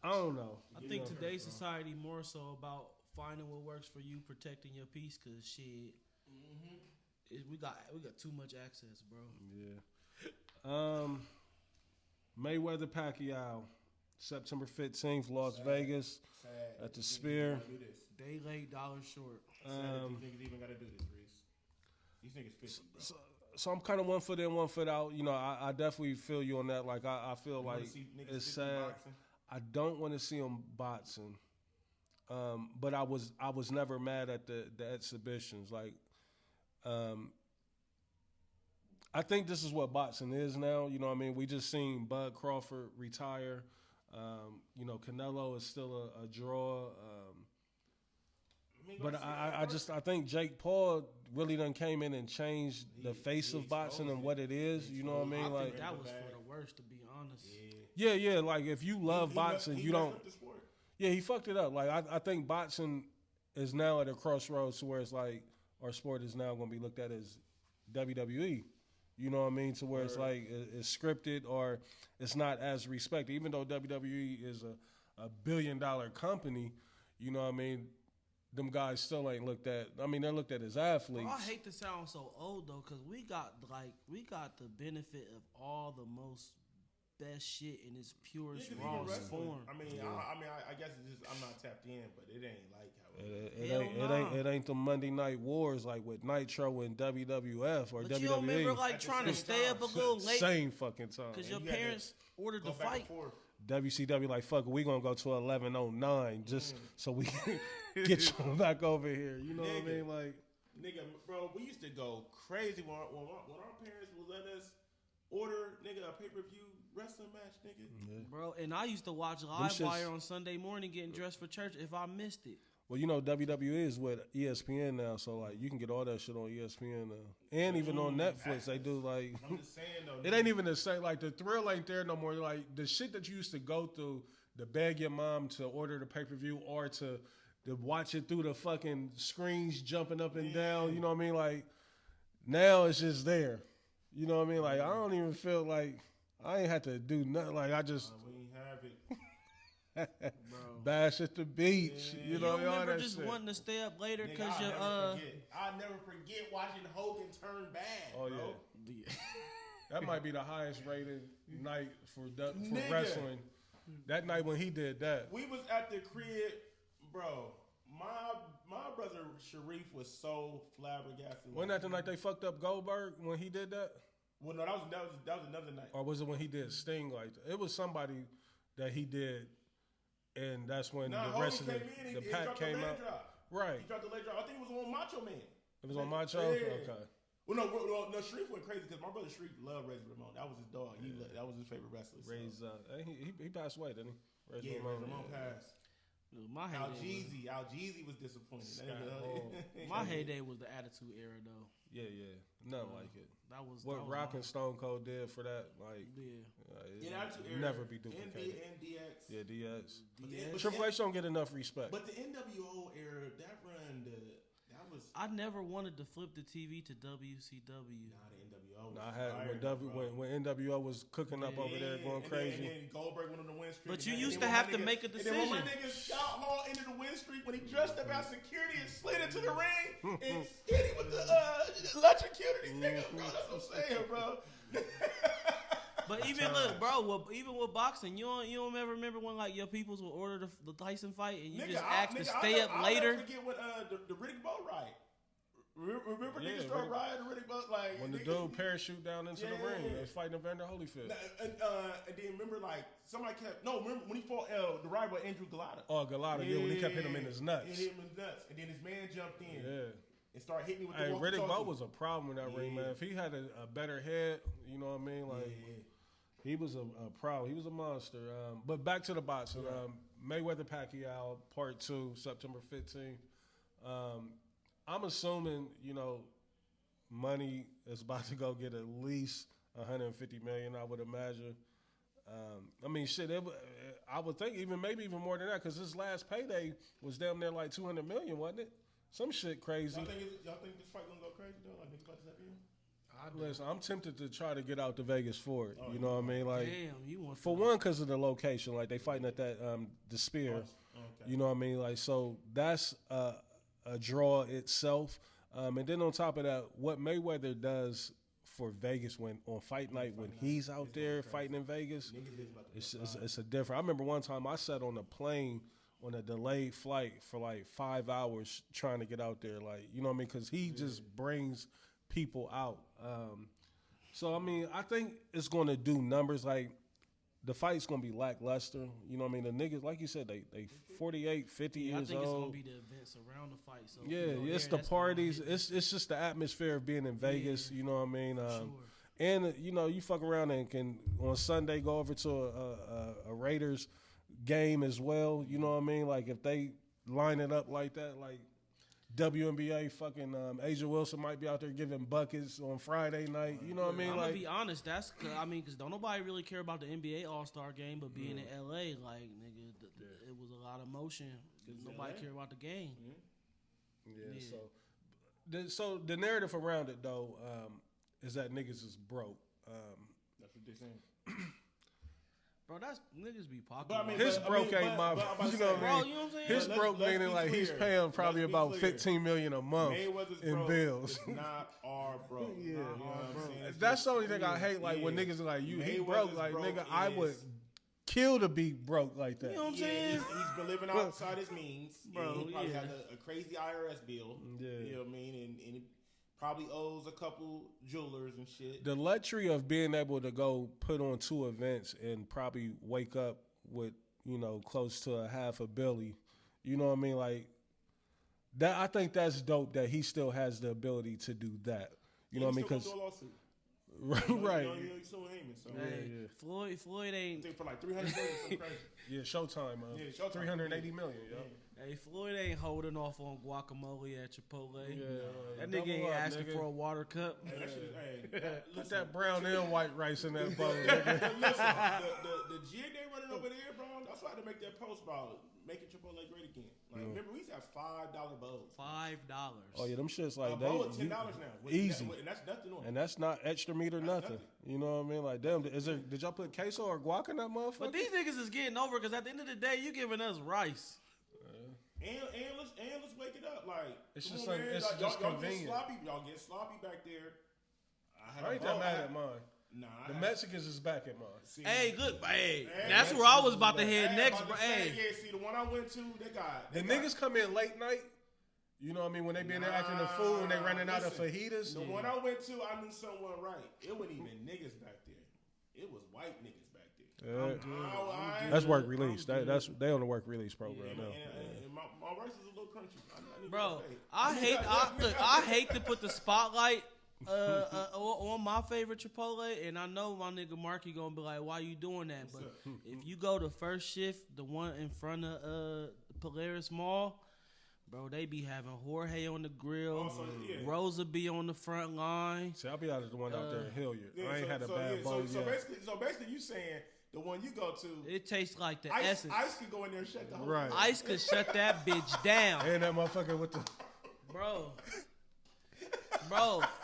I don't know. I think today's society more so about finding what works for you, protecting your peace. Cause shit, we got too much access, bro. Yeah. Mayweather Pacquiao, September 15th, Las Vegas, at the Sphere. Day late, dollar short. These niggas even got to do this, Reese. These niggas 50. So I'm kind of 1 foot in, 1 foot out. I definitely feel you on that. Like I feel like it's sad. I don't want to see them boxing, but I was never mad at the exhibitions. Like, I think this is what boxing is now. You know what I mean? We just seen Bud Crawford retire. Canelo is still a draw. But I think Jake Paul really done came in and changed the face of boxing and what it is. You know what I mean? I like think that was for the worst, to be honest. Yeah. Like if you love boxing, you don't. Yeah, he fucked it up. Like I think boxing is now at a crossroads to where it's like our sport is now going to be looked at as WWE. You know what I mean? To where it's like it's scripted or it's not as respected. Even though WWE is a $1 billion company, you know what I mean? Them guys still ain't looked at. I mean, they're looked at as athletes. Bro, I hate to sound so old though, because we got the benefit of all the most best shit in its purest rawest form. I mean, I guess it's just I'm not tapped in, but it ain't like how it ain't the Monday Night Wars like with Nitro and WWF or but WWE. You don't remember like trying to stay up a little late, same fucking time, because your parents ordered the fight. WCW like fuck it, we gonna go to 11:09 just so we can get you back over here. You know what I mean? Like, nigga, bro, we used to go crazy when our parents would let us order a pay-per-view wrestling match, nigga. Yeah. Bro, and I used to watch Live Wire on Sunday morning getting dressed for church if I missed it. Well, you know, WWE is with ESPN now, so like you can get all that shit on ESPN now, and even on Netflix they do like. I'm just saying though, it ain't even the same. Like the thrill ain't there no more. Like the shit that you used to go through to beg your mom to order the pay-per-view or to watch it through the fucking screens jumping up and down. You know what I mean? Like now it's just there. You know what I mean? Like I don't even feel like I ain't had to do nothing. Like I just. We ain't have it. Bash at the beach, you know. You remember just shit. wanting to stay up later because you're. I never forget watching Hogan turn bad. Oh bro. Yeah. That might be the highest rated night for wrestling. That night when he did that, we was at the crib, bro. My brother Sharif was so flabbergasted. Wasn't that the night they fucked up Goldberg when he did that? Well, no, that was another night. Or was it when he did Sting? Like it was somebody that he did. And that's when the rest of the pack came out. Right. He dropped the leg drop. I think it was on Macho Man. It was on Macho? Yeah. Okay. Well, no, Sharif went crazy because my brother Sharif loved Razor Ramon. That was his dog. That was his favorite wrestler. So. He passed away, didn't he? Razor Ramon passed. My Al Jeezy was disappointed. My heyday was the Attitude Era, though. Yeah. Nothing like it. That was Rock and Stone Cold did for that. Like, never be duplicated. And DX. Yeah, DX. Triple H don't get enough respect. But the NWO era, that run, that was. I never wanted to flip the TV to WCW. Nah, the NWO. I had when NWO was cooking up over there, going crazy. And then Goldberg went on the win streak. But you used to have to make a decision. And then when my nigga Scott Hall ended the win streak, when he dressed up as security and slid into the ring and hit him with the electrocuted nigga, bro. That's what I'm saying, bro. But even look, bro, even with boxing, you don't ever remember when like your peoples would order the Tyson fight and you just asked to stay up later. I'll never forget when the Riddick Bowe riot. Remember niggas started rioting Riddick Bowe like when the dude parachute down into the ring and fighting Evander Holyfield. And then remember like somebody remember when he fought the rival Andrew Galata. Oh, Galata, when he kept hitting him in his nuts. And hit him in his nuts, and then his man jumped in. Yeah. And started hitting me with the Riddick Bowe was a problem in that ring, man. If he had a better head, you know what I mean, like. He was a problem. He was a monster. But back to the boxing. Mayweather Pacquiao Part 2, September 15th. I'm assuming, money is about to go get at least $150 million, I would imagine. I mean, shit, I would think maybe even more than that, because his last payday was damn near like $200 million, wasn't it? Some shit crazy. Y'all think this fight gonna go crazy though? Like niggas about to happen? Listen, I'm tempted to try to get out to Vegas for it. You know what I mean? Like, damn, you want for one, because of the location. Like, they fighting at that the Spear. Okay. You know what I mean? Like, so that's a draw itself. And then on top of that, what Mayweather does for Vegas on fight night when he's out there fighting in Vegas, it's a different. I remember one time I sat on a plane on a delayed flight for like 5 hours trying to get out there. Like, you know what I mean? Because he just brings people out. So I mean, I think it's going to do numbers. Like, the fight's going to be lackluster. You know what I mean? The niggas, like you said, they 48, 50 years old. I think it's going to be the events around the fight. So it's the parties. It's just the atmosphere of being in Vegas. You know what I mean? Sure. And you fuck around and can on Sunday go over to a Raiders game as well. You know what I mean? Like, if they line it up like that, like WNBA fucking Asia Wilson might be out there giving buckets on Friday night. You know what I mean? I'm like, gonna be honest. That's because don't nobody really care about the NBA All-Star game, but being in LA, like nigga, it was a lot of motion because nobody cared about the game. So the narrative around it though, is that niggas is broke. That's what they're saying. Bro, that's niggas be pocket. But I mean, His broke ain't my. You know what I bro, mean? you know what I'm saying? His Let's- broke let's meaning be like he's clear. paying probably Let's be about clear. $15 million a month Mayweather's in broke bills. is not our bro. Yeah. You know what I'm saying? It's That's just- the only thing I hate. Like when yeah. niggas are like you, he Mayweather's broke. Like broke nigga, I would is- kill to be broke like that. You know what I'm Yeah, saying? he's been living outside his means. Bro, He probably yeah. had a crazy IRS bill. Yeah. You know what I mean? And he probably owes a couple jewelers and shit. The luxury of being able to go put on 2 events and probably wake up with, you know, close to a half a billy. You know what I mean? Like that. I think that's dope that he still has the ability to do that. You know what I mean? He's Because still going through a lawsuit. right. You know, he's still Heyman. So Hey, yeah. Floyd I ain't. think for like 300 million, something crazy. Yeah, Showtime. Yeah, Showtime. 380 million. Yo. Hey, Floyd ain't holding off on guacamole at Chipotle. Yeah, That double nigga ain't up, asking nigga. for a water cup. Hey, that shit is, hey, Put that brown and white rice in that bowl. nigga. Listen, the jig they running over there, bro. That's why I had to make that post about making Chipotle great again. Like, remember we used to have $5 bowls. $5. Oh yeah, them shits like A bowl they is $10 now. easy. And that's nothing on. And that's not extra meat or nothing. nothing. You know what I mean? Like, damn, did y'all put queso or guac in that motherfucker? But these niggas is getting over because at the end of the day, you giving us rice. And let's wake it up. Like, It's come just on, like- man. it's Like, just y'all convenient. Y'all get sloppy back there. I ain't that mad at mine. Nah, The Mexicans is back at mine. see, Hey, look, hey, Hey, that's man, where I was about to head hey, next, I'm bro. about to say, Hey, yeah, see, the one I went to, The niggas come in late night. You know what I mean? When they be in there acting the fool and they running out of fajitas. The one I went to, I knew someone right. It wasn't even niggas back there. It was white niggas back there. That's work release. They on the work release program now. And my rice is a little crunchy. I need bro, to say. I hate to put the spotlight on my favorite Chipotle, and I know my nigga Marky gonna be like, "Why you doing that?" But if you go to first shift, the one in front of Polaris Mall, bro, they be having Jorge on the grill, Rosa be on the front line. See, I'll be out of the one out there in Hilliard. Yeah, I ain't had a bad bowl so yet. basically, you saying the one you go to, It tastes like the Ice essence. could go in there and shut the whole Right. thing. Ice could shut that bitch down, And that motherfucker with the bro.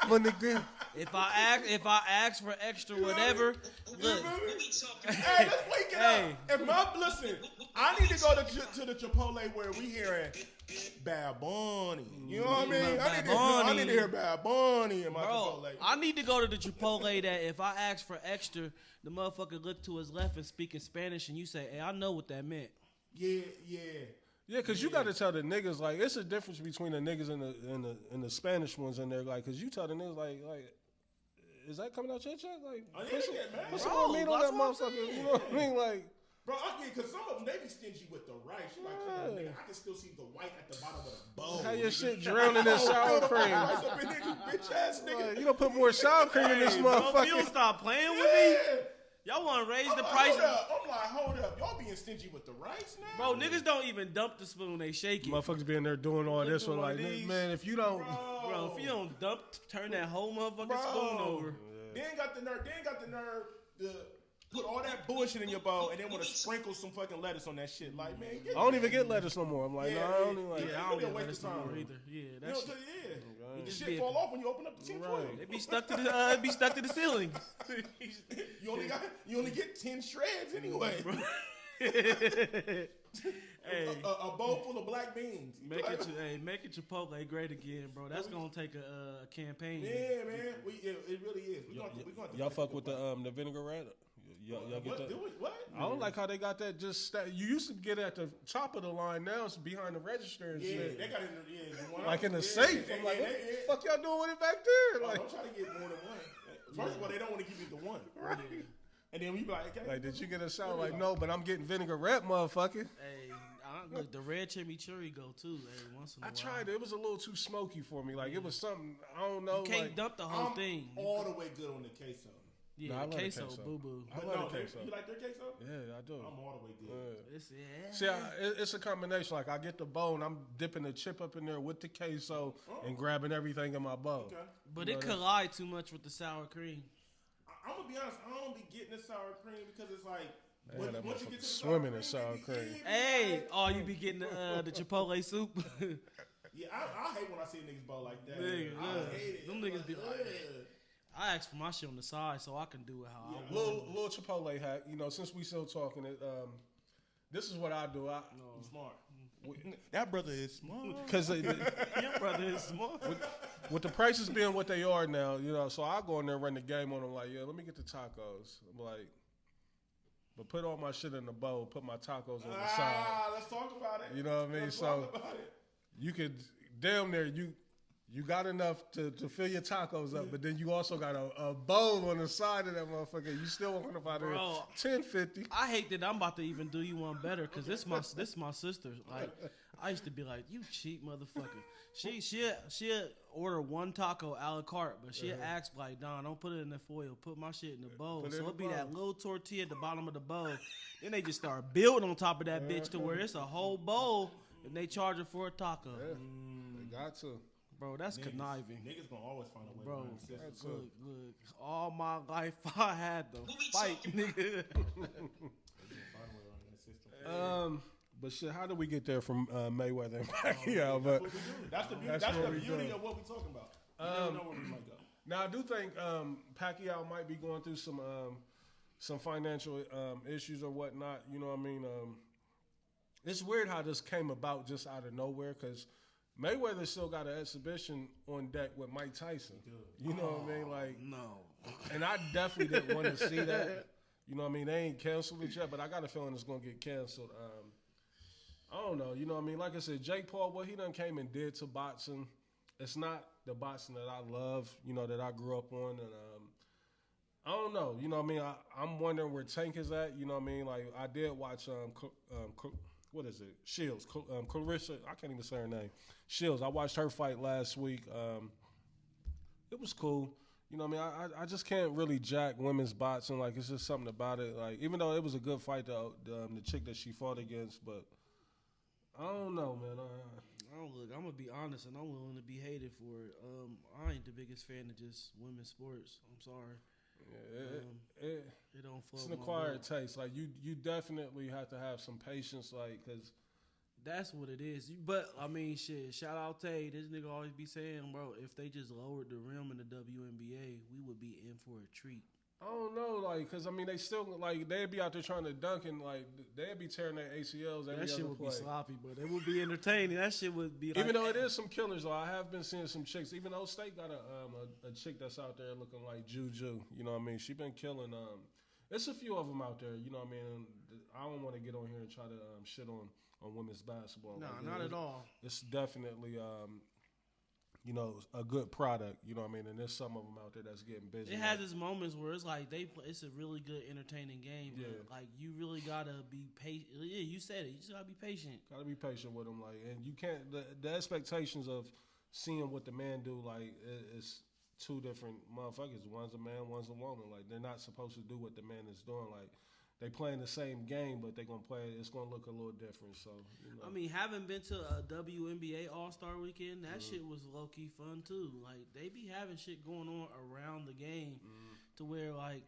money grill. If I ask for extra whatever, look. Hey, let's wake it Hey. up. Listen, I need to go to the Chipotle where we hearing Bad Bunny. You know what I mean? I need to hear Bad Bunny in my Bro, Chipotle. I need to go to the Chipotle that if I ask for extra, the motherfucker look to his left and speak in Spanish, and you say, "Hey, I know what that meant." Yeah. Yeah, cause you gotta tell the niggas like it's a difference between the niggas and the Spanish ones in there. Like, cause you tell the niggas like, is that coming out your check? Like, put some more meat on that that's what I'm motherfucker. saying. You know what I mean? Like, Bro, because some of them, they be stingy with the rice. You like, come on, nigga, I can still see the white at the bottom of the bowl. how your nigga. shit drowning in sour cream. Rice up in there, you bitch ass nigga. Like, you don't put more sour cream in this Bro, if you motherfucker. don't stop playing with me, Yeah. y'all want to raise I'm the like, price. hold up. Y'all being stingy with the rice now? Bro, niggas don't even dump the spoon; they shake it. Motherfuckers be in there doing all this one doing like, these. man, if you don't, Bro, if you don't dump, turn that whole motherfucking Bro. spoon over. They ain't got the nerve to put all that bullshit in your bowl and then want to sprinkle some fucking lettuce on that shit. Like, man, I don't even get lettuce no more. I'm like, Yeah, nah, I don't even like. yeah. I don't get Waste lettuce of no time. more either. Yeah, You that know, shit. the just shit be- fall off when you open up the tin foil. They be stuck to the ceiling. You only get 10 shreds anyway. Hey, A bowl full of black beans. make it Chipotle great again, bro. That's gonna take a campaign. Yeah, man. It really is. We gonna have to Y'all fix fuck the with the vinaigrette? Y'all get What? that? Do it? What? I don't like how they got that. You used to get it at the top of the line. Now it's behind the register and Yeah, shit. they got it. Yeah, the one Like in the yeah, safe. they- I'm like, yeah, what they- the fuck y'all doing with it back there? Oh, Like, don't try to get more than one. First of all, they don't want to give you the one. Right. And then we be like, okay. like, did you get a shout? Like, no, but I'm getting vinaigrette, motherfucker. Hey, look, the red chimichurri go too. Every once in a I while. tried it. It was a little too smoky for me. Like, it was something, I don't know. You can't like, dump the whole I'm thing. all the way good on the queso. Yeah, Nah, I the love the queso, queso. boo boo. I But love no, the queso. you like their queso? Yeah, I do. I'm all the way good. It's, yeah. See, it's a combination. Like, I get the bowl and I'm dipping the chip up in there with the queso and grabbing everything in my bowl. Okay. But it collide too much with the sour cream. I'm gonna be honest. I don't be getting the sour cream because it's like They had that once you get motherfucker to the swimming in sour it be- cream. it be Hey, like- oh, you be getting the Chipotle soup. Yeah, I hate when I see niggas bowl like that. Nigga, I look, hate it. them niggas be like- ugh. I asked for my shit on the side so I can do it how I want. Little Chipotle hack. You know, since we still talking it, this is what I do. He's smart. That brother is smart. Because Your brother is smart. with the prices being what they are now, you know, so I go in there and run the game on them like, yeah, let me get the tacos. I'm like, but put all my shit in the bowl, put my tacos on the side. Let's talk about it. You know what I mean? Let's So talk about it. you could damn near you got enough to fill your tacos up, but then you also got a bowl on the side of that motherfucker. You still want to find it $10.50. I hate that I'm about to even do you one better because this my sister. Like I used to be like, you cheap motherfucker. She'll order one taco a la carte, but she'll ask like, Don, don't put it in the foil. Put my shit in the bowl. So it'll be that little tortilla at the bottom of the bowl. Then they just start building on top of that bitch to where it's a whole bowl and they charge it for a taco. Yeah. They got to. Bro, that's conniving. Niggas gonna always find a way Bro, to run the system. look. All my life I had to fight, nigga. But shit, how did we get there from Mayweather and Pacquiao? But That's the beauty of what we're talking about. You never know where we might go. now I do think Pacquiao might be going through some financial issues or whatnot. You know what I mean? It's weird how this came about just out of nowhere because Mayweather still got an exhibition on deck with Mike Tyson. You know what I mean? Like, No. and I definitely didn't want to see that. You know what I mean? They ain't canceled it yet, but I got a feeling it's going to get canceled. I don't know. You know what I mean? Like I said, Jake Paul, what he done came and did to boxing, it's not the boxing that I love, you know, that I grew up on. And I don't know. You know what I mean? I'm wondering where Tank is at. You know what I mean? Like, I did watch, what is it? Shields. Clarissa, I can't even say her name. Shields. I watched her fight last week. It was cool. You know what I mean? I just can't really jack women's boxing. Like, it's just something about it. Like, even though it was a good fight, the chick that she fought against, but I don't know, man. Look, I'm gonna be honest, and I'm willing to be hated for it. I ain't the biggest fan of just women's sports. I'm sorry. Yeah, It don't flow. it's an acquired taste. Like, you definitely have to have some patience, like, because That's what it is. But, I mean, shit, shout out Tay. This nigga always be saying, bro, if they just lowered the rim in the WNBA, we would be in for a treat. I don't know, like, because, I mean, they still, like, they'd be out there trying to dunk and, like, they'd be tearing their ACLs every That shit other would play. be sloppy, but it would be entertaining. That shit would be like... Even though it is some killers, though, I have been seeing some chicks. Even though State got a chick that's out there looking like Juju, you know what I mean? She been killing. It's a few of them out there, you know what I mean? I don't want to get on here and try to shit on women's basketball. Nah, like, not at all. It's definitely, you know, a good product, you know what I mean? And there's some of them out there that's getting busy. It has its moments where it's like it's a really good, entertaining game. But Yeah. like you really gotta be patient. Yeah, you said it. You just gotta be patient. Got to be patient with them, like, and you can't. The expectations of seeing what the man do, like, it's two different motherfuckers. One's a man, one's a woman. Like, they're not supposed to do what the man is doing. Like, they playing the same game, but they're gonna play. It's gonna look a little different. So, you know. I mean, having been to a WNBA All-Star Weekend, that shit was low-key fun too. Like, they be having shit going on around the game to where, like,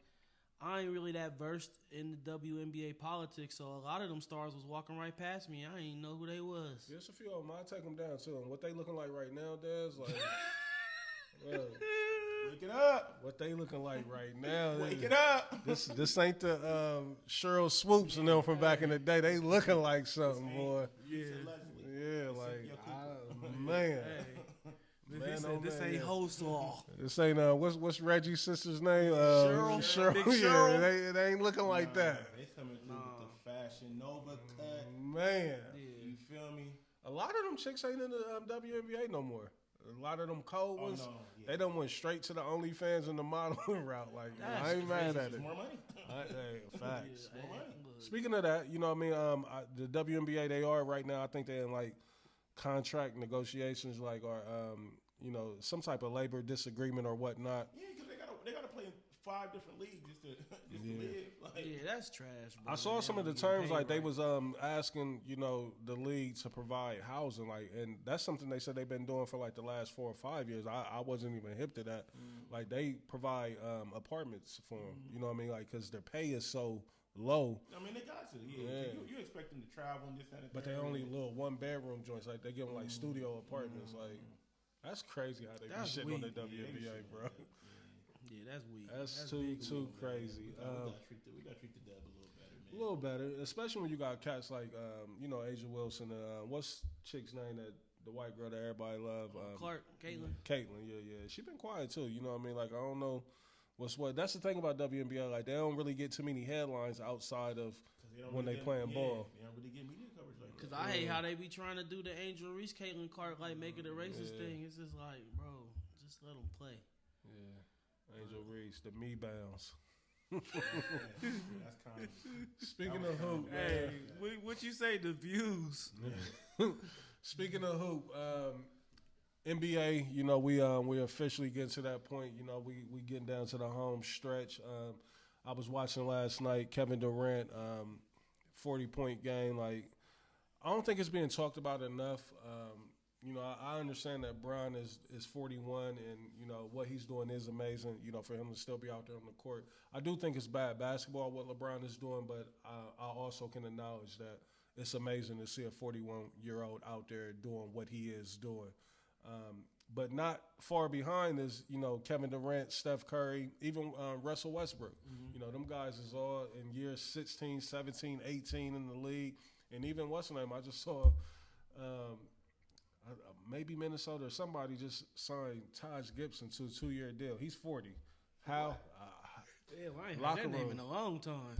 I ain't really that versed in the WNBA politics, so a lot of them stars was walking right past me. I ain't know who they was. There's a few of them. I'll take them down too. And what they looking like right now, Dez, like, well, Wake it up. what they looking like right now. Wake it up. This ain't the Cheryl Swoops and them from back in the day. They looking like something, boy. Yeah. Yeah, like, man. He Man, said, oh, this man, ain't yeah. host law. This ain't what's Reggie's sister's name? Cheryl. Big Yeah, Cheryl. it ain't looking like that. They coming through with the Fashion Nova cut. Man, You feel me? a lot of them chicks ain't in the WNBA no more. A lot of them cold ones, no, yeah. they done went straight to the OnlyFans and the modeling route. Like, That's I ain't mad at It's it. more money. Hey, facts. Hey, look. Speaking of that, you know what I mean? The WNBA, they are right now, I think they're in, like, contract negotiations, like, or, you know, some type of labor disagreement or whatnot. Yeah, because they gotta play in 5 different leagues just to live. Like, Yeah, that's trash, bro. I saw some of the terms, like, they was asking, you know, the league to provide housing, like, and that's something they said they've been doing for, like, the last 4 or 5 years. I wasn't even hip to that. Like, they provide apartments for them, you know what I mean? Like, because their pay is so low, I mean, they got to. Yeah. You expect them to travel and this, that, and but they only little 1-bedroom joints. Like, they give them, like, studio apartments. Like, that's crazy how they That's be shitting on the weak. WNBA, bro. Yeah, that's weak. That's big too weak. crazy. We gotta treat the dub a little better, man. A little better, especially when you got cats like Asia Wilson. What's chick's name that the white girl that everybody love? Clark, Caitlin. Caitlin, yeah. She been quiet too. You know what I mean? Like I don't know what's what. That's the thing about WNBA. Like they don't really get too many headlines outside of when they playing ball. They don't really get media coverage like that. Cause I hate how they be trying to do the Angel Reese, Caitlin Clark, like make it a racist thing. It's just like, bro, just let them play. Yeah, Angel Reese, the me bounce. That's kind of. Speaking of hoop, Hey, what you say? The views. Speaking of hoop, NBA, we officially getting to that point. We getting down to the home stretch. I was watching last night, Kevin Durant, 40-point game. Like, I don't think it's being talked about enough. I understand that Bron is 41, and what he's doing is amazing. For him to still be out there on the court. I do think it's bad basketball what LeBron is doing, but I also can acknowledge that it's amazing to see a 41-year-old out there doing what he is doing. But not far behind is, Kevin Durant, Steph Curry, even Russell Westbrook. Mm-hmm. Them guys is all in years 16, 17, 18 in the league. And even what's the name? I just saw maybe Minnesota or somebody just signed Taj Gibson to a 2-year deal. He's 40. How? Yeah, I ain't heard that name in a long time.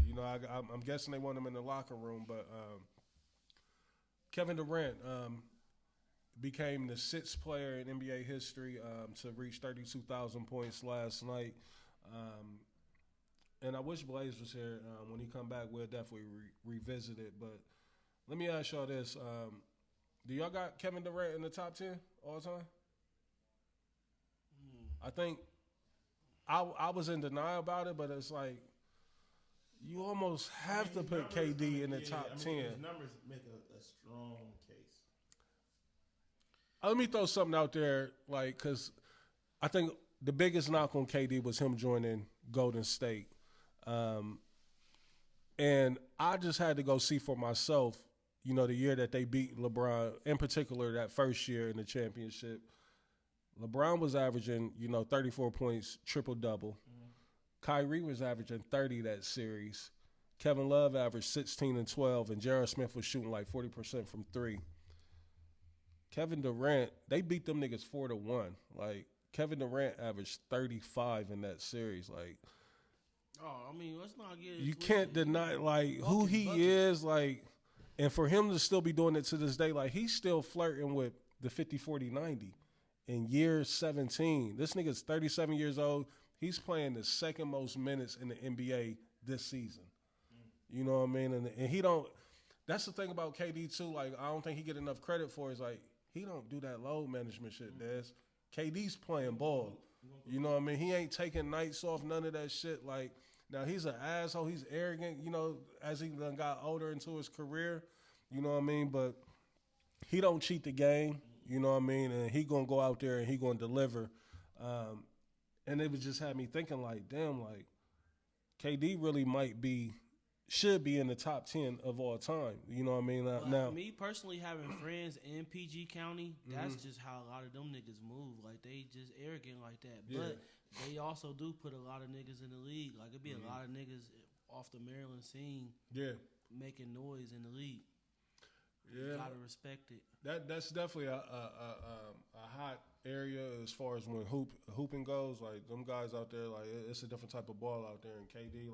I'm guessing they want him in the locker room. But Kevin Durant became the 6th player in NBA history to reach 32,000 points last night. And I wish Blaze was here. When he come back, we'll definitely revisit it. But let me ask y'all this. Do y'all got Kevin Durant in the top 10 all time? I think I was in denial about it, but it's like you almost have to put KD in the top 10. His numbers make a strong case. Let me throw something out there, because I think the biggest knock on KD was him joining Golden State. And I just had to go see for myself, the year that they beat LeBron, in particular that first year in the championship. LeBron was averaging, 34 points, triple-double. Mm-hmm. Kyrie was averaging 30 that series. Kevin Love averaged 16 and 12, and J.R. Smith was shooting like 40% from 3. Kevin Durant, they beat them niggas 4-1. Like, Kevin Durant averaged 35 in that series. Like, let's not get it you twisted. can't deny, who he is, and for him to still be doing it to this day, he's still flirting with the 50-40-90 in year 17. This nigga's 37 years old. He's playing the second most minutes in the NBA this season. You know what I mean? And he don't – that's the thing about KD, too. I don't think he get enough credit for it. He don't do that load management shit, Dez. KD's playing ball. You know what I mean? He ain't taking nights off, none of that shit. Now, he's an asshole. He's arrogant, as he done got older into his career. You know what I mean? But he don't cheat the game. You know what I mean? And he going to go out there and he going to deliver. And it was just had me thinking, damn, KD really should be in the top 10 of all time. You know what I mean? Now, me personally, having friends in PG County, that's just how a lot of them niggas move. They just arrogant like that. Yeah. But they also do put a lot of niggas in the league. It'd be a lot of niggas off the Maryland scene making noise in the league. Yeah. You gotta respect it. That's definitely a hot area as far as when hooping goes. Them guys out there, it's a different type of ball out there. And KD,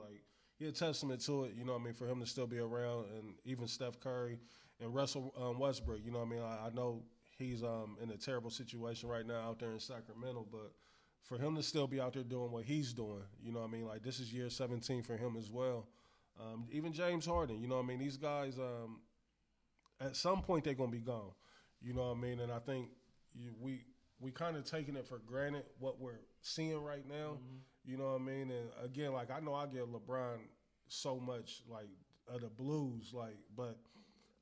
he a testament to it. You know what I mean? For him to still be around, and even Steph Curry and Russell Westbrook. You know what I mean? I know he's in a terrible situation right now out there in Sacramento, but for him to still be out there doing what he's doing, you know what I mean? This is year 17 for him as well. Even James Harden, you know what I mean? These guys, at some point they're gonna be gone. You know what I mean? And I think we kind of taking it for granted what we're seeing right now. Mm-hmm. You know what I mean? And again, I know I give LeBron so much of the blues, but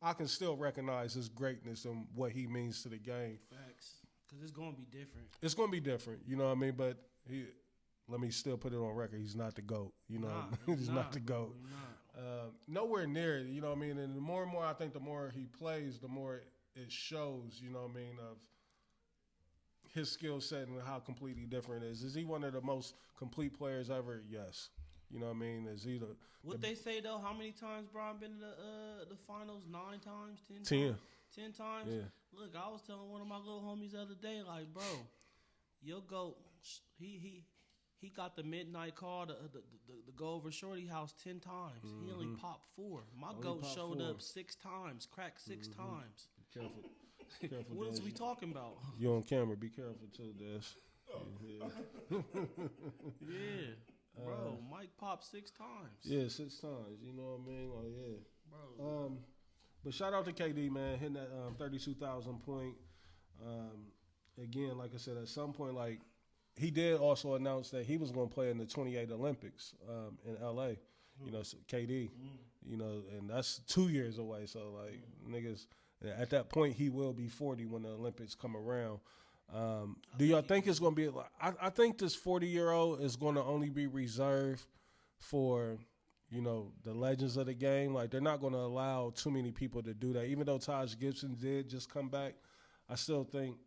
I can still recognize his greatness and what he means to the game. Facts. Because it's going to be different. It's going to be different, you know what I mean? But let me still put it on record. He's not the GOAT, you know. He's not the GOAT. Nowhere near it, you know what I mean? And the more and more I think the more he plays, the more it shows, you know what I mean, of his skill set and how completely different it is. Is he one of the most complete players ever? Yes. You know what I mean? Is he What they say though? How many times Bron been in the finals? 9 times, 10 10. times? 10 times. Yeah. Look, I was telling one of my little homies the other day, like, bro, your GOAT, he got the midnight call to go over Shorty house 10 times. He only popped 4. My GOAT showed up 6 times, cracked 6 times. Be careful. Careful, What is Des. we talking about? You on camera. Be careful too, Des. Yeah, bro, Mike popped 6 times. Yeah, 6 times. You know what I mean? Like, yeah. Bro. But shout out to KD, man, hitting that 32,000 point. Again, like I said, at some point, like, he did also announce that he was going to play in the 28 Olympics in LA. You know, so KD. You know, and that's 2 years away. So, like, niggas, at that point, he will be 40 when the Olympics come around. Do y'all think it's going to be like? I think this 40-year-old is going to only be reserved for, you know, the legends of the game. Like, they're not going to allow too many people to do that. Even though Taj Gibson did just come back, I still think,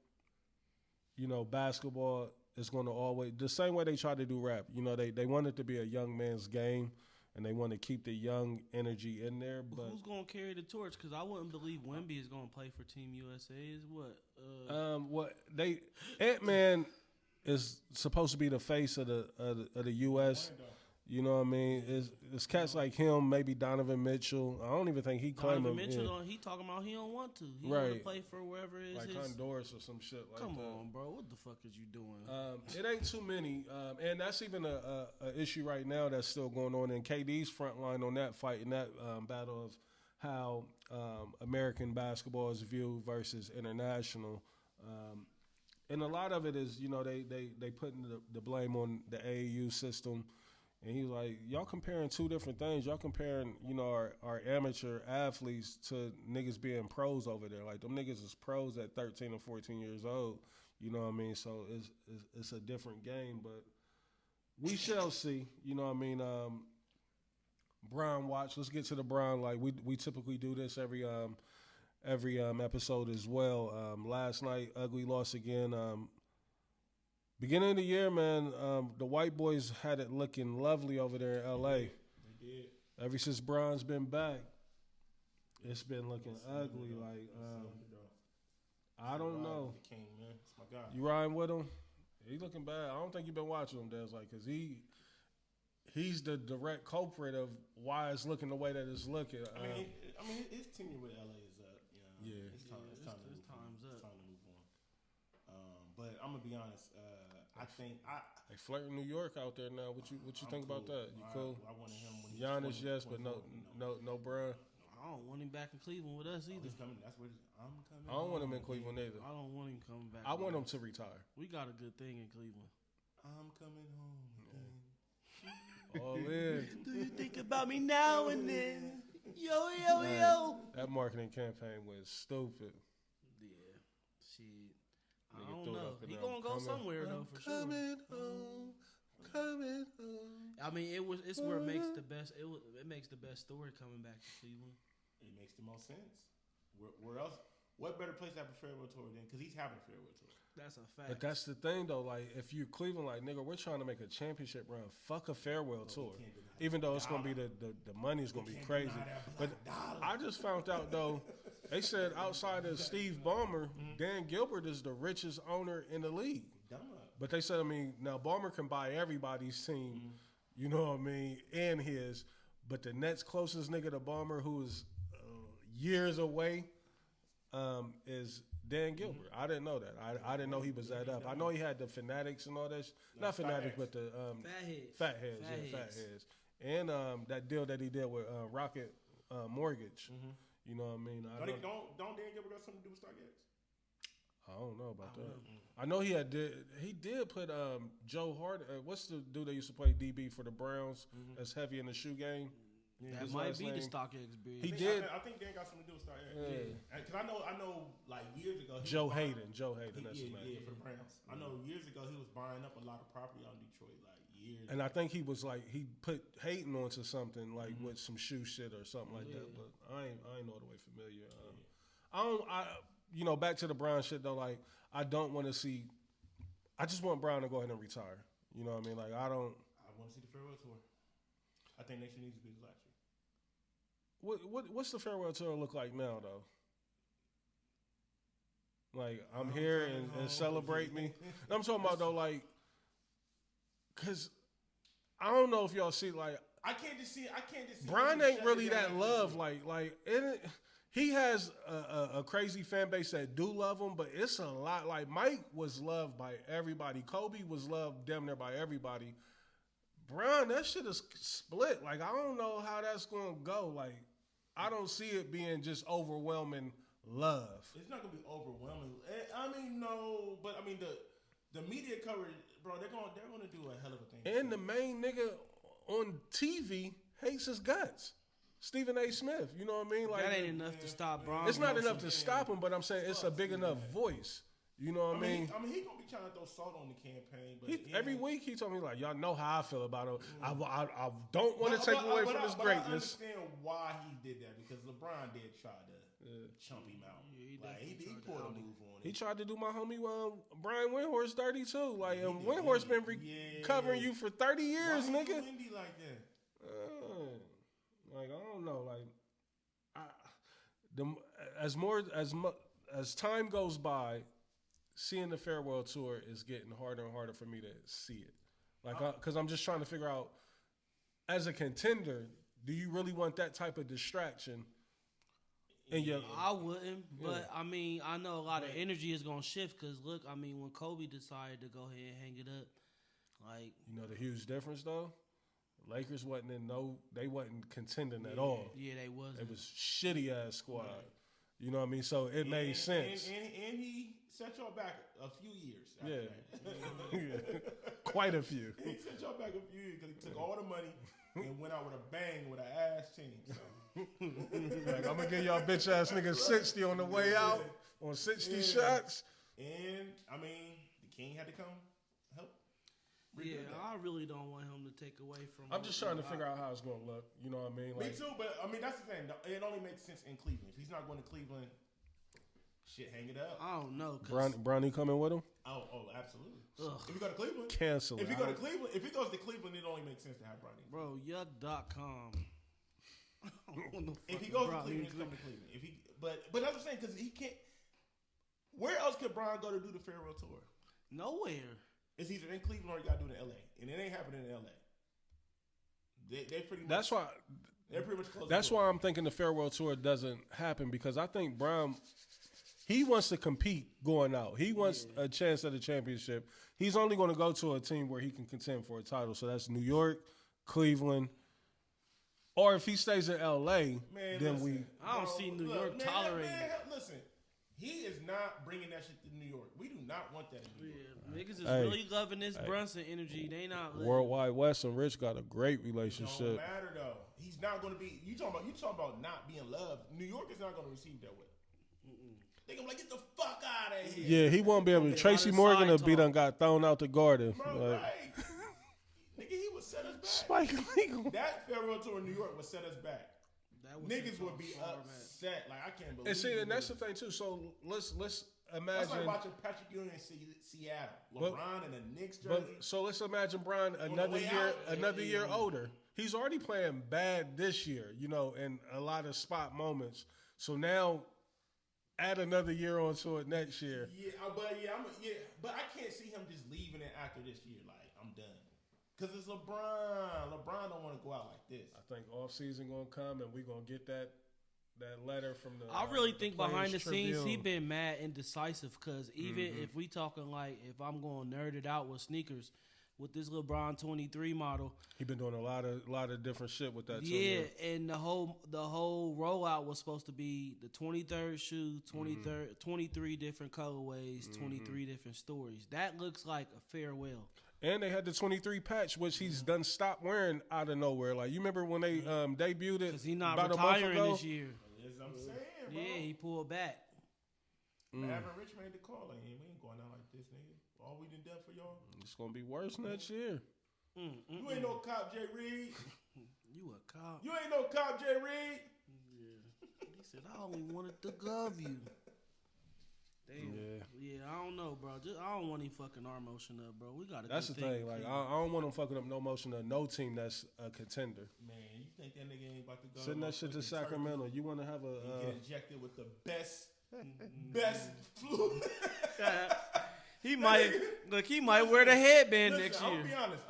you know, basketball is going to always, the same way they try to do rap. You know, they want it to be a young man's game, and they want to keep the young energy in there. But who's going to carry the torch? Because I wouldn't believe Wemby is going to play for Team USA. Is what? Ant-Man is supposed to be the face of the U.S. You know what I mean? It's cats like him, maybe Donovan Mitchell. I don't even think he claimed him. Donovan Mitchell, he talking about he don't want to. He Right. want to play for wherever it is. Like Honduras or some shit like Come that. on, bro. What the fuck is you doing? It ain't too many, and that's even a issue right now that's still going on in KD's front line on that fight in that battle of how American basketball is viewed versus international. And a lot of it is, you know, they putting the blame on the AAU system. And he's like, y'all comparing 2 different things. Y'all comparing, you know, our amateur athletes to niggas being pros over there. Like, them niggas is pros at 13 or 14 years old. You know what I mean? So it's a different game. But we shall see. You know what I mean? Brown watch. Let's get to the Brown. Like, we typically do this every episode as well. Last night, Ugly lost again. Beginning of the year, man, the white boys had it looking lovely over there in L.A. They did. Ever since Bron's been back, it's been looking ugly. Like, I don't know. The king, man. It's my guy. You riding with him? He looking bad. I don't think you've been watching him, Des, like, because he's the direct culprit of why it's looking the way that it's looking. I mean, his tenure with LA is up. You know? Yeah. It's time to move on. time's up. It's time to move on. But I'm gonna be honest. I think They flirting New York out there now. What you think about that? You cool? I wanted him when he Giannis, was 20, yes, but 24, no, Bron. I don't want him back in Cleveland with us either. He's coming. That's where I'm coming. I don't want him in home. Cleveland either. I don't want him coming back. I want with him us. to retire. We got a good thing in Cleveland. I'm coming home again. All in. Do you think about me now and then? Yo. That marketing campaign was stupid. Yeah, shit. I Nigga don't threw it know. up and He down. gonna go Coming- somewhere though for sure. Coming home. I mean, it's where it makes the best. It makes the best story coming back to Cleveland. It makes the most sense. Where else? What better place to have a farewell tour than? Because he's having a farewell tour. That's a fact. But that's the thing, though. Like, if you Cleveland, like, nigga, we're trying to make a championship run. Fuck a farewell tour. can't deny Even though it's going to be the money's going to be crazy. But I just found out, though, they said outside of Steve Ballmer, Dan Gilbert is the richest owner in the league. Dumb. But they said, I mean, now Ballmer can buy everybody's team, you know what I mean, and his. But the next closest nigga to Ballmer, who is years away, is Dan Gilbert. I didn't know that. I didn't know he was that up. I know he had the Fanatics and all that. Not Fanatics, but the Fatheads. And that deal that he did with Rocket Mortgage. You know what I mean? Don't Dan Gilbert got something to do with StockX? I don't know about that. I know he did put Joe Hart. What's the dude that used to play DB for the Browns? That's heavy in the shoe game. That His might last be the name. StockX bridge. He did. I think Dan got something to do with StockX. Yeah. Because I know, like years ago, he Joe was buying- Hayden. That's his name. for the Browns. I know years ago he was buying up a lot of property out in Detroit, like years. And I think he was like he put Hayden onto something like with some shoe shit or something like that. But I ain't all the way familiar. Back to the Brown shit though. Like I don't want to see I just want Brown to go ahead and retire. You know what I mean? Like I want to see the farewell tour. I think next year needs to be his last year. What's the farewell tour look like now though? Like I'm here and celebrate me. I'm talking about though, like, cause I don't know if y'all see like I can't just see. Brian ain't really that loved. He has a crazy fan base that do love him, but it's a lot. Like Mike was loved by everybody. Kobe was loved damn near by everybody. Brian, that shit is split. Like I don't know how that's gonna go. Like I don't see it being just overwhelming love. It's not gonna be overwhelming. I mean, no, but I mean the media coverage, bro. They're gonna do a hell of a thing. And the main nigga on TV hates his guts. Stephen A. Smith, you know what I mean? Like that ain't enough to stop Brown. It's not enough to stop him, but I'm saying it's a big enough voice. You know what I mean? I mean, he gonna be trying to throw salt on the campaign, but every week he told me like, y'all know how I feel about him. I don't want to take away from his greatness. I understand why he did that because LeBron did try to chump him out. Yeah, he pulled a move on him. He tried to do my homie Brian Windhorst dirty too. Like Windhorst been covering you for 30 years, why nigga. Windy like that? Like I don't know. Like as time goes by, seeing the farewell tour is getting harder and harder for me to see it. Like because I'm just trying to figure out, as a contender, do you really want that type of distraction? I wouldn't, but I mean, I know a lot of energy is gonna shift. Cause look, I mean, when Kobe decided to go ahead and hang it up, like the huge difference though. Lakers wasn't they wasn't contending at all. Yeah, they wasn't. It was shitty ass squad. Right. You know what I mean? So it made sense. And he set y'all back a few years. Yeah. Quite a few. He set y'all back a few years because he took all the money and went out with a bang with an ass team. So. Like, I'm going to give y'all bitch ass niggas 60 on the way out on 60 shots. And, I mean, the king had to come help. Yeah, I really don't want him to take away from. I'm just trying to figure out how it's going to look. You know what I mean? Like, me too, but I mean, that's the thing. It only makes sense in Cleveland. If he's not going to Cleveland, shit, hang it up. I don't know. Brownie coming with him? Oh, absolutely. Ugh. If you go to Cleveland, cancel. If he goes to Cleveland, it only makes sense to have Brownie. Bro, yuck.com. If he goes to Cleveland, he's coming to Cleveland. But that's what I'm saying, because he can't. Where else could Brian go to do the farewell tour? Nowhere. It's either in Cleveland or you got to do it in L.A. And it ain't happening in L.A. They pretty much. That's why. They're pretty much close. That's why I'm thinking the farewell tour doesn't happen, because I think Brown, he wants to compete going out. He wants a chance at a championship. He's only going to go to a team where he can contend for a title. So that's New York, Cleveland, or if he stays in L.A., I don't see New York tolerating. Listen, he is not bringing that shit to New York. We do not want that in New York. Niggas is really loving this Brunson energy. They not Worldwide West and Rich got a great relationship. It don't matter though. He's not going to be. You talking about not being loved. New York is not going to receive that way. They gonna be like, get the fuck out of here. Yeah, he won't be able to. Tracy Morgan will be done got thrown out the garden. Bro, right. Nigga, he would set us back. Spike Lee. That farewell tour in New York would set us back. Niggas would be upset. Like, I can't believe. And see, and that's the thing too. So let's imagine. That's like watching Patrick Ewing in Seattle, LeBron and the Knicks jersey. So let's imagine Brian another year older. He's already playing bad this year, in a lot of spot moments. So now, add another year onto it next year. But I can't see him just leaving it after this year. Like, I'm done. Because it's LeBron. LeBron don't want to go out like this. I think offseason going to come and we're going to get that letter from the I really think behind the scenes Tribune. he been mad indecisive, because even if we talking like, if I'm going to nerd it out with sneakers, with this LeBron 23 model. He been doing a lot of different shit with that. Yeah, and the whole rollout was supposed to be the 23rd shoe, 23 different colorways, 23 different stories. That looks like a farewell. And they had the 23 patch, which he's done stopped wearing out of nowhere. Like, you remember when they debuted it? Because he's not about retiring this year. Yes, I'm saying, bro. Yeah, he pulled back. Having Rich made the call. Like, we ain't going out like this, nigga. All we done for y'all. It's going to be worse next year. You ain't no cop, Jay Reed. You a cop. You ain't no cop, Jay Reed. Yeah. He said, I only wanted to glove you. Damn. Yeah. Yeah, I don't know, bro. I don't want any fucking our motion up, bro. We got to. That's the thing. Like, I don't want them fucking up no motion of no team that's a contender. Man, you think that nigga ain't about to go? Send that shit to Sacramento. You want to have get injected with the best flu. He might wear the headband next year. I'm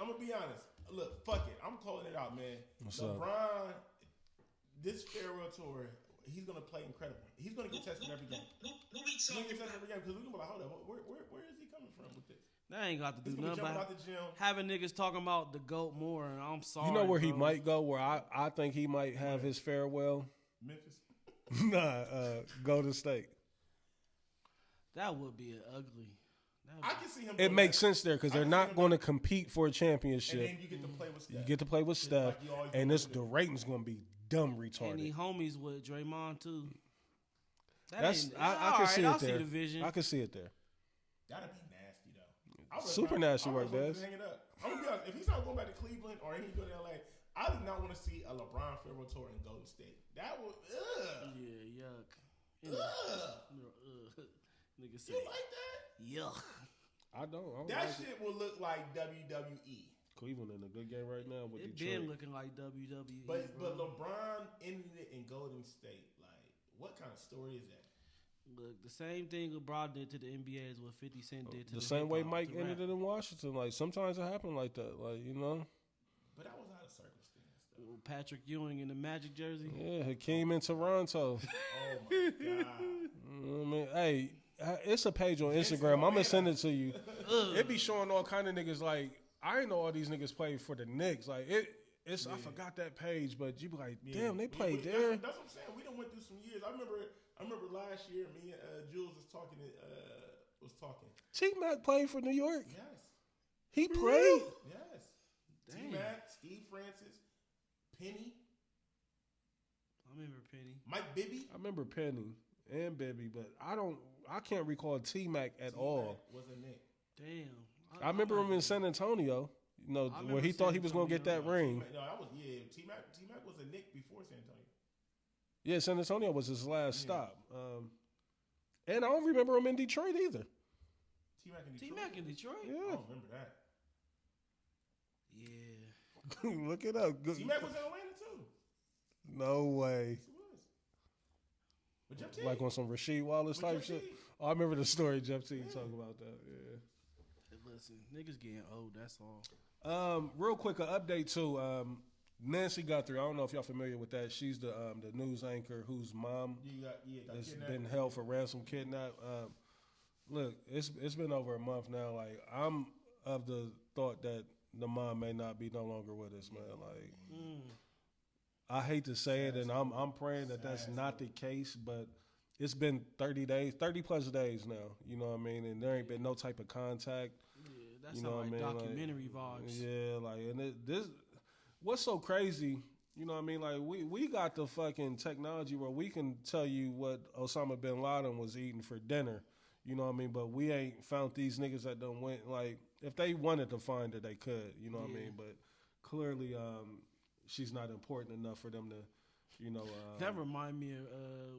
gonna be honest. Look, fuck it. I'm calling it out, man. What's LeBron, this farewell tour, he's gonna play incredible. He's gonna get tested every game. Who we He's talking gonna get tested about? every game because we're gonna be like, hold up, where is he coming from with this? That ain't got to do He's gonna be nothing jumping out but the gym. having niggas talking about the GOAT more. And I'm sorry. You know where he bro. might go? Where I think he might have his farewell? Memphis. Golden State. That would be an ugly. I can see him. It makes sense there because they're not going to compete for a And championship. then you get to play with Steph. You get to play with Steph, like you always and do. the rating's going to be dumb And he retarded. homies with Draymond too. That That's ain't- I all can right, see I'll it there. the vision. I can see it there. That'd be nasty though. Super nasty work, Des. Des. Hang it up. I'm gonna be honest. If he's not going back to Cleveland or he go to LA, I do not want to see a LeBron farewell tour in Golden State. That would. Yeah, yuck. Nigga say You like that? yuck. I don't That like shit will look like WWE. Cleveland in a good game right now with It Detroit. been looking like WWE. But bro. LeBron ended it in Golden State. Like, what kind of story is that? Look, the same thing LeBron did to the NBA is what 50 Cent did to The same way hip-hop, Mike to ended rap. it in Washington. Like sometimes it happened like that. Like But that was out of circumstance. Though. Well, Patrick Ewing in the Magic jersey. yeah, Hakeem in Toronto. Oh my god. I mean, hey, it's a page on Instagram. I'm gonna send it to you. It be showing all kind of niggas. Like I didn't know all these niggas played for the Knicks. Like it's I forgot that page, but you be like, damn, they played there. That's what I'm saying. We done went through some years. I remember last year, me and Jules was talking. T-Mac played for New York. Yes. He played. Yes. Damn. T-Mac, Steve Francis, Penny, I remember Penny. Mike Bibby. I remember Penny and Bibby, but I can't recall T-Mac at all. Was a Nick. Damn. I remember him in San Antonio. You know, I where remember he thought he San was gonna get that Antonio. ring. No, that was T-Mac was a Nick before San Antonio. Yeah, San Antonio was his last stop. And I don't remember him in Detroit either. T-Mac in Detroit. T-Mac in Detroit? I Yeah. don't remember that. Yeah. Look it up. Good. T-Mac was in Atlanta too. No way. Yes, it was. With Jeff T. Like on some Rasheed Wallace With type Jeff shit. T. Oh, I remember the story Jeff T talking about that. Yeah. Hey, listen, niggas getting old, that's all. Real quick, an update too. Nancy Guthrie. I don't know if y'all familiar with that. She's the news anchor whose mom got has kidnapped. been held for ransom kidnap. Look, it's been over a month now. Like I'm of the thought that the mom may not be no longer with us, man. Like I hate to say it, and I'm praying that that's not the case, but it's been 30 days, 30 plus days now. You know what I mean? And there ain't been no type of contact. Yeah, that You know sound what like I mean? documentary vibes. Yeah, like, and this, what's so crazy, you know what I mean? Like, we got the fucking technology where we can tell you what Osama bin Laden was eating for dinner, you know what I mean? But we ain't found these niggas that done went, like, if they wanted to find her, they could, you know what I mean? But clearly, she's not important enough for them to, you know. That remind me of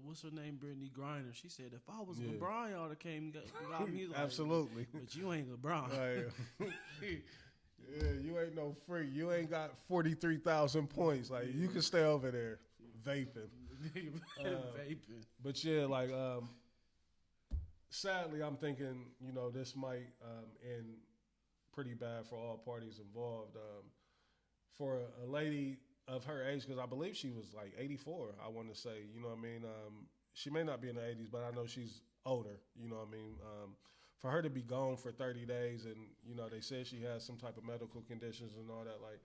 what's her name, Brittany Griner. She said, "If I was LeBron, y'all have came and got me." Like, Absolutely. but you ain't LeBron. Like, yeah, you ain't no freak. You ain't got 43,000 points. Like, you can stay over there vaping. Vaping. But yeah, like, sadly, I'm thinking, you know, this might end pretty bad for all parties involved. For a lady of her age, because I believe she was like 84, I want to say, you know what I mean? She may not be in the 80s, but I know she's older, you know what I mean? For her to be gone for 30 days and, you know, they said she has some type of medical conditions and all that, like,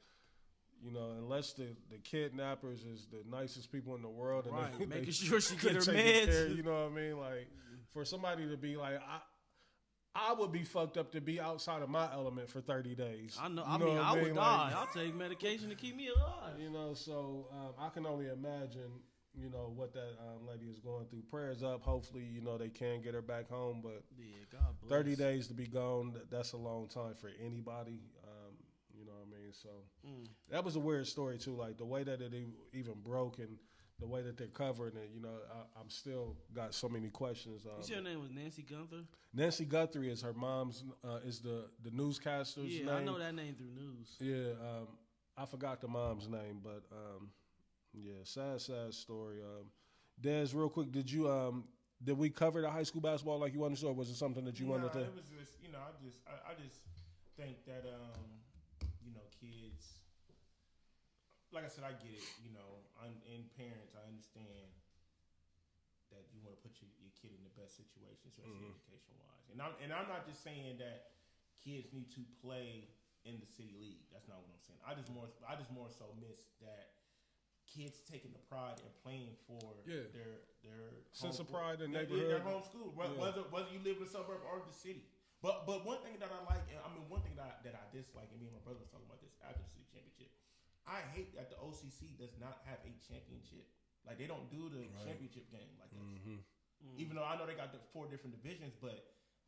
you know, unless the kidnappers is the nicest people in the world. And Right, they, making sure she get her taking meds. care, you know what I mean? Like, for somebody to be like, I would be fucked up to be outside of my element for 30 days. I know. You I mean, what I would Like, die. I'll take medication to keep me alive. you know, so I can only imagine, you know, what that lady is going through. Prayers up. Hopefully, you know, they can get her back home. But Yeah, God bless. 30 days to be gone, that's a long time for anybody. You know what I mean? So that was a weird story, too. Like, the way that it even broke and the way that they're covering it, I'm still got so many questions. You said her name was Nancy Gunther? Nancy Guthrie is her mom's, is the newscaster's name. Yeah, I know that name through news. Yeah, I forgot the mom's name, but sad story. Dez, real quick, did we cover the high school basketball like you wanted to, or was it something that you wanted to? It was just, I just think that, kids, like I said, I get it, and parents, I understand that you want to put your kid in the best situation, especially education-wise. And I'm not just saying that kids need to play in the city league. That's not what I'm saying. I just more so miss that kids taking the pride in playing for their sense of home, pride in their neighborhood, their home school, whether you live in a suburb or the city. But one thing that I like, one thing that I dislike, and me and my brother was talking about this after the city championship. I hate that the OCC does not have a championship. Like, they don't do the championship game like this. Even though I know they got the 4 different divisions, but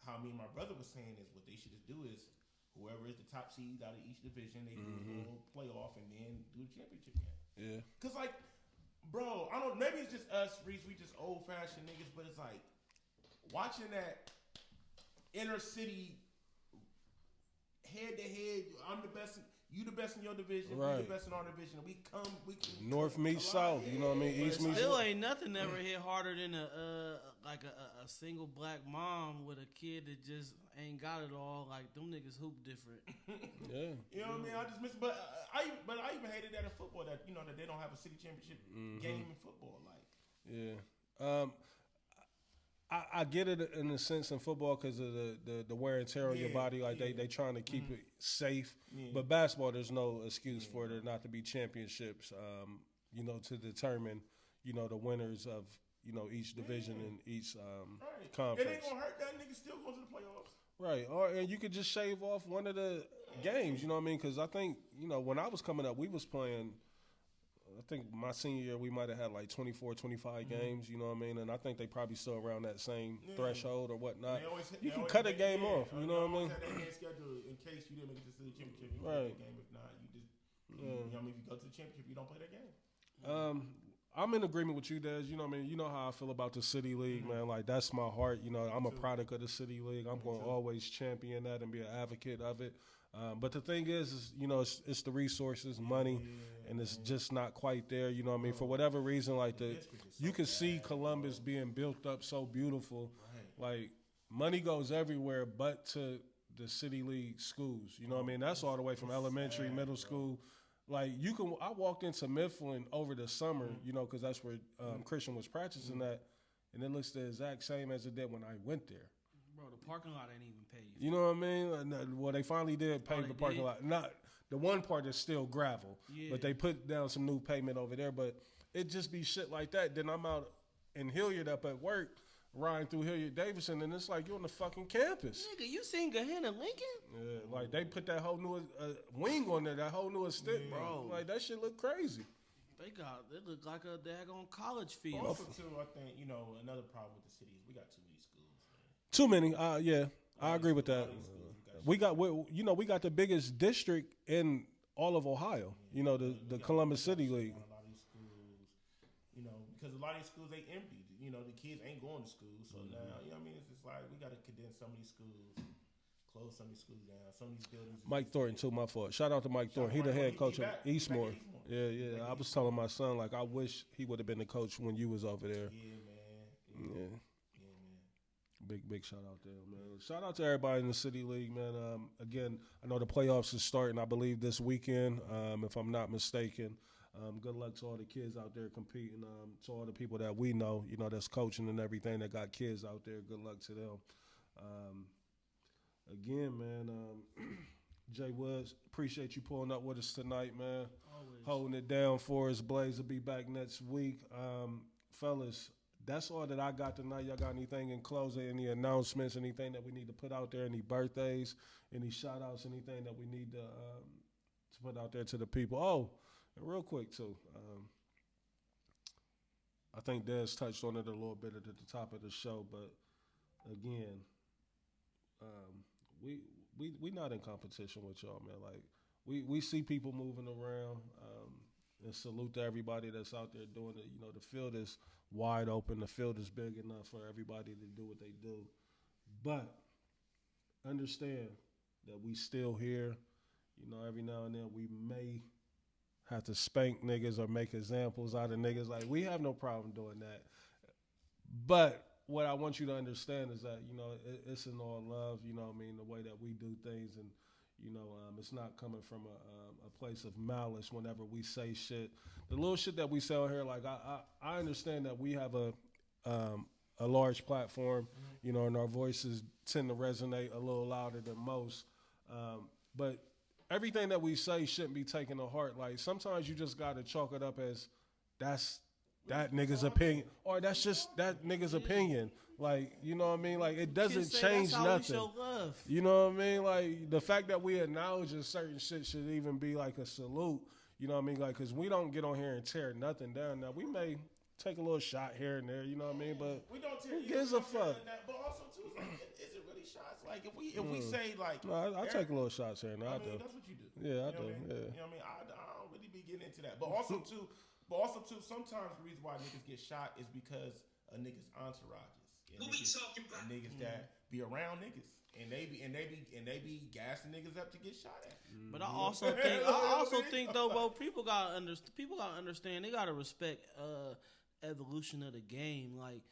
how me and my brother was saying is what they should just do is whoever is the top seed out of each division, they do a little playoff and then do the championship game. Yeah. Because, like, bro, I don't know, maybe it's just us, Reese, we just old-fashioned niggas, but it's like watching that inner city head-to-head, I'm the best, you the best in your division, we the best in our division. We can North meets South, you know what I mean? East meets Still ain't nothing ever hit harder than a single black mom with a kid that just ain't got it all. Like, them niggas hoop different. Yeah. You know what I mean? I just miss, but I even hated that in football, that that they don't have a city championship game in football. Like, yeah. I get it in a sense in football because of the wear and tear on your body. Like, they trying to keep it safe. Yeah. But basketball, there's no excuse for there not to be championships, to determine, the winners of, each division and each conference. It ain't going to hurt that nigga still going to the playoffs. Right. And you could just shave off one of the games, you know what I mean? Because I think, when I was coming up, we was playing – I think my senior year we might have had like 24, 25 games, you know what I mean? And I think they probably still around that same threshold or whatnot. You can cut a game off, you know what I mean? Had that game scheduled in case you didn't make it to the championship. You play that game. If not, you just, if you go to the championship, you don't play that game. I'm in agreement with you, Dez. You know what I mean? You know how I feel about the City League, man. Like, that's my heart. I'm a product of the City League. I'm going to always champion that and be an advocate of it. But the thing is it's the resources, money, and it's just not quite there. You know what I mean? For whatever reason, like you can see Columbus being built up so beautiful. Like, money goes everywhere but to the City League schools. You know what I mean? That's all the way from elementary, middle school. Like, I walked into Mifflin over the summer, because that's where Christian was practicing at, and it looks the exact same as it did when I went there. Bro, the parking lot ain't even paved. You know what I mean? Well, they finally did pave the parking lot. Not the one part is still gravel, but they put down some new pavement over there. But it just be shit like that. Then I'm out in Hilliard up at work, riding through Hilliard Davidson, and it's like you're on the fucking campus. Nigga, you seen Gehenna Lincoln? Yeah, like they put that whole new wing on there, that whole new estate, bro. Like, that shit look crazy. They look like a daggone college field. Also, too, I think another problem with the city is we got too many schools. Too many. Yeah, I agree with that. We got the biggest district in all of Ohio. The Columbus City League. A lot of these schools, because a lot of these schools they empty. The kids ain't going to school, so now it's just like we got to condense some of these schools, close some of these schools down, some of these buildings. Mike Thornton too, my fault. Shout out to Mike Thornton. He the head coach of Eastmore. Yeah. I was telling my son, like, I wish he would have been the coach when you was over there. Yeah, man. Yeah. Big shout out there, man. Shout out to everybody in the City League, man. Again, I know the playoffs is starting, I believe, this weekend, if I'm not mistaken. Good luck to all the kids out there competing, to all the people that we know, that's coaching and everything that got kids out there. Good luck to them. Again, man, Jaewood, appreciate you pulling up with us tonight, man. Always. Holding it down for us. Blaze will be back next week. Fellas, that's all that I got tonight. Y'all got anything in closing, any announcements, anything that we need to put out there, any birthdays, any shout-outs, anything that we need to put out there to the people? Oh, and real quick, too, I think Dez touched on it a little bit at the top of the show, but, again, we not in competition with y'all, man. Like, we see people moving around, And salute to everybody that's out there doing it. You know, the field is wide open. The field is big enough for everybody to do what they do. But understand that we still here. You know, every now and then we may have to spank niggas or make examples out of niggas. Like, we have no problem doing that. But what I want you to understand is that, you know, it's in all love, you know what I mean, the way that we do things. And, you know, it's not coming from a place of malice whenever we say shit. The little shit that we say on here, like, I understand that we have a large platform, you know, and our voices tend to resonate a little louder than most. But everything that we say shouldn't be taken to heart. Like, sometimes you just got to chalk it up as that's that nigga's opinion, or that's just that nigga's opinion. Like, you know what I mean? Like, it doesn't change nothing. You know what I mean? Like, the fact that we acknowledge a certain shit should even be like a salute. You know what I mean? Like, because we don't get on here and tear nothing down. Now, we may take a little shot here and there, you know what I mean? But we don't tear, who gives a fuck? But also, too, like, is it really shots? Like, if we say, like... No, I take a little shots here and there. I do. That's what you do. Yeah, I do. Yeah. You know what I mean? I don't really be getting into that. But also, too, sometimes the reason why niggas get shot is because of niggas' entourages. Who we talking about? Niggas that be around niggas. And they be gassing niggas up to get shot at. But I also think though, bro, people gotta understand. They gotta respect evolution of the game. Like,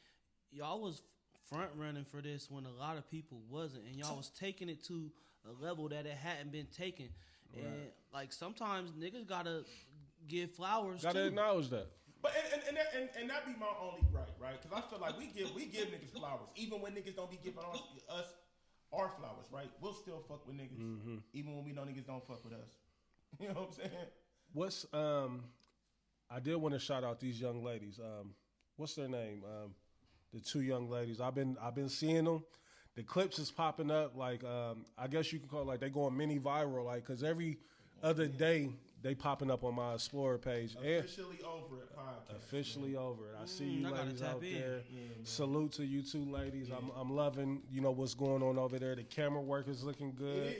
y'all was front running for this when a lot of people wasn't, and y'all was taking it to a level that it hadn't been taken. Right. And like, sometimes niggas gotta give flowers. Gotta acknowledge that. But and that be my only gripe, right? Because I feel like we give niggas flowers, even when niggas don't be giving us our flowers, right? We'll still fuck with niggas, even when we know niggas don't fuck with us. You know what I'm saying? What's I did want to shout out these young ladies. What's their name? The two young ladies. I've been seeing them. The clips is popping up. Like, I guess you can call it, like, they going mini viral. Like, cause every other day they popping up on my Explorer page. Officially over it, podcast. Officially over it. I see you ladies out there. Yeah, salute to you two ladies. Yeah. I'm loving, you know, what's going on over there. The camera work is looking good.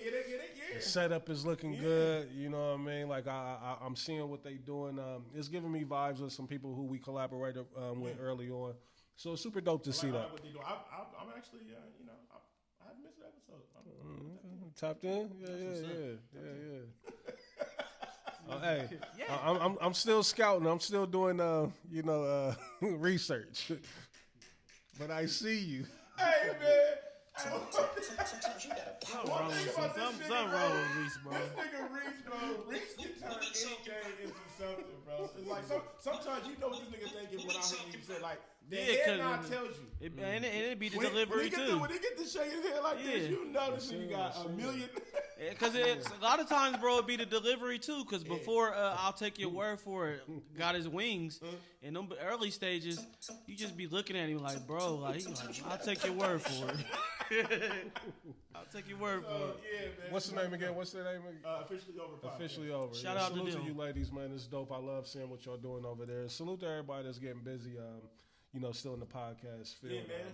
The setup is looking good. You know what I mean? Like, I'm seeing what they doing. It's giving me vibes of some people who we collaborated with early on. So it's super dope to see that. What they do. I'm actually, you know, I haven't missed an episode. Tapped in? Yeah. Hey, I'm still scouting. I'm still doing, research. But I see you. Hey, man. Something wrong with Reese, bro. This nigga Reese, bro. Reese can turn anything into something, bro. It's like, sometimes you know what this nigga thinking when I hear you say, like, the head nod tells you. And it be the delivery, too. When he get to shake his head like this, you know this nigga got a million. Because a lot of times, bro, it be the delivery, too. Because before I'll take your word for it, got his wings. In them early stages, you just be looking at him like, bro, like, I'll take your word for it. I'll take your word for it. Yeah, man. What's the name again? Officially Over podcast. Officially Over. Shout out salute to them. You ladies, man. It's dope. I love seeing what y'all doing over there. Salute to everybody that's getting busy, still in the podcast field. Yeah, man.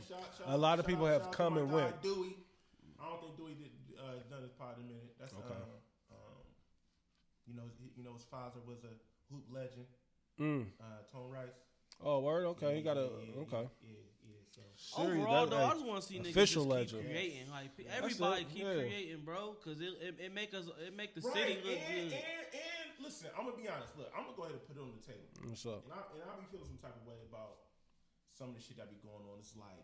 A lot of people have come and went. Dewey. I don't think Dewey done his pod in a minute. That's okay. His father was a hoop legend. Tone Rice. Oh, word. Okay, he got a okay. So overall, though, I just want to see niggas official just legend. keep creating. Like, everybody keep creating, bro, because it make the city look good. And listen, I'm gonna be honest. Look, I'm gonna go ahead and put it on the table. What's up? And I be feeling some type of way about some of the shit that be going on. It's like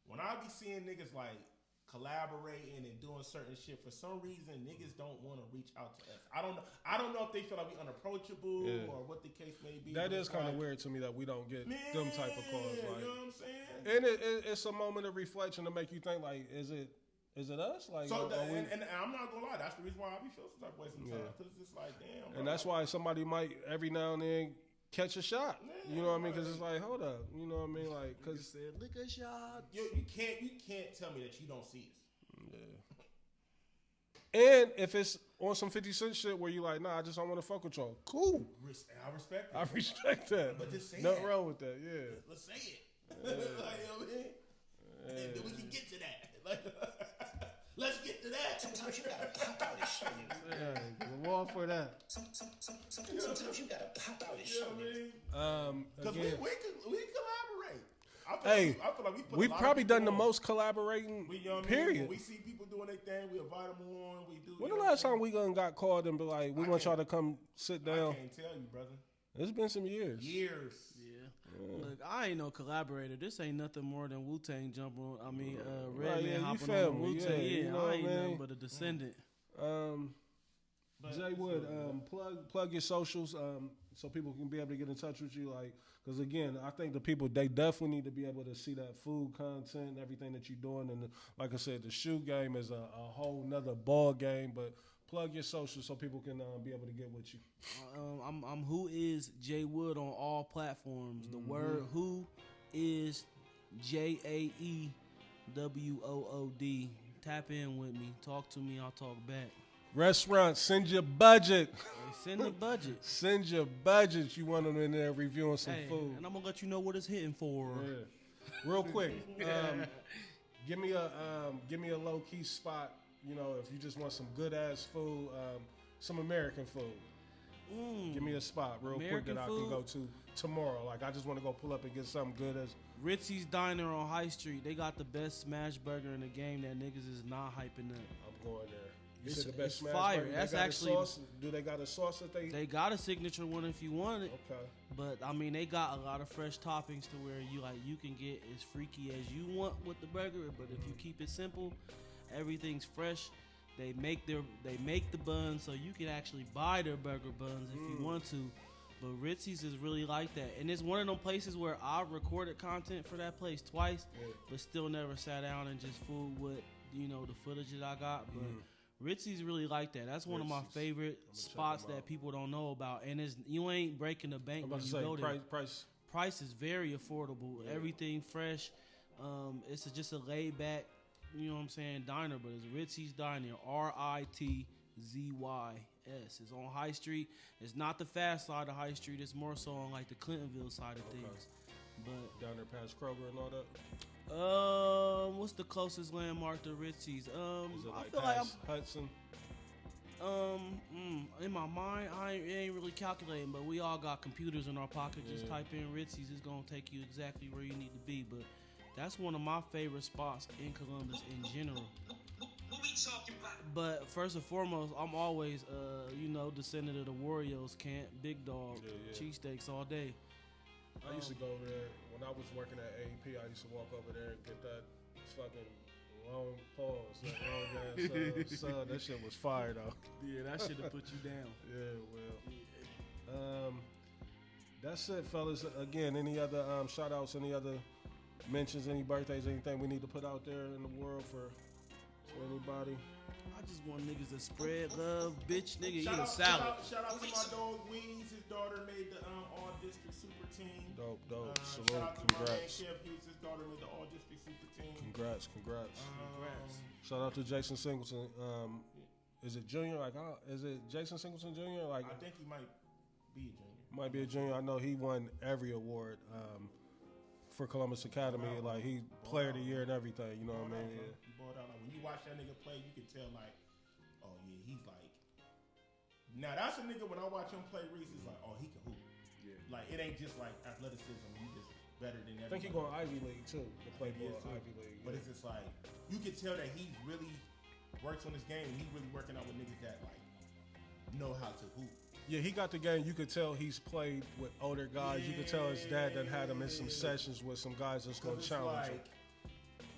when I be seeing niggas like collaborating and doing certain shit, for some reason niggas don't want to reach out to us. I don't know if they feel like we unapproachable or what the case may be. That is kind of weird to me that we don't get them type of calls. Like, you know what I'm saying? And it's a moment of reflection to make you think, like, is it us? Like, so and I'm not gonna lie, that's the reason why I be feeling some type of way sometimes, because it's just like, damn. And that's why somebody might every now and then catch a shot. You know what I mean? Because it's like, hold up. You know what I mean? Like, because lick a shot. You can't tell me that you don't see us. Yeah. And if it's on some 50 Cent shit where you like, nah, I just don't want to fuck with y'all. Cool. I respect it. I respect that. But just say nothing that. wrong with that. Yeah. Let's say it. Like, you know what I mean? And then we can get to that. Like, let's get to that. Sometimes you gotta pop out and show you. Yeah, I'm all for that. Sometimes you gotta pop out and show me. Because we collaborate. Hey, I feel like we put we've a lot probably of people done the on. most collaborating. We, you know what I mean? Period. When we see people doing their thing, we invite them on. We do. When you the know last what I'm time we got called and be like, we want y'all to come sit saying? down? I can't tell you, brother. It's been some years. Years. Yeah. Look, I ain't no collaborator. This ain't nothing more than Wu-Tang jumping on. I mean, Right, Redman yeah, you hopping feel on me, Wu-Tang. yeah, you know I what ain't I mean? nothing but a descendant. Jaewood, plug your socials so people can be able to get in touch with you. Like, because again, I think the people, they definitely need to be able to see that food content, everything that you're doing. And like I said, the shoe game is a whole nother ball game. But plug your socials so people can be able to get with you. I'm Who Is Jaewood on all platforms. The word Who Is JAEWOOD. Tap in with me. Talk to me. I'll talk back. Restaurant, send your budget. Hey, send the budget. Send your budget. You want them in there reviewing some Hey, food. and I'm gonna let you know what it's hitting for. Yeah. Real quick, give me a low key spot. You know, if you just want some good ass food, some American food. Give me a spot real American quick that food? I can go to tomorrow. Like, I just want to go pull up and get something good as. Ritzy's Diner on High Street. They got the best smash burger in the game that niggas is not hyping up. I'm going there. You It's- said the best it's smash fire. burger. That's They got a actually- sauce? Do they got a sauce that they? They got a signature one if you want it. Okay. But I mean, they got a lot of fresh toppings to where you can get as freaky as you want with the burger. But if you keep it simple, everything's fresh. They make the buns so you can actually buy their burger buns if you want to. But Ritzy's is really like that, and it's one of them places where I recorded content for that place twice, but still never sat down and just fooled with the footage that I got. But Ritzy's really like that. That's one of my favorite spots that people don't know about, and you ain't breaking the bank when you go there. Price is very affordable. Yeah. Everything fresh. It's just a laid back, diner. But it's Ritzy's Diner. RITZYS. It's on High Street. It's not the fast side of High Street. It's more so on like the Clintonville side of things. But down there past Kroger and all that. What's the closest landmark to Ritzy's? Is it like I feel like I'm Hudson. In my mind, it ain't really calculating, but we all got computers in our pocket. Just type in Ritzy's, it's gonna take you exactly where you need to be. But that's one of my favorite spots in Columbus in general. What we talking about? But first and foremost, I'm always, descendant of the Warriors camp, big dog, cheesesteaks all day. I used to go over there when I was working at AEP. I used to walk over there and get that fucking long pause, that long ass sub. That shit was fire though. Yeah, that shit have put you down. Yeah, well, that's it, fellas. Again, any other shout outs, any other mentions, any birthdays, anything we need to put out there in the world for anybody? I just want niggas to spread love, bitch, nigga, eat a salad. Shout out to my dog Weeds. His daughter made the all district super team. Dope. Shout Salute. out to my man Congrats. Chef Hughes. His daughter made the all district super team. Congrats. Congrats. Shout out to Jason Singleton. Is it junior? Is it Jason Singleton Jr.? I think he might be a junior. Might be a junior. I know he won every award for Columbus Academy. Like, he player of the year and everything. You know what I mean? Yeah. He balled out. Like, when you watch that nigga play, you can tell like, oh yeah, he's like. Now that's a nigga. When I watch him play Reese, it's like, oh, he can hoop. Yeah. Like, it ain't just like athleticism. He just better than everybody. I think he's going Ivy League too. To play ball Ivy League. But it's just like you can tell that he really works on his game. And he's really working out with niggas that like know how to hoop. Yeah, he got the game. You could tell he's played with older guys. You could tell his dad done had him in some sessions with some guys that's going to challenge him.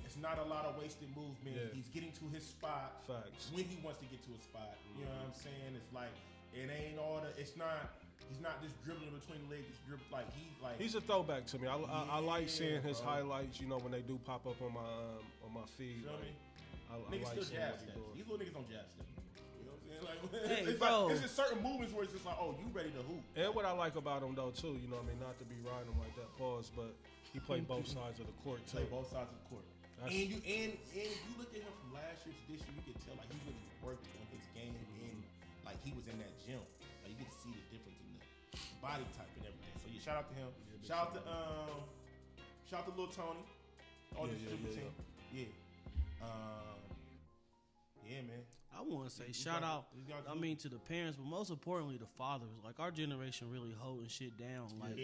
It's not a lot of wasted movement. Yeah. He's getting to his spot. Facts. When he wants to get to a spot. You know what I'm saying? It's like it ain't all the. It's not. He's not just dribbling between the legs. He's a throwback to me. I like seeing his highlights. You know, when they do pop up on my feed. You know what I mean? Niggas like still seeing jab what he steps. doing. These little niggas don't jab step. You know what I'm saying? Like, Hey, it's bro. like, it's just certain movements where it's just like, oh, you ready to hoop. And what I like about him though too, you know what I mean, not to be riding him like that, pause, but he played both sides of the court too. Play both sides of the court. And if you look at him from last year to this year, you can tell like he really worked on his game and like he was in that gym. Like you get to see the difference in the body type and everything. So yeah, shout out to him. Shout out to Lil Tony. All the super team. Yeah. Yeah, man. I want to say shout out. I mean to the parents, but most importantly the fathers. Like our generation really holding shit down. Like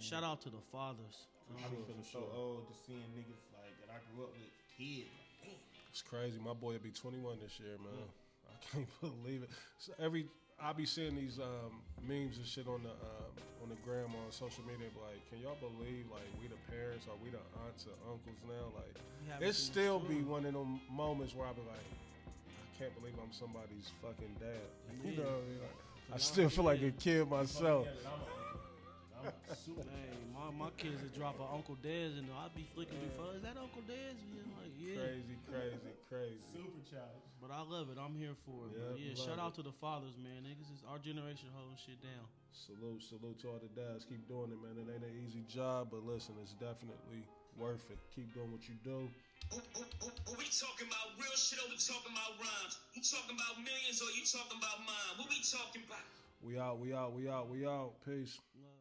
shout out to the fathers. I be feeling so old just seeing niggas like that I grew up with kids. Like, It's crazy. My boy will be 21 this year, man. I can't believe it. So I be seeing these memes and shit on the gram on social media. Like, can y'all believe like we the parents or we the aunts or uncles now? Like, it still be one of them moments where I be like, I can't believe I'm somebody's fucking dad. You know what I mean? Like, I still feel like a kid myself. Hey, my kids would drop an Uncle Dez and I'd be flicking before. Is that Uncle Dez? Yeah, like, Crazy. super childish. But I love it. I'm here for it. Yep, Yeah, love shout out it. to the fathers, man. Niggas is our generation holding shit down. Salute to all the dads. Keep doing it, man. It ain't an easy job, but listen, it's definitely worth it. Keep doing what you do. We talking about real shit or we talking about rhymes? You talking about millions or you talking about mine? What we talking about? We out. Peace. Love